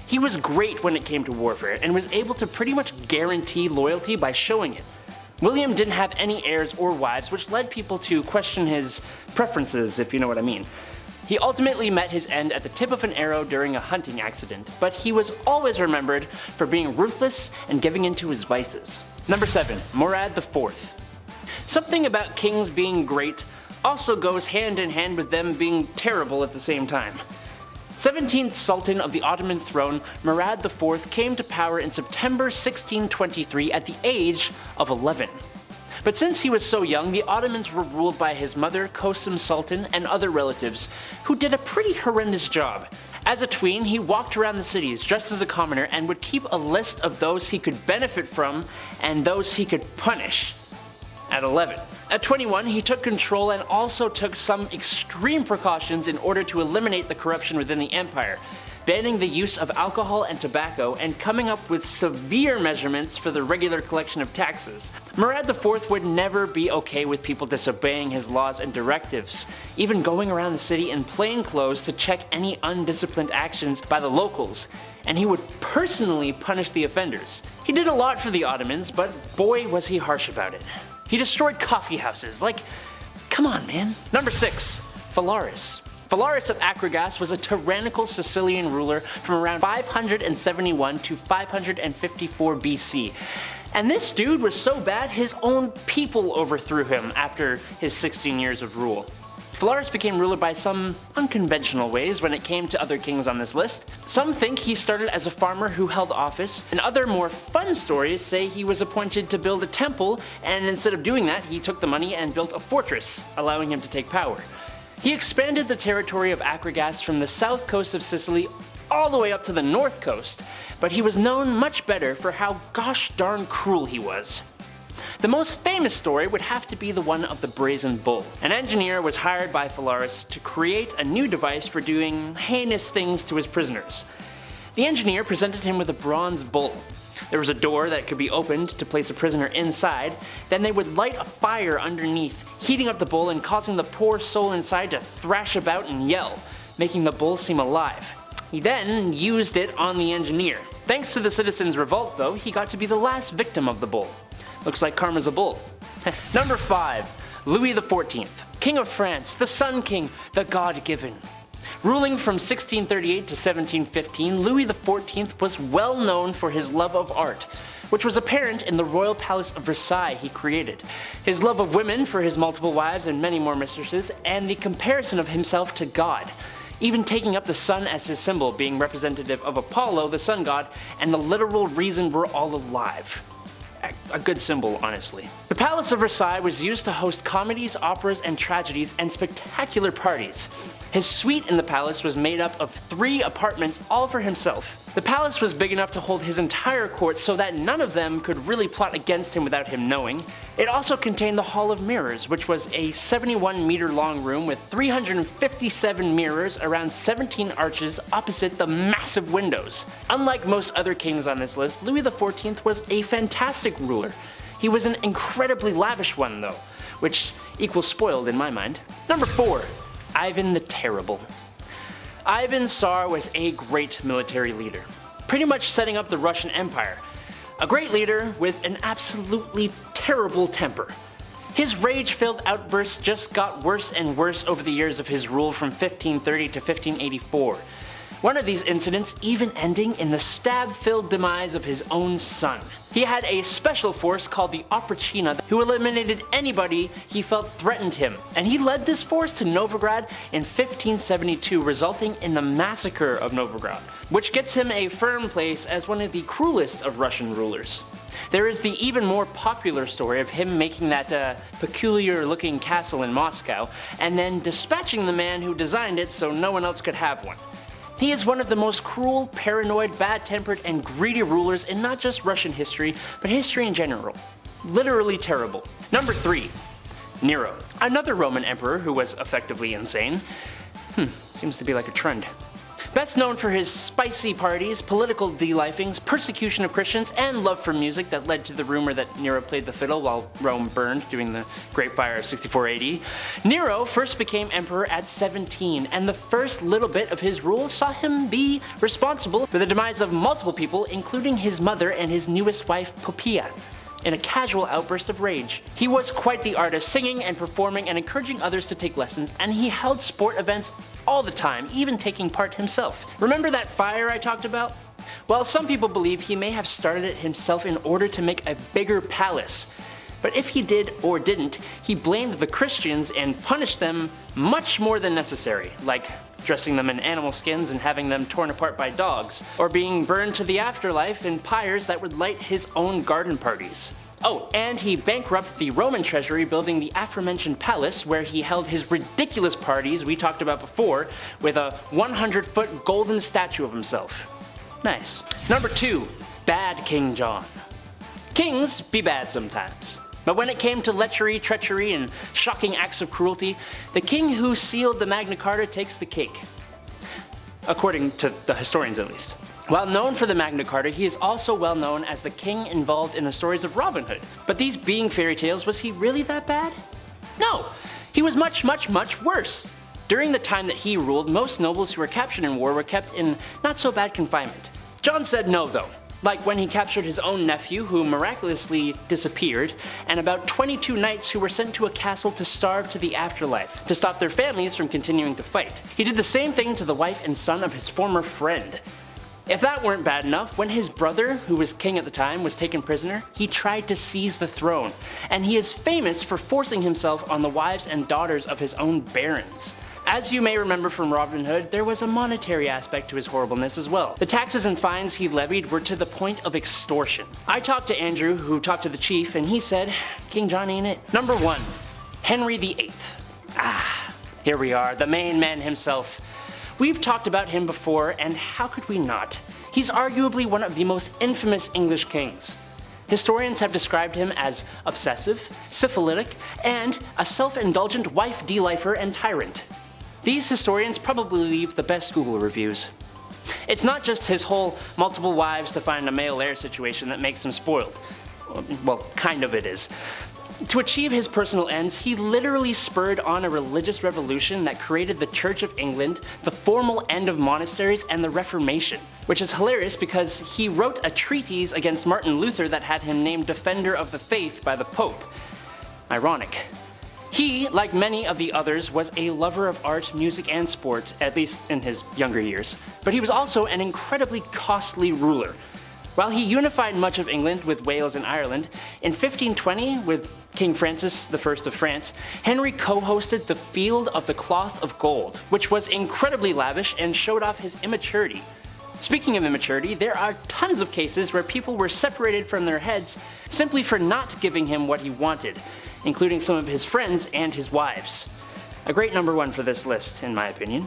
S6: He was great when it came to warfare, and was able to pretty much guarantee loyalty by showing it. William didn't have any heirs or wives, which led people to question his preferences, if you know what I mean. He ultimately met his end at the tip of an arrow during a hunting accident, but he was always remembered for being ruthless and giving in to his vices. Number 7. Murad IV. Something about kings being great also goes hand in hand with them being terrible at the same time. 17th Sultan of the Ottoman throne, Murad IV came to power in September 1623 at the age of 11. But since he was so young, the Ottomans were ruled by his mother, Kosum Sultan, and other relatives, who did a pretty horrendous job. As a tween, he walked around the cities dressed as a commoner and would keep a list of those he could benefit from and those he could punish. At 11. At 21, he took control and also took some extreme precautions in order to eliminate the corruption within the empire, banning the use of alcohol and tobacco and coming up with severe measurements for the regular collection of taxes. Murad IV would never be okay with people disobeying his laws and directives, even going around the city in plain clothes to check any undisciplined actions by the locals, and he would personally punish the offenders. He did a lot for the Ottomans, but boy was he harsh about it. He destroyed coffee houses, like, come on man. Number 6. Phalaris. Phalaris of Akragas was a tyrannical Sicilian ruler from around 571 to 554 BC. And this dude was so bad his own people overthrew him after his 16 years of rule. Phalaris became ruler by some unconventional ways when it came to other kings on this list. Some think he started as a farmer who held office, and other more fun stories say he was appointed to build a temple, and instead of doing that, he took the money and built a fortress, allowing him to take power. He expanded the territory of Akragas from the south coast of Sicily all the way up to the north coast, but he was known much better for how gosh darn cruel he was. The most famous story would have to be the one of the Brazen Bull. An engineer was hired by Phalaris to create a new device for doing heinous things to his prisoners. The engineer presented him with a bronze bull. There was a door that could be opened to place a prisoner inside, then they would light a fire underneath, heating up the bull and causing the poor soul inside to thrash about and yell, making the bull seem alive. He then used it on the engineer. Thanks to the citizens' revolt though, he got to be the last victim of the bull. Looks like karma's a bull. Number 5. Louis XIV. King of France, the Sun King, the God-given. Ruling from 1638 to 1715, Louis XIV was well known for his love of art, which was apparent in the royal palace of Versailles he created, his love of women for his multiple wives and many more mistresses, and the comparison of himself to God, even taking up the sun as his symbol, being representative of Apollo, the sun god, and the literal reason we're all alive. A good symbol, honestly. The Palace of Versailles was used to host comedies, operas, and tragedies, and spectacular parties. His suite in the palace was made up of 3 apartments all for himself. The palace was big enough to hold his entire court so that none of them could really plot against him without him knowing. It also contained the Hall of Mirrors, which was a 71-meter long room with 357 mirrors around 17 arches opposite the massive windows. Unlike most other kings on this list, Louis XIV was a fantastic ruler. He was an incredibly lavish one though, which equals spoiled in my mind. Number 4. Ivan the Terrible. Ivan Tsar was a great military leader, pretty much setting up the Russian Empire. A great leader with an absolutely terrible temper. His rage-filled outbursts just got worse and worse over the years of his rule from 1530 to 1584. One of these incidents even ending in the stab-filled demise of his own son. He had a special force called the Oprachina who eliminated anybody he felt threatened him, and he led this force to Novgorod in 1572, resulting in the massacre of Novgorod, which gets him a firm place as one of the cruelest of Russian rulers. There is the even more popular story of him making that peculiar-looking castle in Moscow, and then dispatching the man who designed it so no one else could have one. He is one of the most cruel, paranoid, bad-tempered, and greedy rulers in not just Russian history, but history in general. Literally terrible. Number 3. Nero. Another Roman emperor who was effectively insane. Seems to be like a trend. Best known for his spicy parties, political de-lifings, persecution of Christians, and love for music that led to the rumor that Nero played the fiddle while Rome burned during the Great Fire of 64 AD, Nero first became emperor at 17, and the first little bit of his rule saw him be responsible for the demise of multiple people, including his mother and his newest wife, Poppaea, in a casual outburst of rage. He was quite the artist, singing and performing and encouraging others to take lessons, and he held sport events all the time, even taking part himself. Remember that fire I talked about? Well, some people believe he may have started it himself in order to make a bigger palace. But if he did or didn't, he blamed the Christians and punished them much more than necessary, like dressing them in animal skins and having them torn apart by dogs, or being burned to the afterlife in pyres that would light his own garden parties. Oh, and he bankrupted the Roman treasury building the aforementioned palace where he held his ridiculous parties we talked about before with a 100-foot golden statue of himself. Nice. Number 2. Bad King John. Kings be bad sometimes. But when it came to lechery, treachery, and shocking acts of cruelty, the king who sealed the Magna Carta takes the cake. According to the historians at least. While known for the Magna Carta, he is also well known as the king involved in the stories of Robin Hood. But these being fairy tales, was he really that bad? No, he was much, much, much worse. During the time that he ruled, most nobles who were captured in war were kept in not so bad confinement. John said no though. Like when he captured his own nephew, who miraculously disappeared, and about 22 knights who were sent to a castle to starve to the afterlife, to stop their families from continuing to fight. He did the same thing to the wife and son of his former friend. If that weren't bad enough, when his brother, who was king at the time, was taken prisoner, he tried to seize the throne, and he is famous for forcing himself on the wives and daughters of his own barons. As you may remember from Robin Hood, there was a monetary aspect to his horribleness as well. The taxes and fines he levied were to the point of extortion. I talked to Andrew, who talked to the chief, and he said, King John ain't it. Number 1. Henry VIII. Here we are, the main man himself. We've talked about him before, and how could we not? He's arguably one of the most infamous English kings. Historians have described him as obsessive, syphilitic, and a self-indulgent wife de-lifer and tyrant. These historians probably leave the best Google reviews. It's not just his whole multiple wives to find a male heir situation that makes him spoiled. Well, kind of it is. To achieve his personal ends, he literally spurred on a religious revolution that created the Church of England, the formal end of monasteries, and the Reformation. Which is hilarious because he wrote a treatise against Martin Luther that had him named Defender of the Faith by the Pope. Ironic. He, like many of the others, was a lover of art, music, and sport, at least in his younger years. But he was also an incredibly costly ruler. While he unified much of England with Wales and Ireland, in 1520, with King Francis I of France, Henry co-hosted the Field of the Cloth of Gold, which was incredibly lavish and showed off his immaturity. Speaking of immaturity, there are tons of cases where people were separated from their heads simply for not giving him what he wanted, including some of his friends and his wives. A great number 1 for this list, in my opinion.